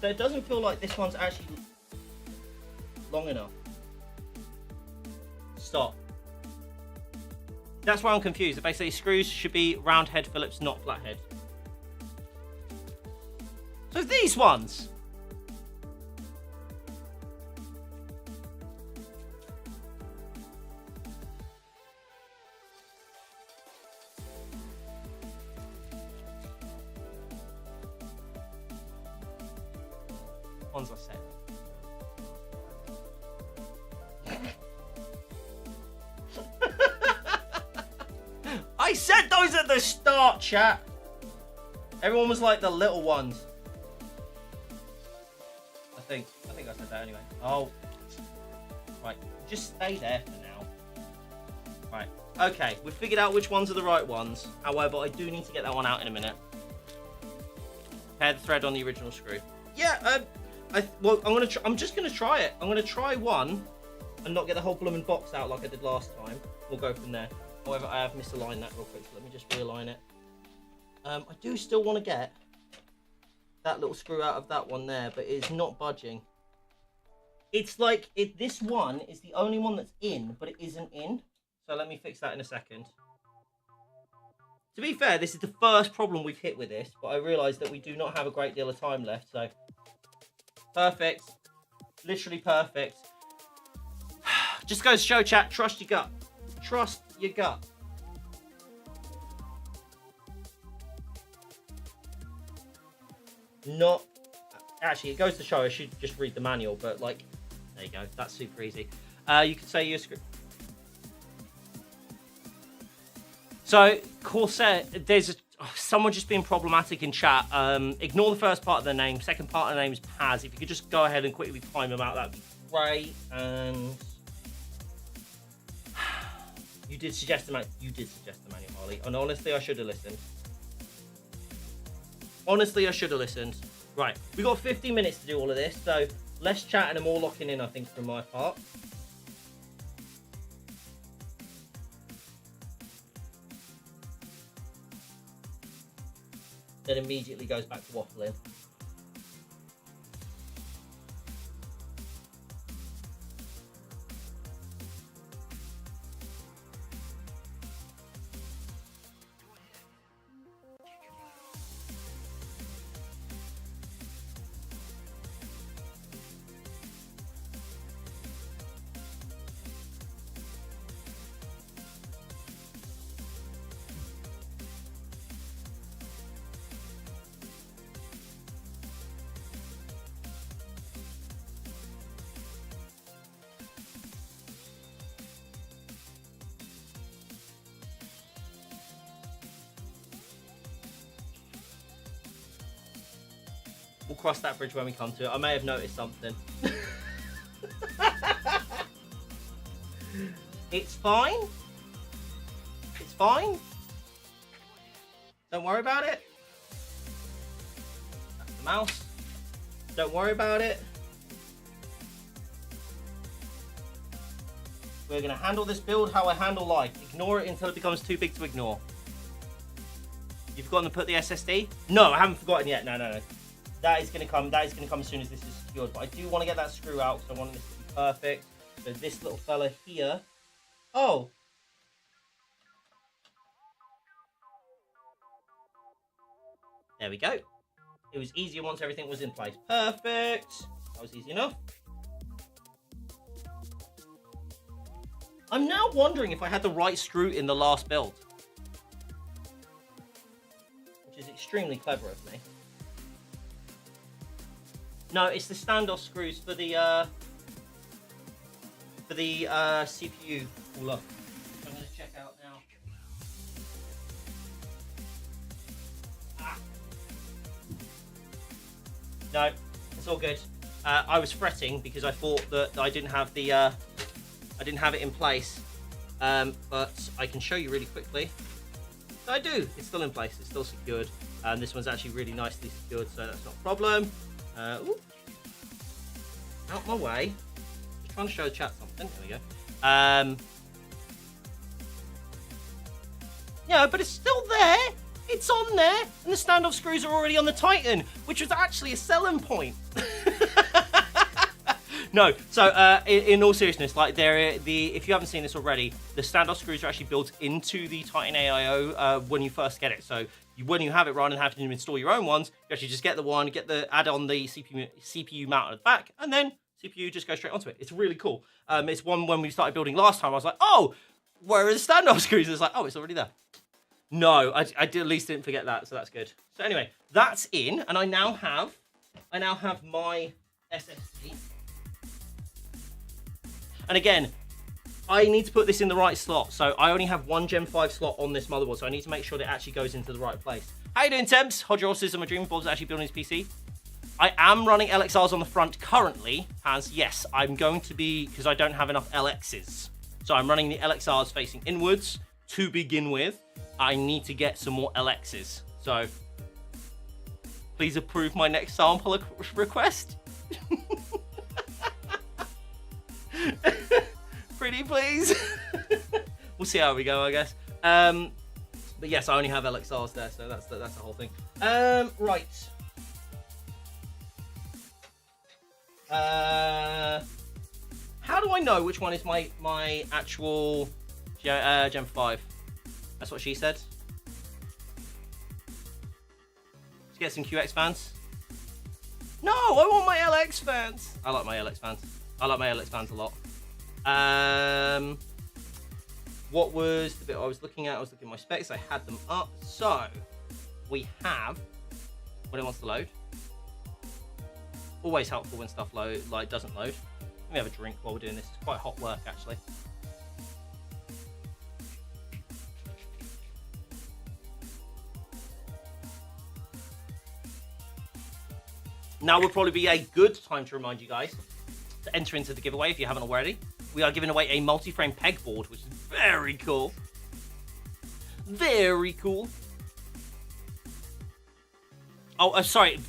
So it doesn't feel like this one's actually long enough. Stop. That's why I'm confused. Basically, screws should be round head Phillips, not flat head. So these ones. Ones I said. I said those at the start, chat. Everyone was like the little ones. I think I said that anyway. Oh, right. Just stay there for now. Right. Okay, we've figured out which ones are the right ones. However, I do need to get that one out in a minute. Pair the thread on the original screw. Yeah. I'm just gonna try it. I'm gonna try one and not get the whole blooming box out like I did last time. We'll go from there. However, I have misaligned that real quick, so let me just realign it. I do still want to get that little screw out of that one there, but it's not budging. It's like this one is the only one that's in, but it isn't in. So let me fix that in a second. To be fair, this is the first problem we've hit with this, but I realised that we do not have a great deal of time left, so perfect. Literally perfect. Just goes to show, chat, trust your gut. Trust your gut. not... Actually, it goes to show I should just read the manual, but like, there you go. That's super easy. You could say your script. So, Corsair, there's someone just being problematic in chat. Ignore the first part of their name. Second part of the name is Paz. If you could just go ahead and quickly time them out, that'd be great. And you did suggest the manual. You did suggest the manual, Harley. And honestly, I should have listened. Honestly, I should have listened. Right, we got 15 minutes to do all of this, so less chat and I'm all locking in, I think, from my part. Then immediately goes back to waffling. We'll cross that bridge when we come to it. I may have noticed something. It's fine. It's fine. Don't worry about it. That's the mouse. Don't worry about it. We're going to handle this build how I handle life. Ignore it until it becomes too big to ignore. You've forgotten to put the SSD? No, I haven't forgotten yet. No. That is going to come. That is going to come as soon as this is secured. But I do want to get that screw out, so I want this to be perfect. So this little fella here. Oh. There we go. It was easier once everything was in place. Perfect. That was easy enough. I'm now wondering if I had the right screw in the last build, which is extremely clever of me. No, it's the standoff screws for the CPU. Oh, look, I'm going to check out now. No, it's all good. I was fretting because I thought that I didn't have the I didn't have it in place, but I can show you really quickly. I do. It's still in place. It's still secured. This one's actually really nicely secured, so that's not a problem. Ooh. Out my way. Just trying to show the chat something. There we go. Yeah, but it's still there. It's on there, and the standoff screws are already on the Titan, which was actually a selling point. No, so in all seriousness, like if you haven't seen this already, the standoff screws are actually built into the Titan AIO when you first get it. So when you have it rather than having to install your own ones, you actually just get the one, add on the CPU mount at the back, and then CPU just goes straight onto it. It's really cool. It's one when we started building last time, I was like, oh, where are the standoff screws? It's like, oh, it's already there. No, I at least didn't forget that, so that's good. So anyway, that's in, and I now have my SSD. And again, I need to put this in the right slot. So I only have one Gen 5 slot on this motherboard, so I need to make sure that it actually goes into the right place. How you doing, Temps? Hodge Horses and my dream. Bob's actually building his PC. I am running LXRs on the front currently, as yes, I'm going to be, because I don't have enough LXs. So I'm running the LXRs facing inwards to begin with. I need to get some more LXs. So please approve my next sample request. Pretty please. We'll see how we go, I guess. But yes, I only have LXRs there, so that's the whole thing. Right. How do I know which one is my actual Gen 5? That's what she said. Let's get some QX fans. No, I want my LX fans. I like my LX fans. I like my LX fans a lot. What was the bit I was looking at? I was looking at my specs. I had them up. So we have, when it wants to load, Always helpful when stuff doesn't load. Let me have a drink while we're doing this. It's quite hot work, actually. Now would probably be a good time to remind you guys to enter into the giveaway if you haven't already. We are giving away a multi-frame pegboard, which is very cool. Very cool. Oh, sorry,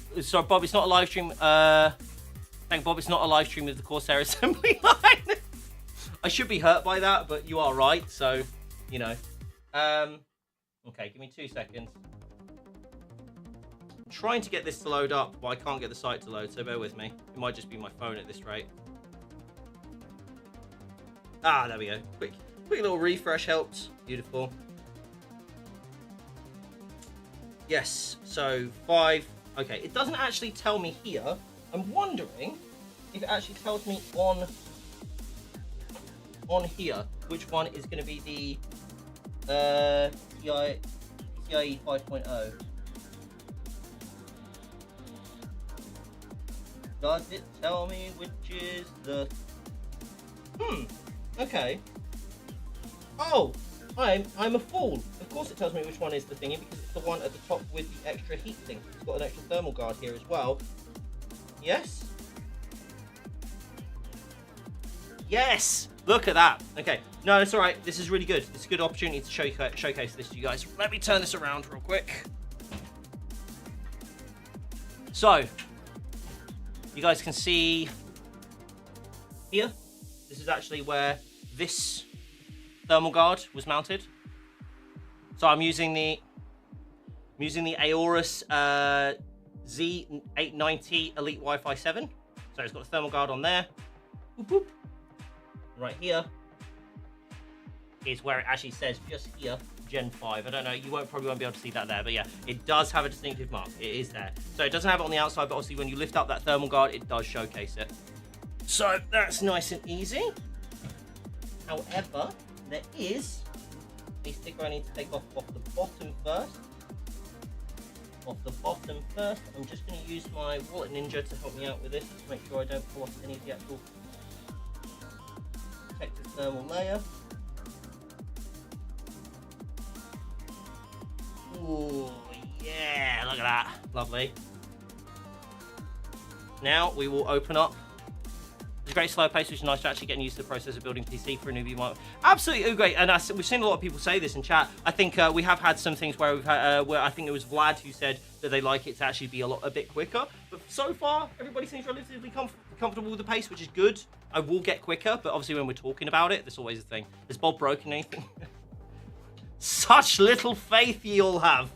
Bob. It's not a live stream. Thank Bob. It's not a live stream of the Corsair assembly line. I should be hurt by that, but you are right. So, you know. Okay, give me 2 seconds. I'm trying to get this to load up, but I can't get the site to load. So bear with me. It might just be my phone at this rate. Ah, there we go. Quick little refresh helped. Beautiful. Yes, so 5. Okay, it doesn't actually tell me here. I'm wondering if it actually tells me on here which one is going to be the PCIe 5.0. Does it tell me which is the... Okay. Oh, I'm a fool. Of course it tells me which one is the thingy, because it's the one at the top with the extra heat sink. It's got an extra thermal guard here as well. Yes? Yes! Look at that. Okay. No, it's alright. This is really good. It's a good opportunity to showcase this to you guys. Let me turn this around real quick. So, you guys can see here. This is actually where this thermal guard was mounted. So I'm using the Aorus Z890 Elite Wi-Fi 7. So it's got a thermal guard on there. Boop, boop. Right here is where it actually says just here Gen 5. I don't know, you probably won't be able to see that there, but yeah, it does have a distinctive mark. It is there. So it doesn't have it on the outside, but obviously when you lift up that thermal guard, it does showcase it. So that's nice and easy. However, there is a sticker I need to take off the bottom first. Off the bottom first. I'm just going to use my Wallet Ninja to help me out with this, to make sure I don't pull off any of the actual protective thermal layer. Ooh, yeah, look at that. Lovely. Now we will open up. It's a great slow pace, which is nice to actually getting used to the process of building PC for a newbie. Absolutely great, and we've seen a lot of people say this in chat. I think we have had some things where we've had, where I think it was Vlad who said that they like it to actually be a bit quicker. But so far, everybody seems relatively comfortable with the pace, which is good. I will get quicker, but obviously when we're talking about it, there's always a thing. Has Bob broken anything? Such little faith ye all have.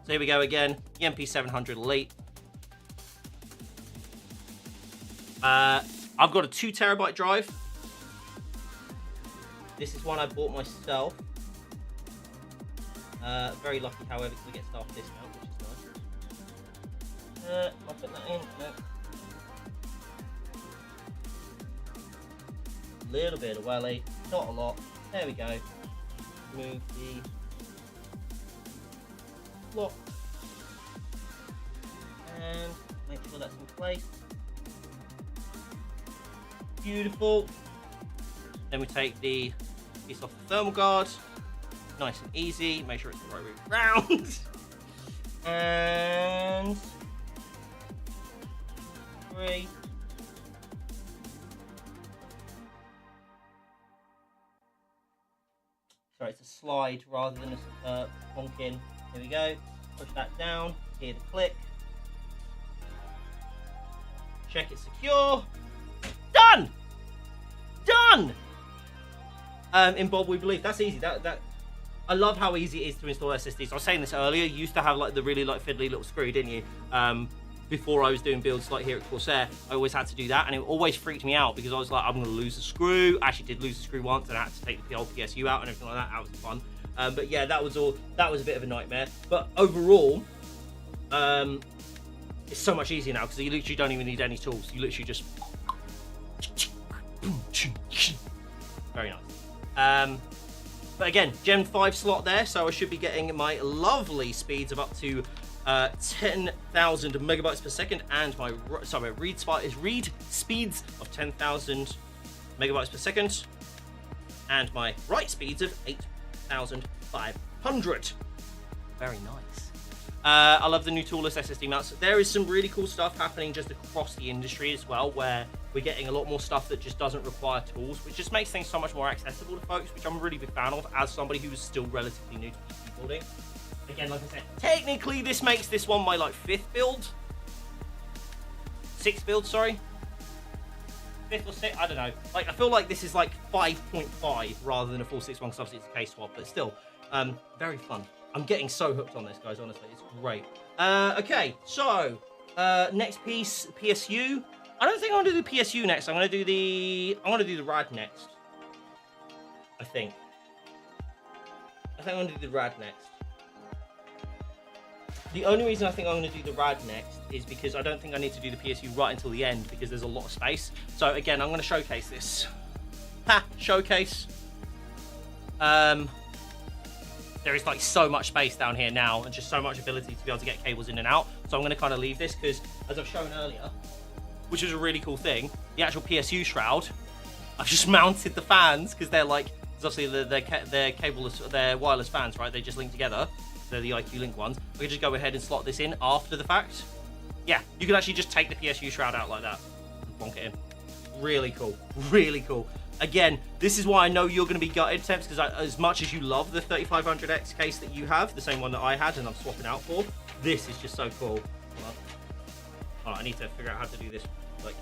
So here we go again. EMP 700 Elite. I've got a 2 terabyte drive. This is one I bought myself. Very lucky, however, because I get staff discount, which is nice. I'll put that in. No. Little bit of welly, not a lot. There we go. Move the lock and make sure that's in place. Beautiful. Then we take the piece off the thermal guard. Nice and easy. Make sure it's the right way round. And 3. Sorry, it's a slide rather than a plonk in. Here we go. Push that down. Hear the click. Check it's secure. Done! Done! In Bob, we believe. That's easy. That I love how easy it is to install SSDs. I was saying this earlier. You used to have like the really fiddly little screw, didn't you? Before I was doing builds like here at Corsair, I always had to do that, and it always freaked me out because I was like, I'm going to lose a screw. I actually did lose a screw once, and I had to take the old PSU out and everything like that. That was fun. But yeah, that was a bit of a nightmare. But overall, it's so much easier now because you literally don't even need any tools. You literally just very nice. But again, Gen 5 slot there, so I should be getting my lovely speeds of up to 10,000 megabytes per second, and my read speeds of 10,000 megabytes per second, and my write speeds of 8,500. Very nice. I love the new toolless SSD mounts. There is some really cool stuff happening just across the industry as well, where we're getting a lot more stuff that just doesn't require tools, which just makes things so much more accessible to folks, which I'm a really big fan of as somebody who is still relatively new to PC building. Again, like I said, technically this makes this one my like 6th build, sorry. 5th or 6th, I don't know. Like, I feel like this is like 5.5 rather than a full 6.1 because obviously it's a case swap, but still, very fun. I'm getting so hooked on this, guys, honestly. It's great. Okay, so, next piece, PSU. I don't think I'm gonna do the PSU next. I'm gonna do the RAD next. I think I'm gonna do the RAD next. The only reason I think I'm going to do the RAD next is because I don't think I need to do the PSU right until the end because there's a lot of space. So again, I'm going to showcase this. Showcase. There is like so much space down here now and just so much ability to be able to get cables in and out. So I'm going to kind of leave this because, as I've shown earlier, which is a really cool thing, the actual PSU shroud, I've just mounted the fans because they're like, obviously they're wireless fans, right? They just link together. They're the iCUE Link ones. I can just go ahead and slot this in after the fact. Yeah, you can actually just take the PSU shroud out like that and plonk it in. Really cool, really cool. Again, this is why I know you're going to be gutted, Temps, because as much as you love the 3500X case that you have, the same one that I had and I'm swapping out for, this is just so cool. Oh, I need to figure out how to do this like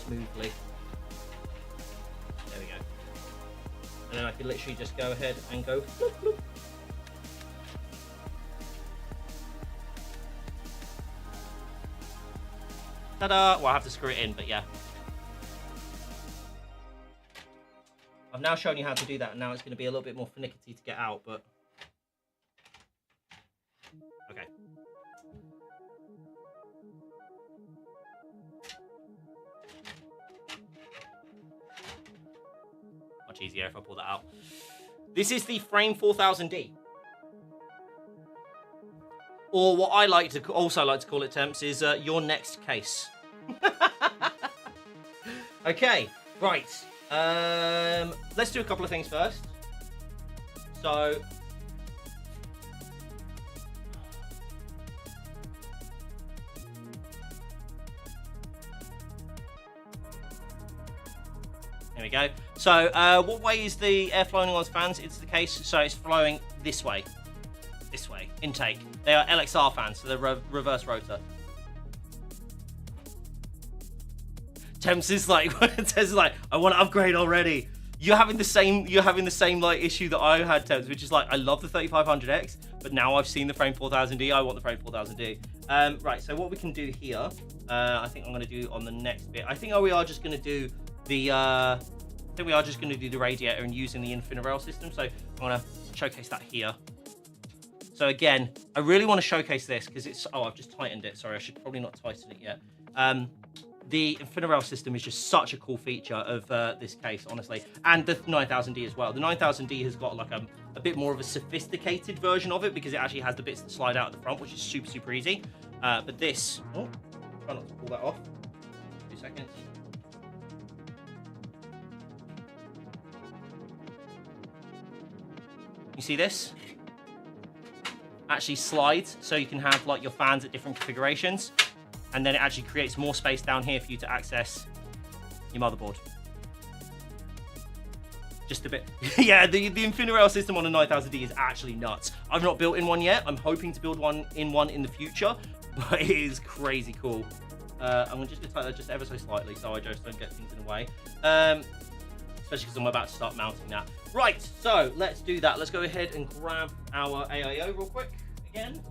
smoothly. There we go. And then I can literally just go ahead and go bloop, bloop. Ta-da! Well, I have to screw it in, but yeah. I've now shown you how to do that, and now it's going to be a little bit more finicky to get out, but... Okay. Much easier if I pull that out. This is the Frame 4000D. Or what I also like to call it, Temps, is your next case. Okay, right. Let's do a couple of things first. So, there we go. So, what way is the air flowing on fans? It's the case, so it's flowing this way. This way, intake. They are LXR fans, so they're reverse rotor. Temps is like, I want to upgrade already. You're having the same like issue that I had, Temps, which is like, I love the 3500X, but now I've seen the Frame 4000D, I want the Frame 4000D. Right, so what we can do here, I think I'm going to do on the next bit. I think we are just going to do the, radiator and using the Infinitrail system. So I'm going to showcase that here. So again, I really want to showcase this because it's, oh, I've just tightened it. Sorry, I should probably not tighten it yet. The Infinitrail system is just such a cool feature of this case, honestly. And the 9000D as well. The 9000D has got like a bit more of a sophisticated version of it because it actually has the bits that slide out at the front, which is super, super easy. But this, oh, try not to pull that off. 2 seconds. You see this? Actually slides, so you can have like your fans at different configurations, and then it actually creates more space down here for you to access your motherboard. Just a bit. Yeah, the Infinitrail system on the 9000D is actually nuts. I've not built in one yet. I'm hoping to build one in the future, but it is crazy cool. I'm just gonna tighten that just ever so slightly so I just don't get things in the way. Especially because I'm about to start mounting that. Right, so let's do that. Let's go ahead and grab our AIO real quick again.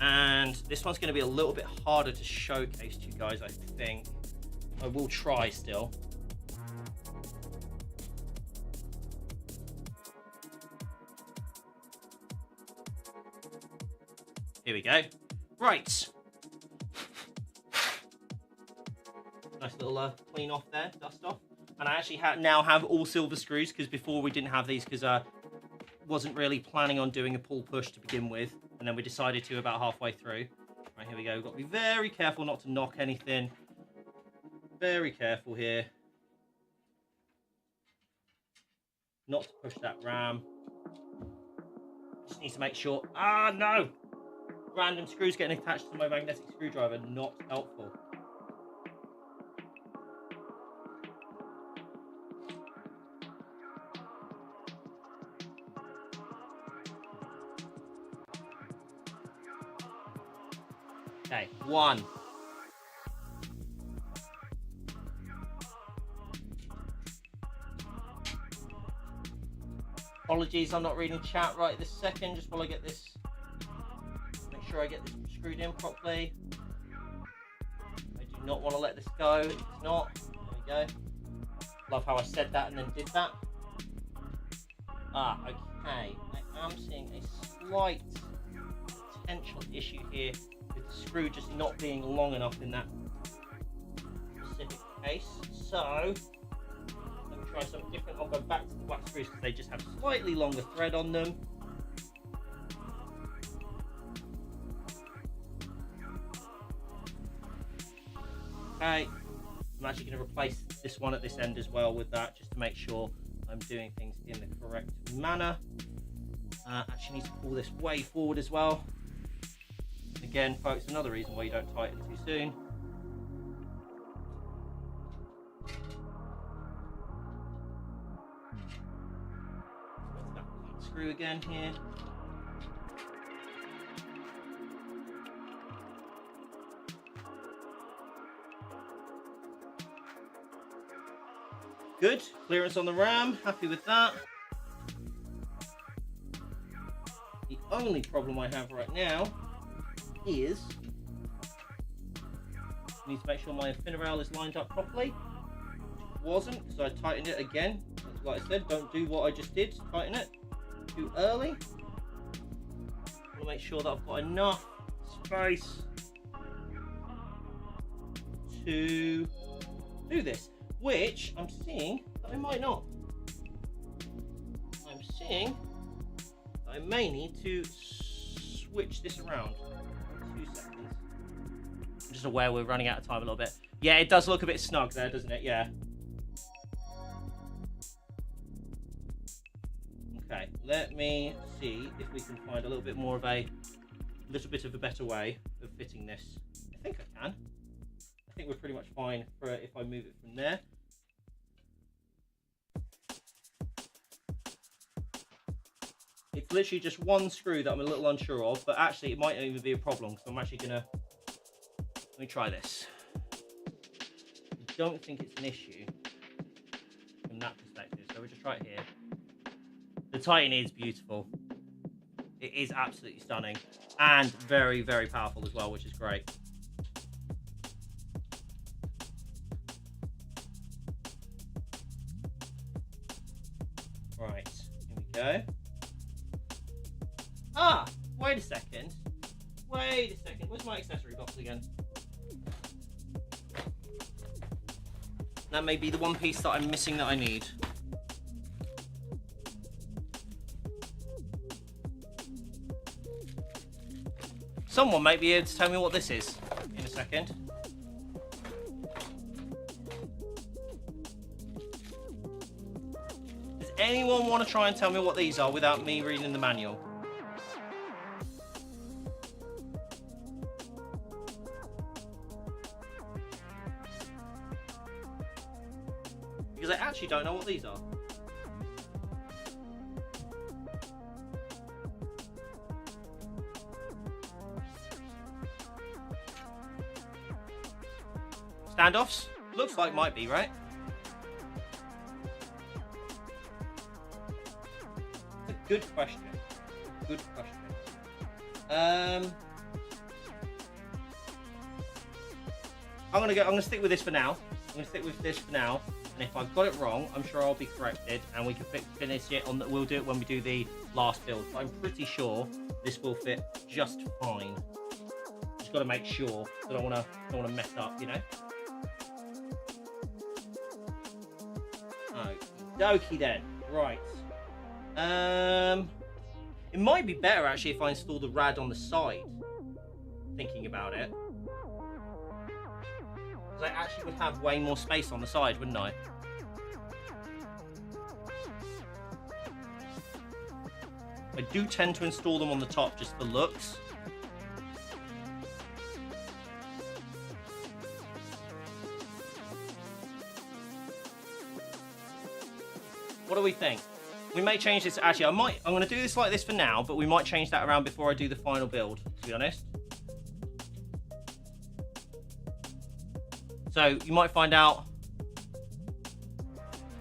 And this one's going to be a little bit harder to showcase to you guys, I think. I will try still. Here we go. Right. Nice little clean off there, dust off. And I actually now have all silver screws, because before we didn't have these, because I wasn't really planning on doing a pull push to begin with, and then we decided to about halfway through. Right, here we go. We've got to be very careful not to knock anything. Very careful here. Not to push that ram. Just need to make sure. Ah, no! Random screws getting attached to my magnetic screwdriver. Not helpful. Okay, 1. Apologies, I'm not reading chat right this second, just while I get this, make sure I get this screwed in properly. I do not want to let this go, it's not. There we go. Love how I said that and then did that. Ah, okay. I am seeing a slight potential issue here with the screw just not being long enough in that specific case. So let me try something different. I'll go back to the wax screws because they just have slightly longer thread on them. Okay, I'm actually going to replace this one at this end as well with that, just to make sure I'm doing things in the correct manner. Actually need to pull this way forward as well. Again, folks, another reason why you don't tighten too soon. That screw again here. Good, clearance on the ram, happy with that. The only problem I have right now is I need to make sure my thinner rail is lined up properly. It wasn't, so I tightened it again. Like I said, don't do what I just did, tighten it too early. I want to make sure that I've got enough space to do this, which I'm seeing that I might not. I'm seeing that I may need to switch this around. 2 seconds. I'm just aware we're running out of time a little bit. Yeah, it does look a bit snug there, doesn't it? Yeah. Okay, let me see if we can find a little bit more of a better way of fitting this. I think I can. I think we're pretty much fine for if I move it from there. It's literally just one screw that I'm a little unsure of, but actually it might not even be a problem, because I'm actually gonna, let me try this. I don't think it's an issue from that perspective, so we'll just try it here. The tightening is beautiful. It is absolutely stunning and very, very powerful as well, which is great. Right, here we go. Ah, wait a second. Wait a second. Where's my accessory box again? That may be the one piece that I'm missing that I need. Someone might be able to tell me what this is in a second. Does anyone want to try and tell me what these are without me reading the manual? Because I actually don't know what these are. Standoffs? Looks like might be, right? It's a good question. Good question. I'm gonna stick with this for now. I'm gonna stick with this for now. And if I've got it wrong, I'm sure I'll be corrected, and we can finish it on. We'll do it when we do the last build. But I'm pretty sure this will fit just fine. Just got to make sure. I don't want to mess up, you know. dokie then. Right. It might be better actually if I install the rad on the side. Thinking about it. Because I actually would have way more space on the side, wouldn't I? I do tend to install them on the top just for looks. What do we think? We may change this. Actually, I'm going to do this like this for now, but we might change that around before I do the final build, to be honest. So you might find out.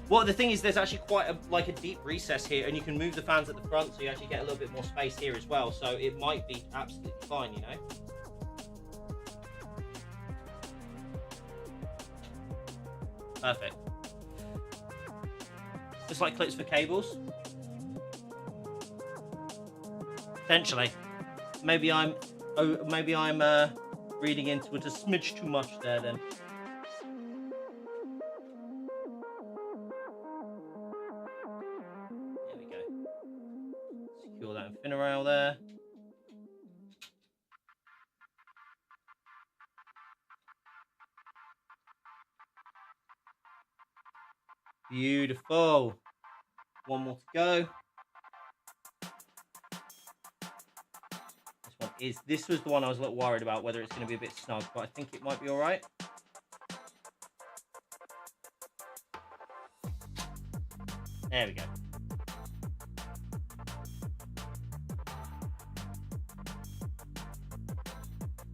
Well, the thing is, there's actually quite a deep recess here, and you can move the fans at the front, so you actually get a little bit more space here as well. So it might be absolutely fine, you know. Perfect. Just like clips for cables. Potentially. Maybe I'm reading into it a smidge too much there then. There we go. Secure that in rail there. Beautiful. One more to go. This was the one I was a little worried about, whether it's going to be a bit snug, but I think it might be all right. There we go.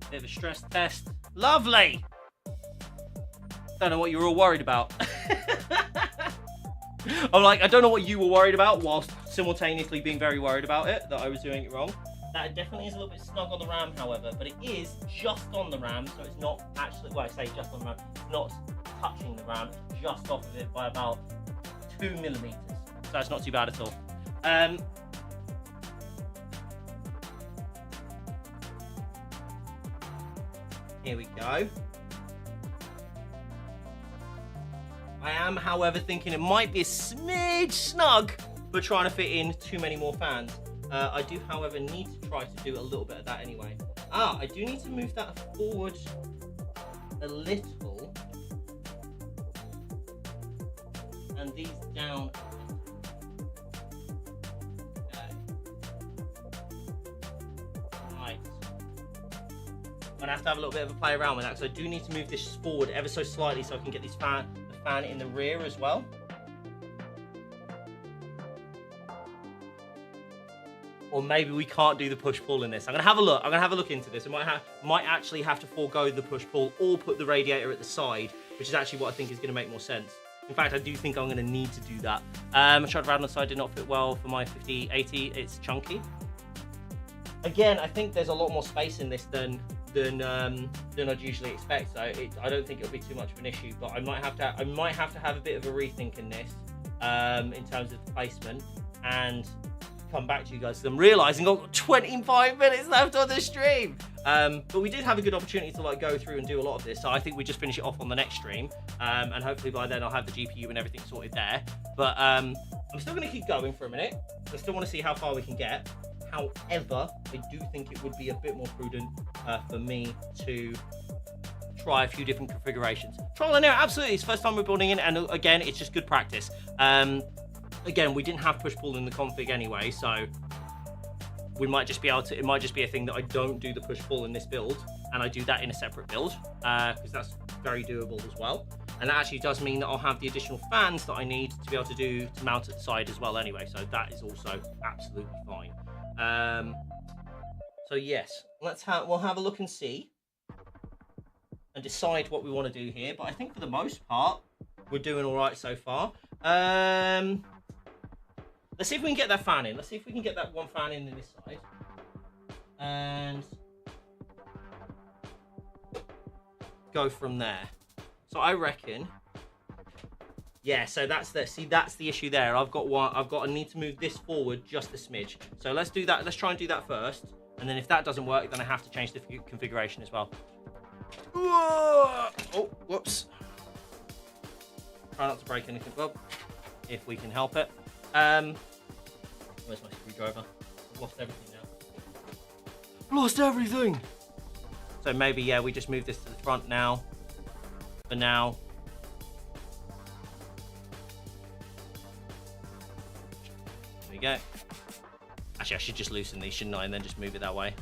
Bit of a stress test. Lovely. Don't know what you were all worried about. I'm like, I don't know what you were worried about, whilst simultaneously being very worried about it, that I was doing it wrong. That definitely is a little bit snug on the RAM, however, but it is just on the RAM, so it's not actually, well, I say just on the RAM, it's not touching the RAM, it's just off of it by about 2 millimeters. So that's not too bad at all. Here we go. I am, however, thinking it might be a smidge snug for trying to fit in too many more fans. I do, however, need to try to do a little bit of that anyway. I do need to move that forward a little. And these down. Okay. Right. I'm going to have a little bit of a play around with that, because I do need to move this forward ever so slightly so I can get this fan in the rear as well. Or maybe we can't do the push-pull in this. I'm gonna have a look. I'm gonna have a look into this. I might actually have to forego the push-pull or put the radiator at the side, which is actually what I think is gonna make more sense. In fact, I do think I'm gonna need to do that. I tried around on the side, did not fit well for my 5080. It's chunky. Again, I think there's a lot more space in this than I'd usually expect. So I don't think it'll be too much of an issue. But I might have to have a bit of a rethink in this, in terms of the placement, and come back to you guys. I'm realizing I've got 25 minutes left on the stream, but we did have a good opportunity to like go through and do a lot of this, so I think we just finish it off on the next stream, and hopefully by then I'll have the GPU and everything sorted there. But I'm still going to keep going for a minute. I still want to see how far we can get. However, I do think it would be a bit more prudent for me to try a few different configurations. Trial and error, absolutely. It's the first time we're building in, and again, it's just good practice. Again, we didn't have push-pull in the config anyway, so we might just be able to, it might just be a thing that I don't do the push-pull in this build, and I do that in a separate build, because that's very doable as well. And that actually does mean that I'll have the additional fans that I need to be able to mount at the side as well anyway, so that is also absolutely fine. So yes, we'll have a look and see, and decide what we want to do here, but I think for the most part, we're doing all right so far. Let's see if we can get that fan in. Let's see if we can get that one fan in this side. And go from there. So I reckon, yeah, so that's the issue there. I need to move this forward just a smidge. So let's do that. Let's try and do that first. And then if that doesn't work, then I have to change the configuration as well. Oh, whoops. Try not to break anything. Well, if we can help it. Where's my screwdriver? I've lost everything now. Lost everything! So maybe, yeah, we just move this to the front now. For now. There we go. Actually, I should just loosen these, shouldn't I? And then just move it that way.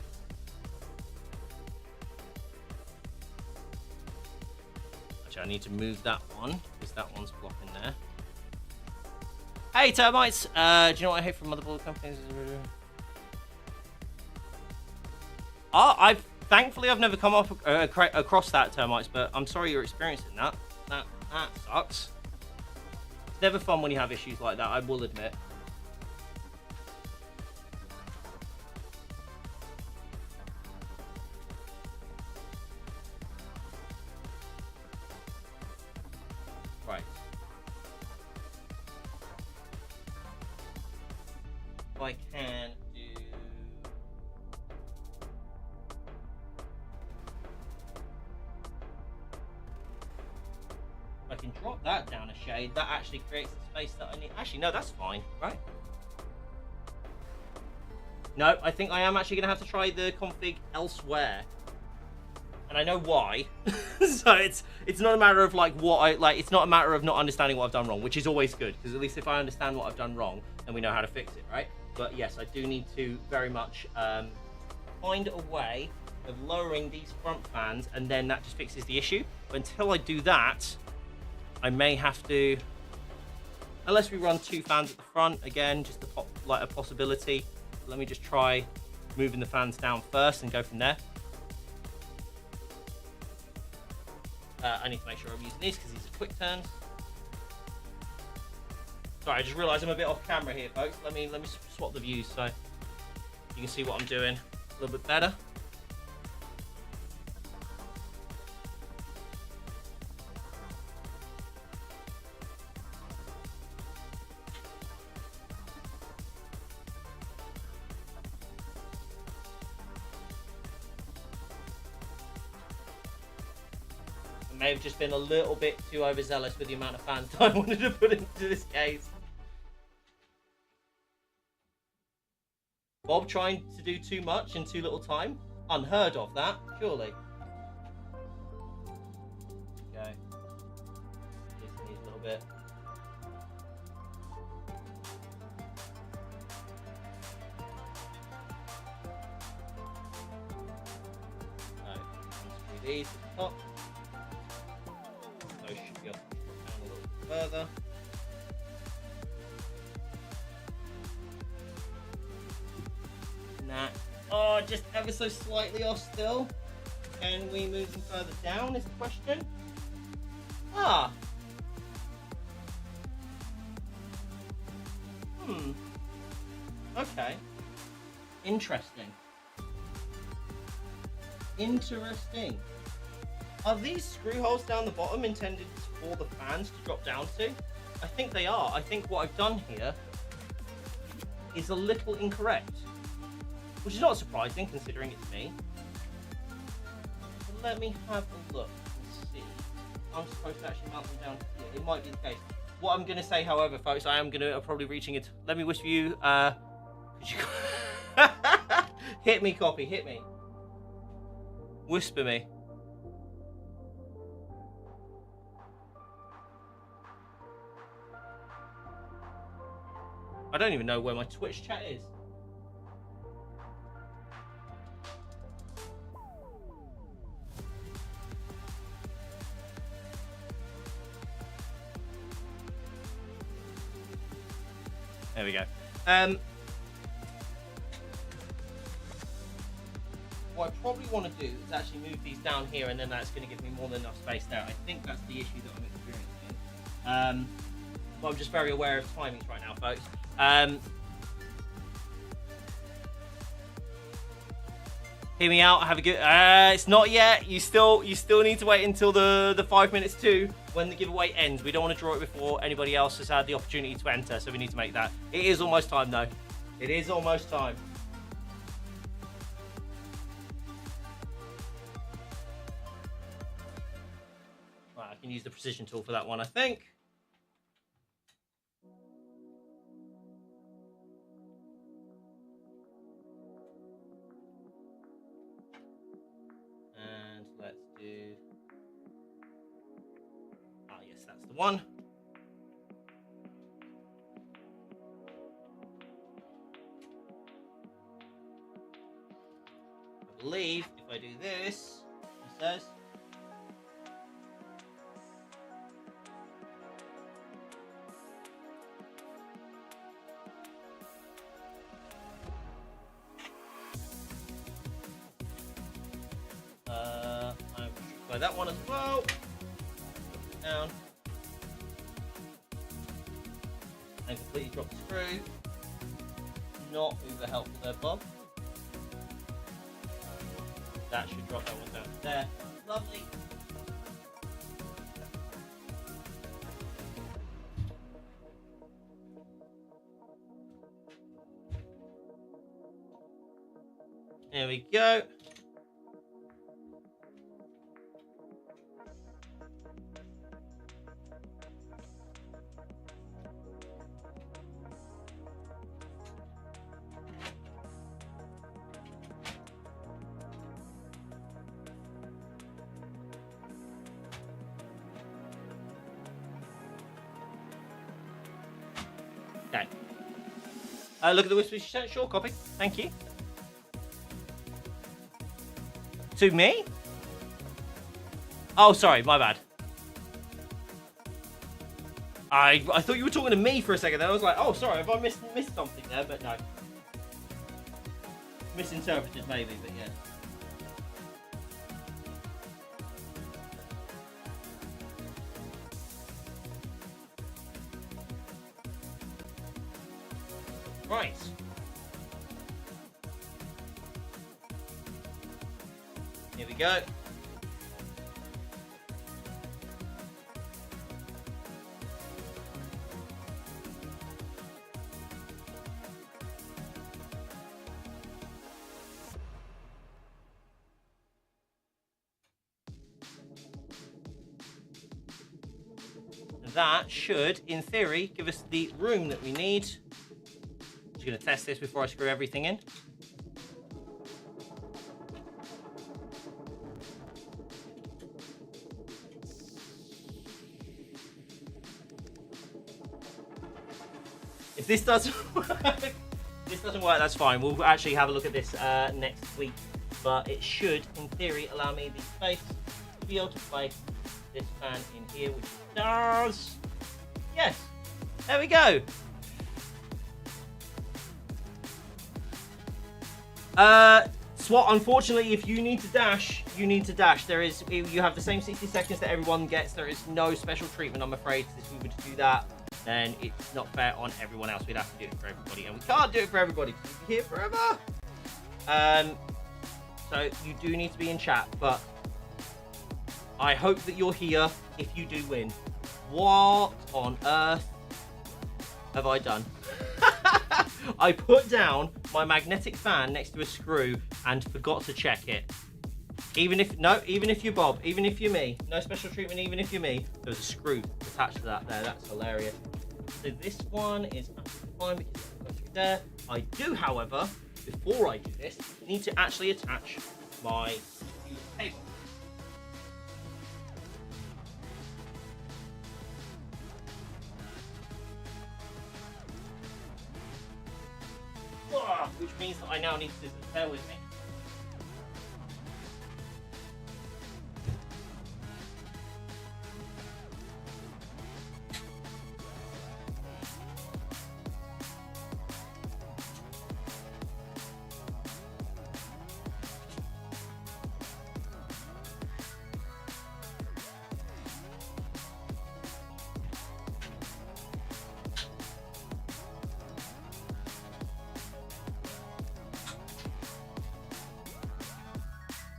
Actually, I need to move that one, because that one's blocking there. Hey, termites! Do you know what I hate from motherboard companies? Thankfully, I've never come up across that, termites, but I'm sorry you're experiencing that. That sucks. It's never fun when you have issues like that, I will admit. Right. If I can do... I can drop that down a shade. That actually creates the space that I need. Actually, no, that's fine, right? No, I think I am actually going to have to try the config elsewhere. And I know why. So it's not a matter of like what I like. It's not a matter of not understanding what I've done wrong, which is always good, because at least if I understand what I've done wrong, then we know how to fix it, right? But yes, I do need to very much find a way of lowering these front fans, and then that just fixes the issue. But until I do that, I may have to, unless we run 2 fans at the front, again, just like a possibility. Let me just try moving the fans down first and go from there. I need to make sure I'm using these because these are quick turns. Sorry, I just realised I'm a bit off camera here, folks. Let me swap the views so you can see what I'm doing a little bit better. May have just been a little bit too overzealous with the amount of fans I wanted to put into this case. Bob trying to do too much in too little time? Unheard of that, surely. Okay. This needs a little bit. No, let's do these at the top. Those should be able to drop down a little bit further. Nah. Oh, just ever so slightly off still. Can we move them further down is the question. Ah. Okay. Interesting. Interesting. Are these screw holes down the bottom intended for the fans to drop down to? I think they are. I think what I've done here is a little incorrect, which is not surprising considering it's me. But let me have a look and see. I'm supposed to actually mount them down here. It might be the case. What I'm going to say, however, folks, I am going to probably reaching it. Let me whisper you. Hit me, copy. Hit me. Whisper me. I don't even know where my Twitch chat is. There we go. What I probably want to do is actually move these down here, and then that's going to give me more than enough space there. I think that's the issue that I'm experiencing. But I'm just very aware of timings right now, folks. Hear me out. Have a good. It's not yet. You still need to wait until the 5 minutes to when the giveaway ends. We don't want to draw it before anybody else has had the opportunity to enter, so we need to make that. It is almost time, though. It is almost time. Right, I can use the precision tool for that one, I think. that's the one. I believe if I do this, it says. By that one as well. Down. And completely drop the screw. Not uber helpful there, Bob. That should drop that one down to there. Lovely. There we go. Okay. Look at the whisper. Sure, copy. Thank you. To me? Oh, sorry, my bad. I thought you were talking to me for a second. Then I was like, oh, sorry, have I missed something there? But no. Misinterpreted, maybe, but yeah. Right. Here we go. That should, in theory, give us the room that we need. Just going to test this before I screw everything in. If this doesn't work, that's fine. We'll actually have a look at this next week. But it should, in theory, allow me the space to be able to place this fan in here, which it does. Yes, there we go. SWAT, unfortunately, if you need to dash, you need to dash. You have the same 60 seconds that everyone gets. There is no special treatment, I'm afraid. If we were to do that, then it's not fair on everyone else. We'd have to do it for everybody, and we can't do it for everybody because we'll be here forever. So you do need to be in chat, but I hope that you're here if you do win. What on earth have I done? I put down my magnetic fan next to a screw and forgot to check it. Even if you're Bob, even if you're me, no special treatment, even if you're me, there's a screw attached to that there. That's hilarious. So this one is absolutely fine because it's going through there. I do, however, before I do this, need to actually attach my cable. Which means that I now need scissors. Bear with me.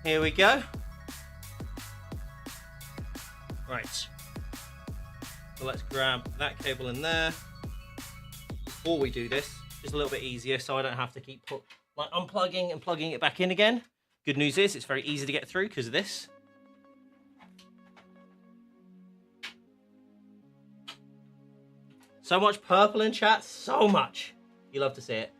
Here we go. Right. So let's grab that cable in there. Before we do this, just a little bit easier so I don't have to keep unplugging and plugging it back in again. Good news is it's very easy to get through because of this. So much purple in chat, so much. You love to see it.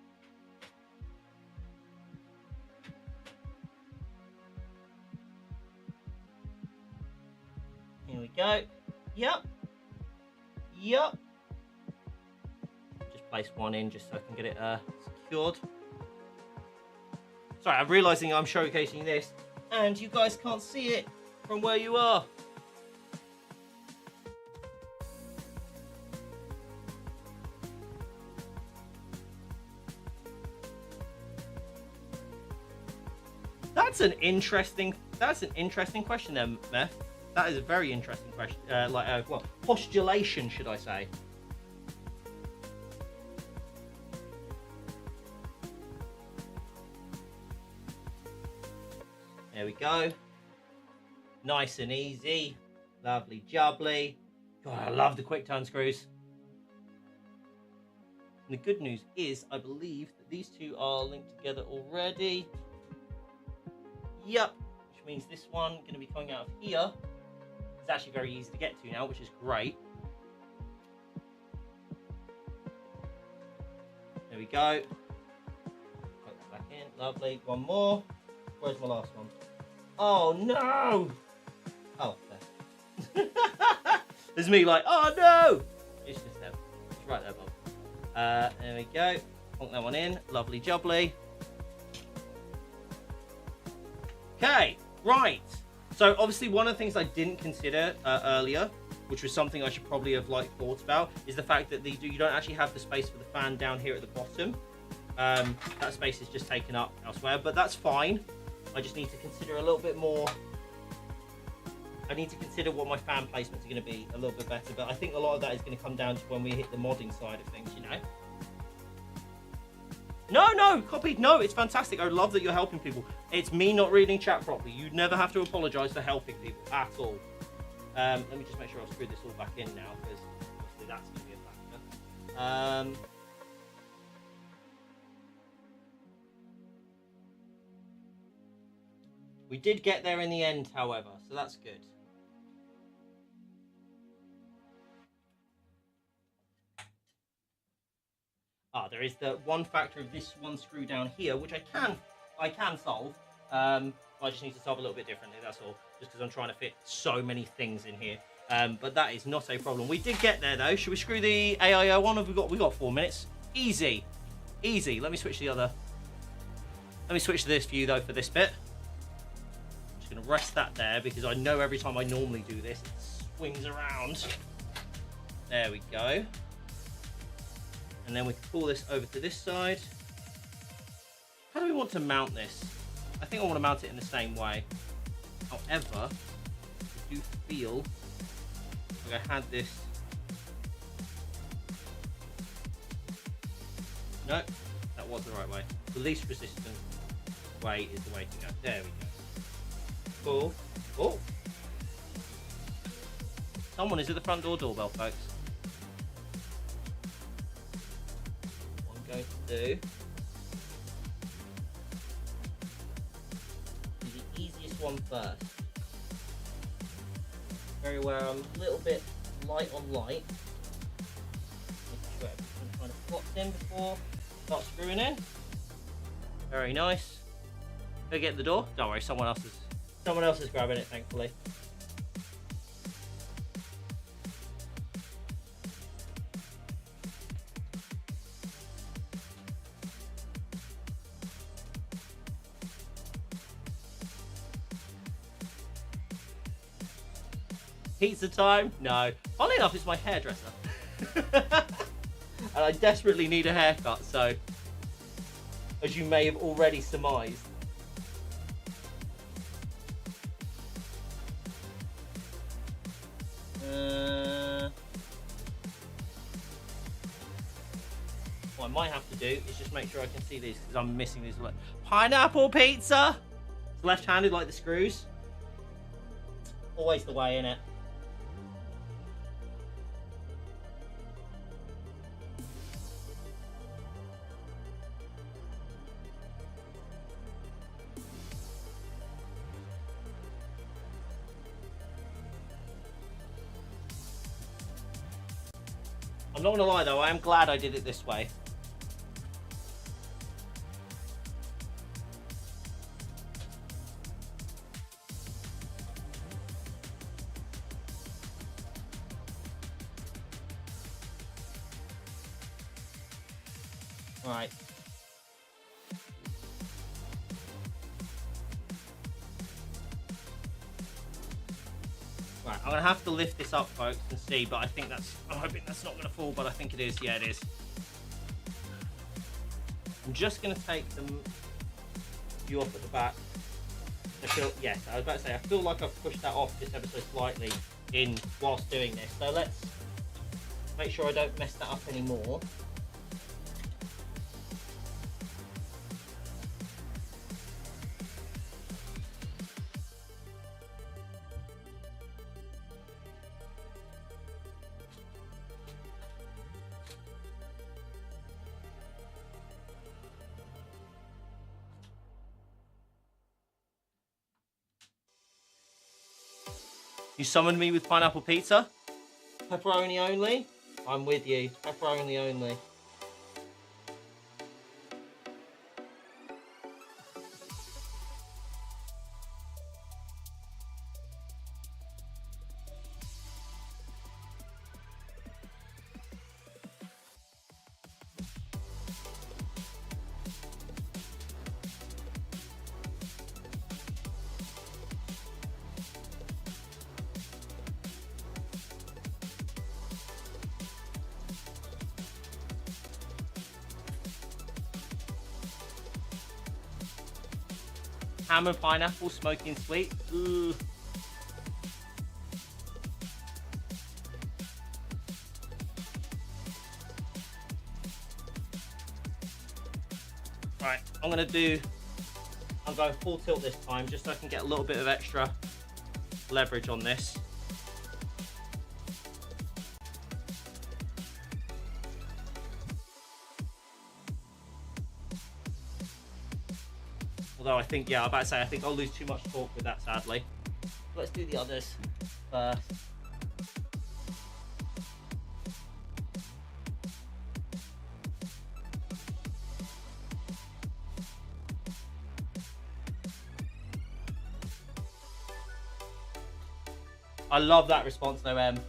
Here we go. Yep. Yup. Just place one in just so I can get it secured. Sorry, I'm realizing I'm showcasing this and you guys can't see it from where you are. That's an interesting question there, Meth. That is a very interesting question. Well, postulation, should I say? There we go. Nice and easy. Lovely jubbly. God, I love the quick turn screws. And the good news is, I believe that these two are linked together already. Yep. Which means this one going to be coming out of here. It's actually very easy to get to now, which is great. There we go. Put that back in. Lovely. One more. Where's my last one? Oh no! Oh, there. There's me like, oh no! It's just there. It's right there, Bob. There we go. Plonk that one in. Lovely jubbly. Okay, right. So obviously one of the things I didn't consider earlier, which was something I should probably have thought about, is the fact that you don't actually have the space for the fan down here at the bottom. That space is just taken up elsewhere, but that's fine. I just need to consider a little bit more. I need to consider what my fan placements are going to be a little bit better, but I think a lot of that is going to come down to when we hit the modding side of things, you know. No, copied. No, it's fantastic. I love that you're helping people. It's me not reading chat properly. You never have to apologise for helping people at all. Let me just make sure I've screwed this all back in now, because obviously that's going to be a factor. We did get there in the end, however, so that's good. There is the one factor of this one screw down here, which I can solve. I just need to solve a little bit differently, that's all. Just because I'm trying to fit so many things in here. But that is not a problem. We did get there though. Should we screw the AIO on? We got 4 minutes. Easy. Easy. Let me switch this view though for this bit. I'm just gonna rest that there because I know every time I normally do this, it swings around. There we go. And then we can pull this over to this side. How do we want to mount this? I think I want to mount it in the same way. However, I do feel like I had this. No, that was the right way. The least resistant way is the way to go. There we go. Cool. Oh. Someone is at the front door doorbell, folks. What I'm going to do is the easiest one first. Very where I'm a little bit light on light. Making sure everything kind of slots in before I start screwing in. Very nice. Go get the door. Don't worry, someone else is grabbing it, thankfully. Pizza time? No. Funnily enough, it's my hairdresser. And I desperately need a haircut, so as you may have already surmised. What I might have to do is just make sure I can see these because I'm missing these. Pineapple pizza! It's left-handed like the screws. Always the way, innit? I'm not gonna lie though, I am glad I did it this way. Right. Right, I'm gonna have to lift this up, folks, and see, but I think that's, I'm hoping that's not gonna fall, but I think it is. Yeah, it is. I'm just gonna take the view off at the back. I feel, yes, I was about to say, I feel like I've pushed that off just ever so slightly in whilst doing this. So let's make sure I don't mess that up anymore. You summoned me with pineapple pizza? Pepperoni only? I'm with you. Pepperoni only. Ham and pineapple, smoky and sweet. Ooh. Right, I'm going full tilt this time just so I can get a little bit of extra leverage on this. Although I think, yeah, I'm about to say, I think I'll lose too much torque with that, sadly. Let's do the others first. I love that response though, Em.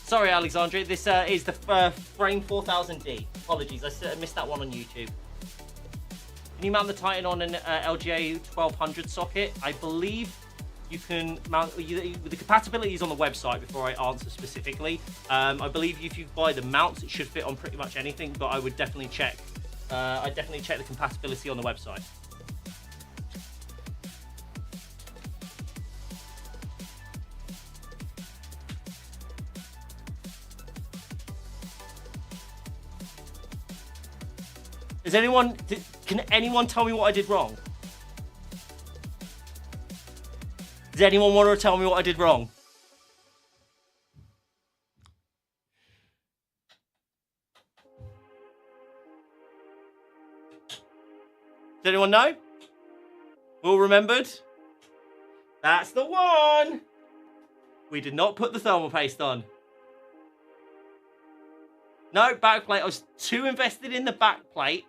Sorry, Alexandria, this is the frame 4000D. Apologies, I missed that one on YouTube. Can you mount the Titan on an LGA 1200 socket? I believe you can mount, the compatibility is on the website before I answer specifically. I believe if you buy the mounts, it should fit on pretty much anything, but I would definitely check. I'd definitely check the compatibility on the website. Can anyone tell me what I did wrong? Does anyone want to tell me what I did wrong? Does anyone know? All remembered? That's the one! We did not put the thermal paste on. No, backplate. I was too invested in the backplate.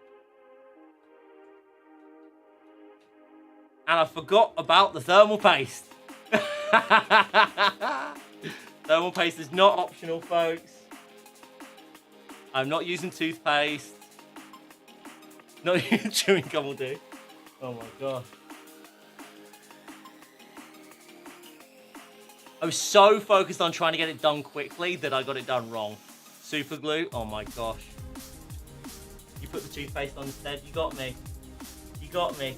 And I forgot about the thermal paste. Thermal paste is not optional, folks. I'm not using toothpaste. Not even chewing gum will do. Oh my god. I was so focused on trying to get it done quickly that I got it done wrong. Super glue. Oh my gosh. You put the toothpaste on instead. You got me. You got me.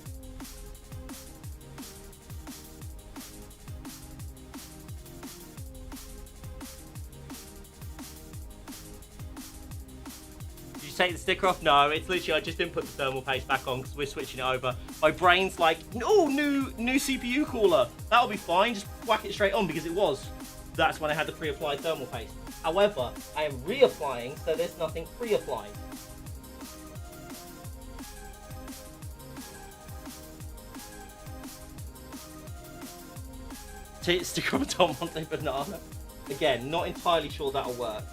Take the sticker off? No, it's literally I just didn't put the thermal paste back on because we're switching it over. My brain's like, oh, new CPU cooler. That'll be fine. Just whack it straight on because it was. That's when I had the pre-applied thermal paste. However, I am reapplying, so there's nothing pre-applied. Sticker on a Don Monte banana. Again, not entirely sure that'll work.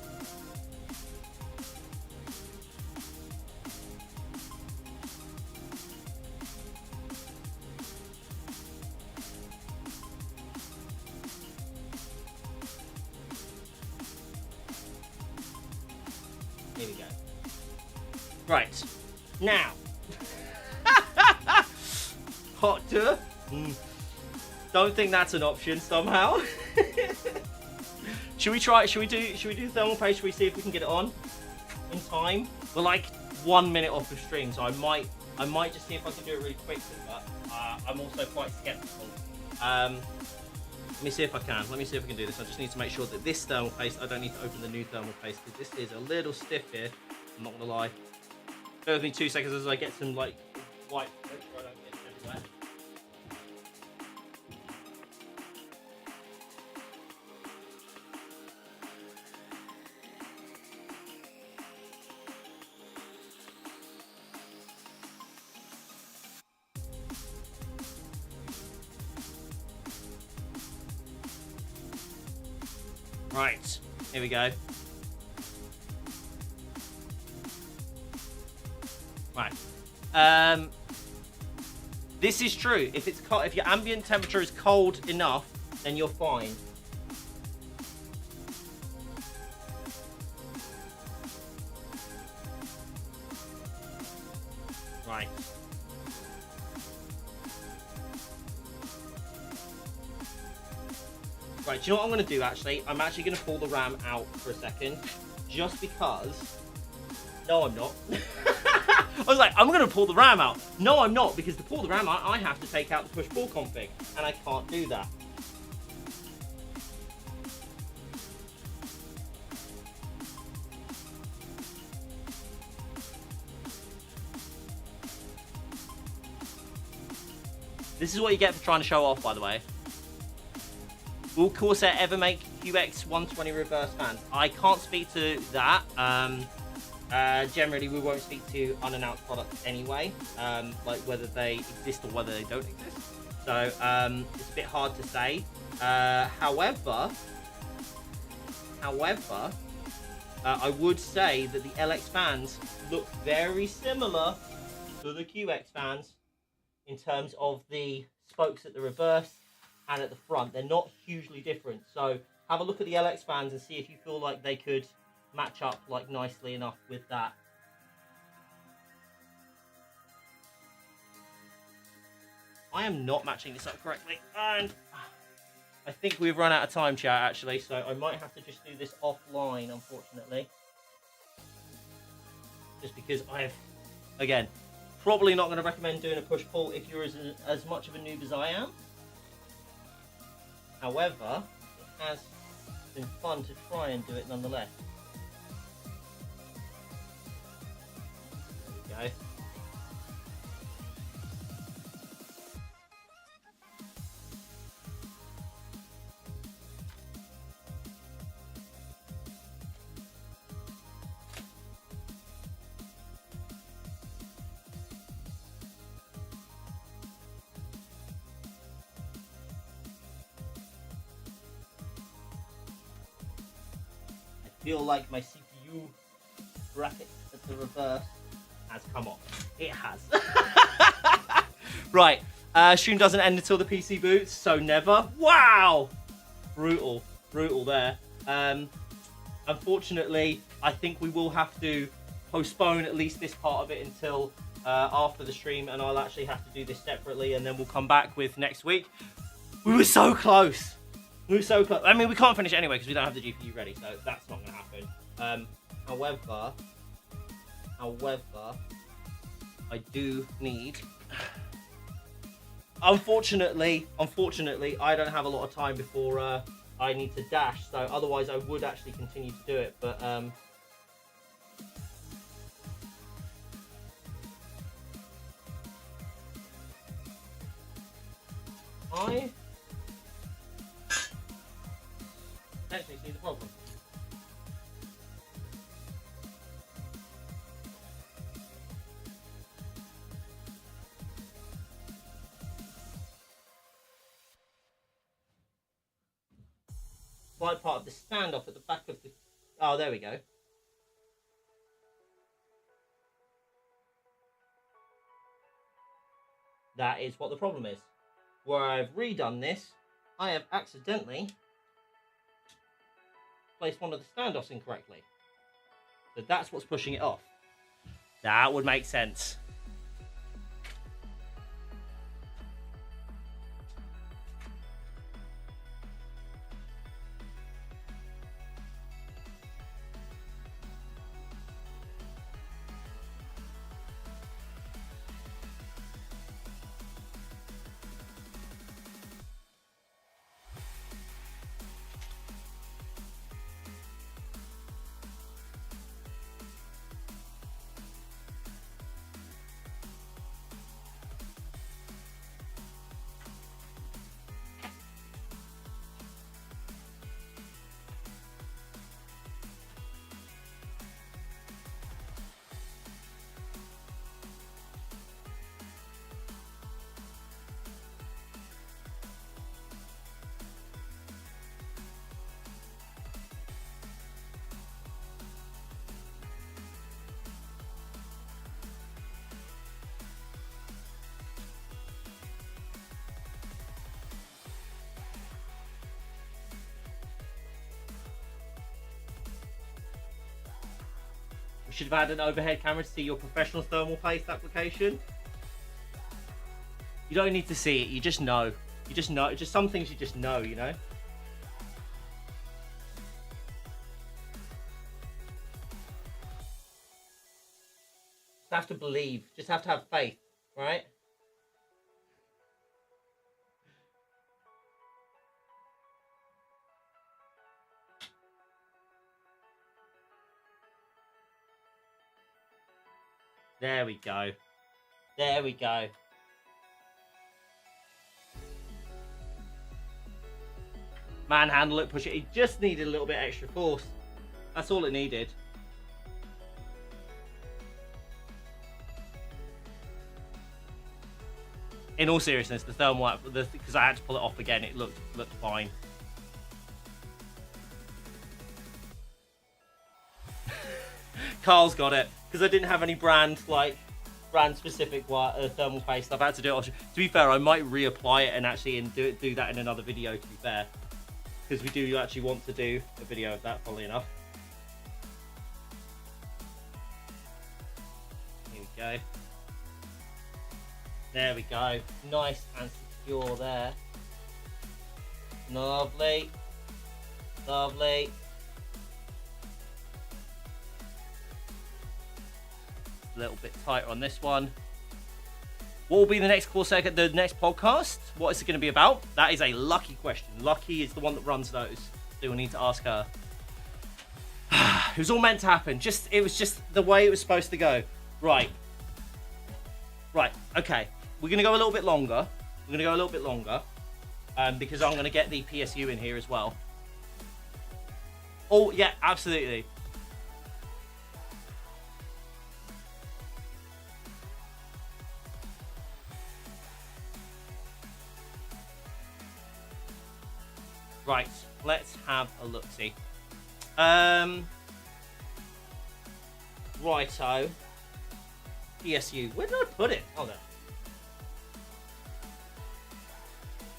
Here we go. Right. Now. Hot tour. Don't think that's an option somehow. Should we do thermal paste? Should we see if we can get it on in time? We're like 1 minute off the stream, so I might just see if I can do it really quickly, but I'm also quite skeptical. Let me see if I can. Let me see if I can do this. I just need to make sure that this thermal paste, I don't need to open the new thermal paste because this is a little stiff here. I'm not gonna lie. Bear with me 2 seconds as I get some like white. Make sure I don't get it everywhere. Right, here we go. Right. This is true. If it's cold, if your ambient temperature is cold enough, then you're fine. Right. Right, do you know what I'm going to do, actually? I'm actually going to pull the RAM out for a second, just because... No, I'm not. I was like, I'm going to pull the RAM out. No, I'm not, because to pull the RAM out, I have to take out the push-pull config, and I can't do that. This is what you get for trying to show off, by the way. Will Corsair ever make QX 120 reverse fans? I can't speak to that. Generally, we won't speak to unannounced products anyway, like whether they exist or whether they don't exist. So it's a bit hard to say. However, I would say that the LX fans look very similar to the QX fans in terms of the spokes at the reverse and at the front. They're not hugely different. So have a look at the LX fans and see if you feel like they could match up like nicely enough with that. I am not matching this up correctly, and I think we've run out of time, chat, actually, so I might have to just do this offline, unfortunately. Just because again, probably not going to recommend doing a push-pull if you're as much of a noob as I am. However, it has been fun to try and do it nonetheless. There we go. Feel like my CPU bracket at the reverse has come off. It has. Right, stream doesn't end until the PC boots, so never. Wow, brutal there. Unfortunately, I think we will have to postpone at least this part of it until after the stream, and I'll actually have to do this separately, and then we'll come back with next week. We were so close. We were so close. I mean, we can't finish it anyway because we don't have the GPU ready, so that's not going to happen. However, I do need... Unfortunately, I don't have a lot of time before I need to dash, so otherwise I would actually continue to do it, but... I actually see the problem. slide part of the standoff at the back of the... Oh, there we go. That is what the problem is. Where I've redone this, I have accidentally placed one of the standoffs incorrectly. So that's what's pushing it off. That would make sense. You should have had an overhead camera to see your professional thermal paste application. You don't need to see it, you just know. You just know, just some things you just know, you know? Just have to believe, just have to have faith, right? There we go. There we go. Manhandle it, push it. It just needed a little bit extra force. That's all it needed. In all seriousness, the thermal, because I had to pull it off again, it looked fine. Carl's got it because I didn't have any brand specific thermal paste. I've had to do it. To be fair, I might reapply it and actually do that in another video. To be fair, because we do actually want to do a video of that. Funnily enough. Here we go. There we go. Nice and secure there. Lovely. Lovely. A little bit tighter on this one. What will be the next CORSAIR, the next podcast? What is it going to be about? That is a Lucky question. Lucky is the one that runs those. So we'll need to ask her. It was all meant to happen. It was just the way it was supposed to go. Right. Right. Okay. We're going to go a little bit longer. Because I'm going to get the PSU in here as well. Oh, yeah, absolutely. Right, let's have a look-see. Righto. PSU. Where did I put it? Oh, there.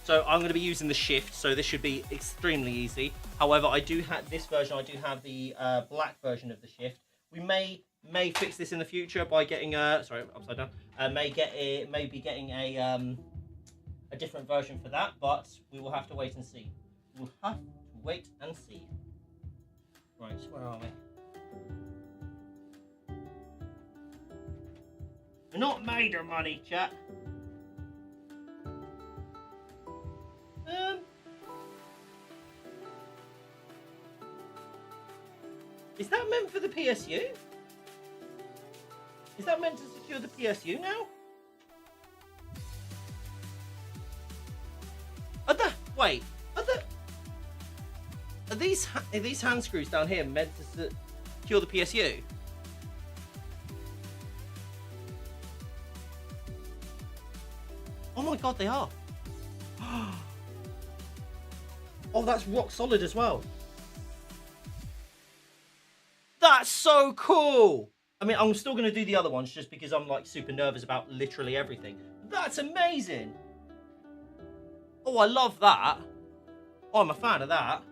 So I'm going to be using the shift, so this should be extremely easy. However, I do have this version. I do have the black version of the shift. We may fix this in the future by getting sorry, upside down. May be getting a different version for that, but we will have to wait and see. We'll have to wait and see. Right, where are we? We're not made of money, chat. Is that meant for the PSU? Is that meant to secure the PSU now? Wait, are these hand screws down here meant to secure the PSU? Oh my god, they are. Oh, that's rock solid as well. That's so cool. I mean, I'm still going to do the other ones just because I'm like super nervous about literally everything. That's amazing. Oh, I love that. Oh, I'm a fan of that.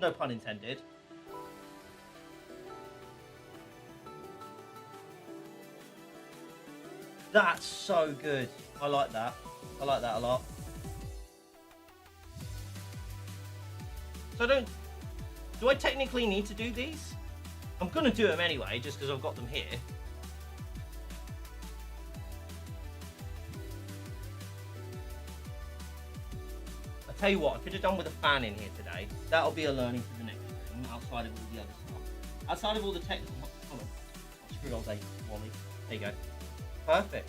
No pun intended. That's so good. I like that. I like that a lot. So do I technically need to do these? I'm going to do them anyway, just because I've got them here. I tell you what, I could have done with a fan in here today. That'll be a learning for the next thing, outside of all the other stuff. Outside of all the technical... Hold on. Screw all day, Wally. There you go. Perfect.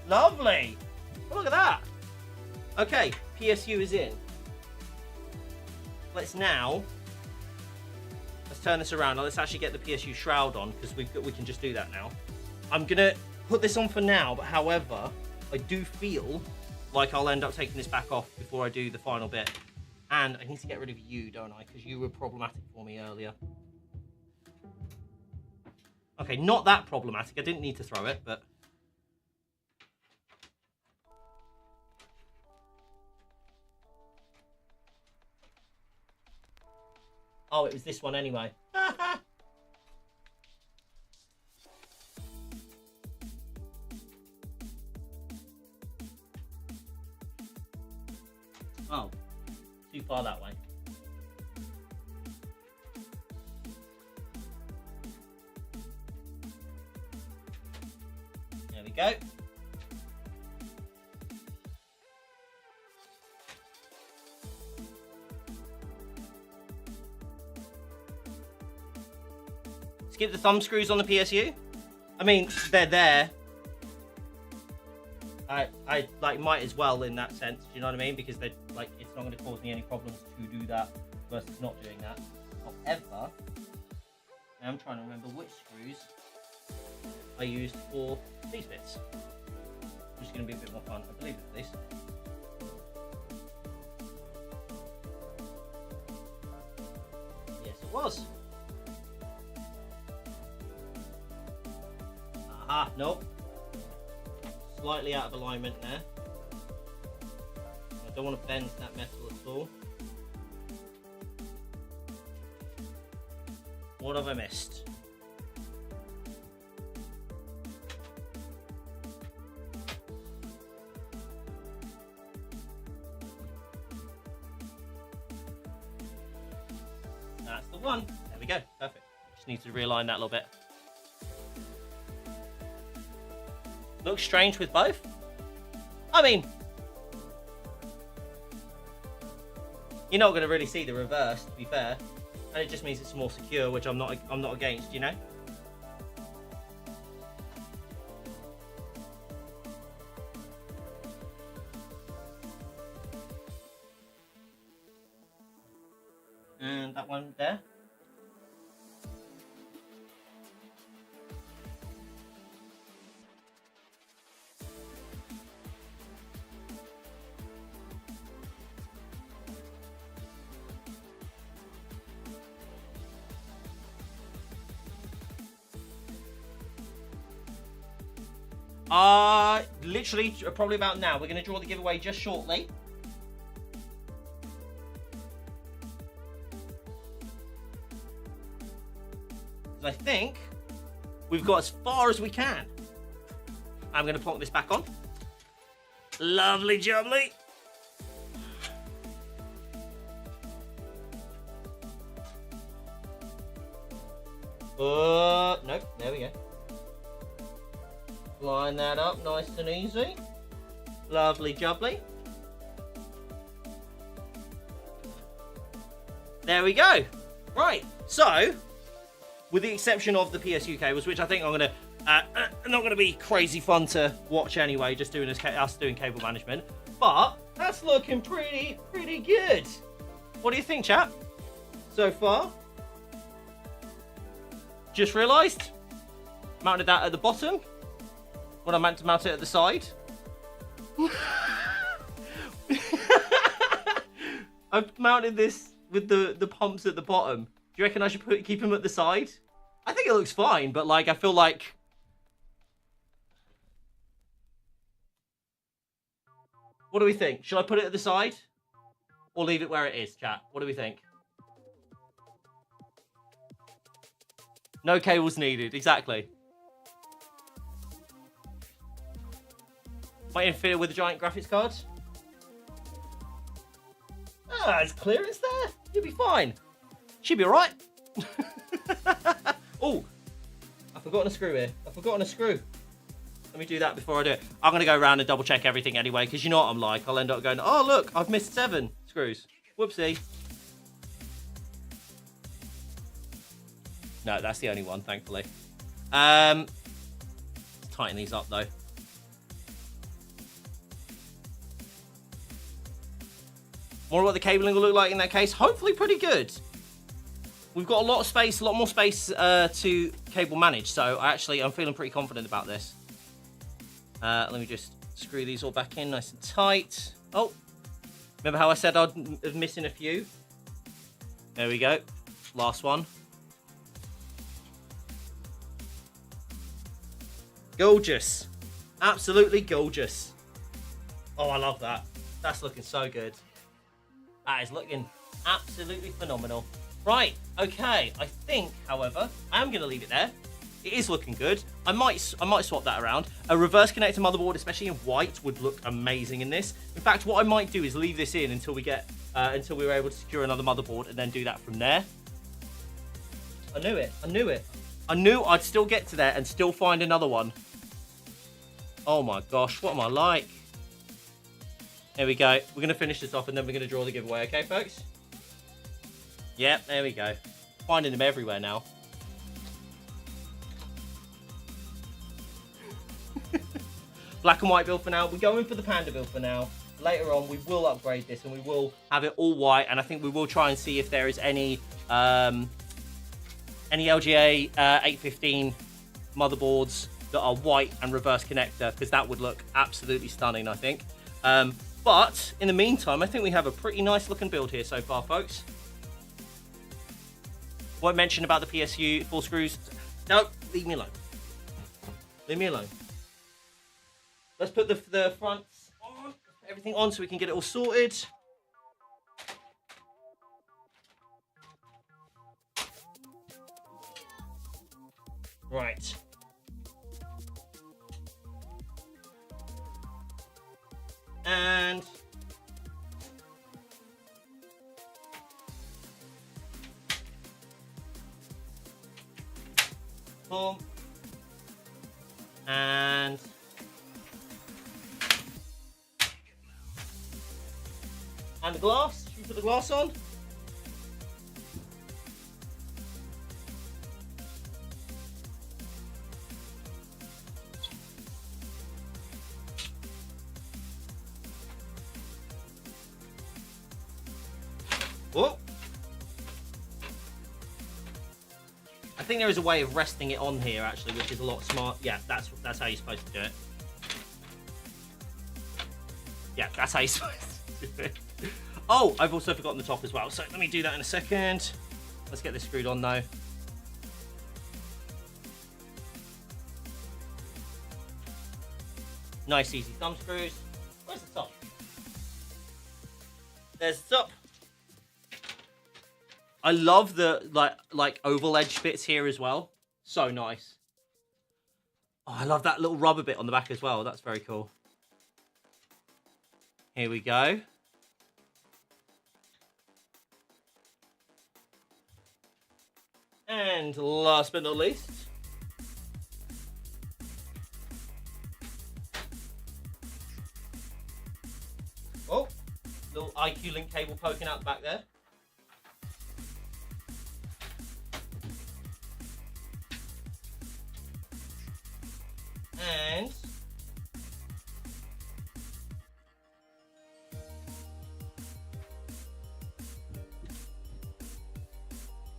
Lovely. Oh, look at that. Okay, PSU is in. Let's turn this around. Now let's actually get the PSU shroud on, because we can just do that now. I'm gonna put this on for now, but however, I do feel like I'll end up taking this back off before I do the final bit. And I need to get rid of you, don't I? Because you were problematic for me earlier. Okay, not that problematic. I didn't need to throw it, but... Oh, it was this one anyway. Oh, too far that way. There we go. Skip the thumb screws on the PSU. I mean, they're there. I like might as well in that sense. Do you know what I mean? Because they like it's not going to cause me any problems to do that versus not doing that. However, I'm trying to remember which screws I used for these bits, which is going to be a bit more fun. I believe at least. Yes, it was. Aha, nope. Slightly out of alignment there. I don't want to bend that metal at all. What have I missed? That's the one. There we go. Perfect. Just need to realign that a little bit. Looks strange with both. I mean, you're not going to really see the reverse, to be fair, and it just means it's more secure, which I'm not against, you know. And that one there. Literally, probably about now. We're going to draw the giveaway just shortly. I think we've got as far as we can. I'm going to plonk this back on. Lovely jubbly. Nope, there we go. Line that up nice and easy. Lovely jubbly. There we go. Right, so with the exception of the PSU cables, which I think I'm gonna not gonna be crazy fun to watch anyway, just doing us doing cable management, but that's looking pretty good. What do you think, chap? So far? Just realised mounted that at the bottom when I meant to mount it at the side. I've mounted this with the pumps at the bottom. Do you reckon I should keep them at the side? I think it looks fine, but like I feel like... What do we think? Should I put it at the side? Or leave it where it is, chat? What do we think? No cables needed, exactly. Might interfere with a giant graphics card. Ah, there's clearance there. You'll be fine. Should be alright. Oh, I've forgotten a screw here. I've forgotten a screw. Let me do that before I do it. I'm going to go around and double check everything anyway, because you know what I'm like. I'll end up going, oh, look, I've missed 7 screws. Whoopsie. No, that's the only one, thankfully. Tighten these up, though. More what the cabling will look like in that case. Hopefully pretty good. We've got a lot of space, a lot more space to cable manage. So I'm feeling pretty confident about this. Let me just screw these all back in nice and tight. Oh, remember how I said I'd missing a few? There we go. Last one. Gorgeous. Absolutely gorgeous. Oh, I love that. That's looking so good. That is looking absolutely phenomenal. Right, okay. I think, however, I am going to leave it there. It is looking good. I might swap that around. A reverse connector motherboard, especially in white, would look amazing in this. In fact, what I might do is leave this in until we get until we were able to secure another motherboard, and then do that from there. I knew it. I knew it. I knew I'd still get to there and still find another one. Oh my gosh, what am I like? There we go. We're going to finish this off and then we're going to draw the giveaway. Okay, folks? Yep, there we go. Finding them everywhere now. Black and white build for now. We're going for the Panda build for now. Later on, we will upgrade this and we will have it all white. And I think we will try and see if there is any LGA 815 motherboards that are white and reverse connector, because that would look absolutely stunning, I think. But in the meantime, I think we have a pretty nice looking build here so far, folks. Won't mention about the PSU 4 screws. No, leave me alone. Leave me alone. Let's put the fronts on, everything on, so we can get it all sorted. Right. And boom. And the glass. Should we put the glass on? Oh. I think there is a way of resting it on here actually, which is a lot smart. Yeah, that's how you're supposed to do it. Yeah, that's how you're supposed to do it. Oh, I've also forgotten the top as well. So let me do that in a second. Let's get this screwed on though. Nice easy thumb screws. Where's the top? There's the top. I love the like oval edge bits here as well. So nice. Oh, I love that little rubber bit on the back as well. That's very cool. Here we go. And last but not least, oh, little iCUE link cable poking out the back there. And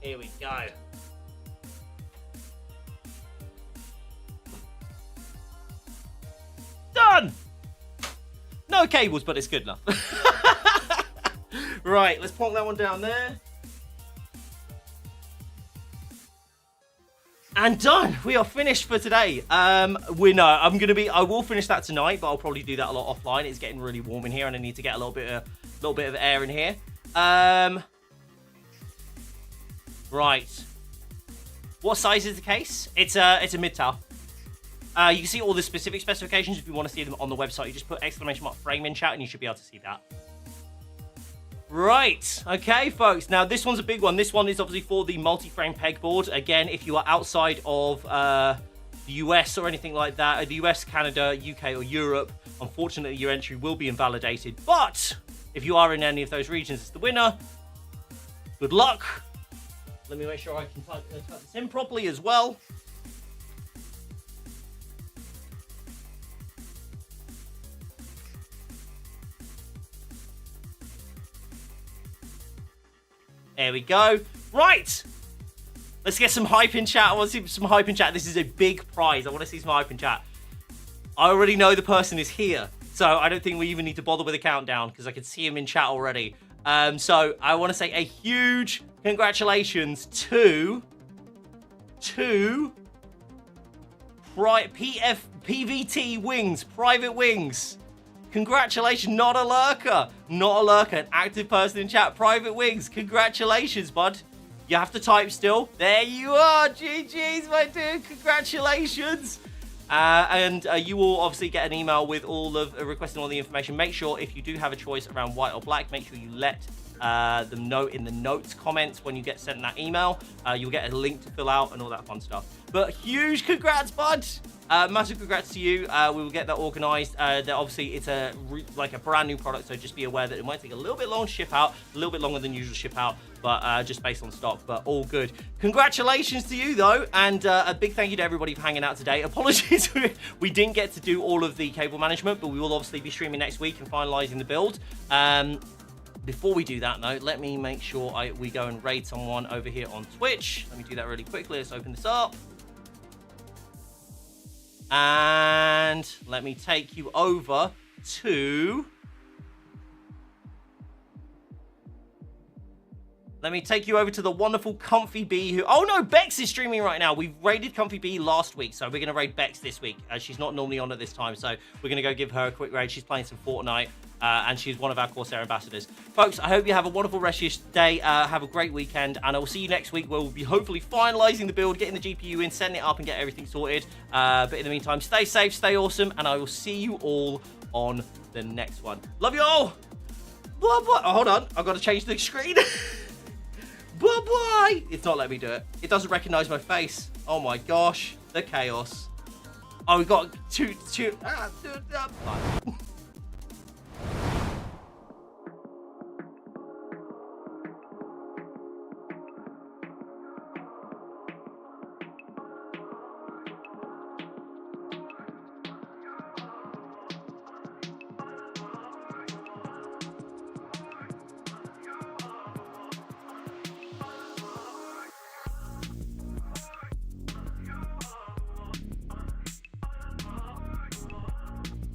here we go. Done! No cables, but it's good enough. Right, let's plonk that one down there. And done. We are finished for today. I will finish that tonight, but I'll probably do that a lot offline. It's getting really warm in here, and I need to get a little bit of air in here. Right. What size is the case? It's a mid-tower. You can see all the specific specifications if you want to see them on the website. You just put !frame in chat, and you should be able to see that. Right, okay, folks. Now, this one's a big one. This one is obviously for the multi-frame pegboard. Again, if you are outside of the US or anything like that, the US, Canada, UK, or Europe, unfortunately, your entry will be invalidated. But if you are in any of those regions as the winner, good luck. Let me make sure I can type this in properly as well. There we go. Right. Let's get some hype in chat. I want to see some hype in chat. This is a big prize. I want to see some hype in chat. I already know the person is here, so I don't think we even need to bother with a countdown because I can see him in chat already. So I want to say a huge congratulations to PVT Wings, Private Wings. Congratulations, not a lurker, an active person in chat. Private Wings, congratulations, bud. You have to type still. There you are, GG's, my dude, congratulations. And you will obviously get an email with all of requesting all the information. Make sure if you do have a choice around white or black, make sure you let them know in the notes comments when you get sent that email. You'll get a link to fill out and all that fun stuff. But huge congrats, bud. Massive congrats to you. We will get that organized. Obviously, it's like a brand new product, so just be aware that it might take a little bit long to ship out, a little bit longer than usual ship out, but just based on stock, but all good. Congratulations to you, though, and a big thank you to everybody for hanging out today. Apologies, we didn't get to do all of the cable management, but we will obviously be streaming next week and finalizing the build. Before we do that, though, let me make sure we go and raid someone over here on Twitch. Let me do that really quickly. Let's open this up. And let me take you over to... Let me take you over to the wonderful Comfy Bee who... Oh, no, Bex is streaming right now. We raided Comfy Bee last week, so we're going to raid Bex this week. She's not normally on at this time, so we're going to go give her a quick raid. She's playing some Fortnite, and she's one of our Corsair ambassadors. Folks, I hope you have a wonderful rest of your day. Have a great weekend, and I will see you next week where we'll be hopefully finalizing the build, getting the GPU in, setting it up, and get everything sorted. But in the meantime, stay safe, stay awesome, and I will see you all on the next one. Love you all! Blah, blah. Oh, hold on. I've got to change the screen. Bye-bye! It's not letting me do it. It doesn't recognize my face. Oh my gosh. The chaos. Oh, we got two. Bye.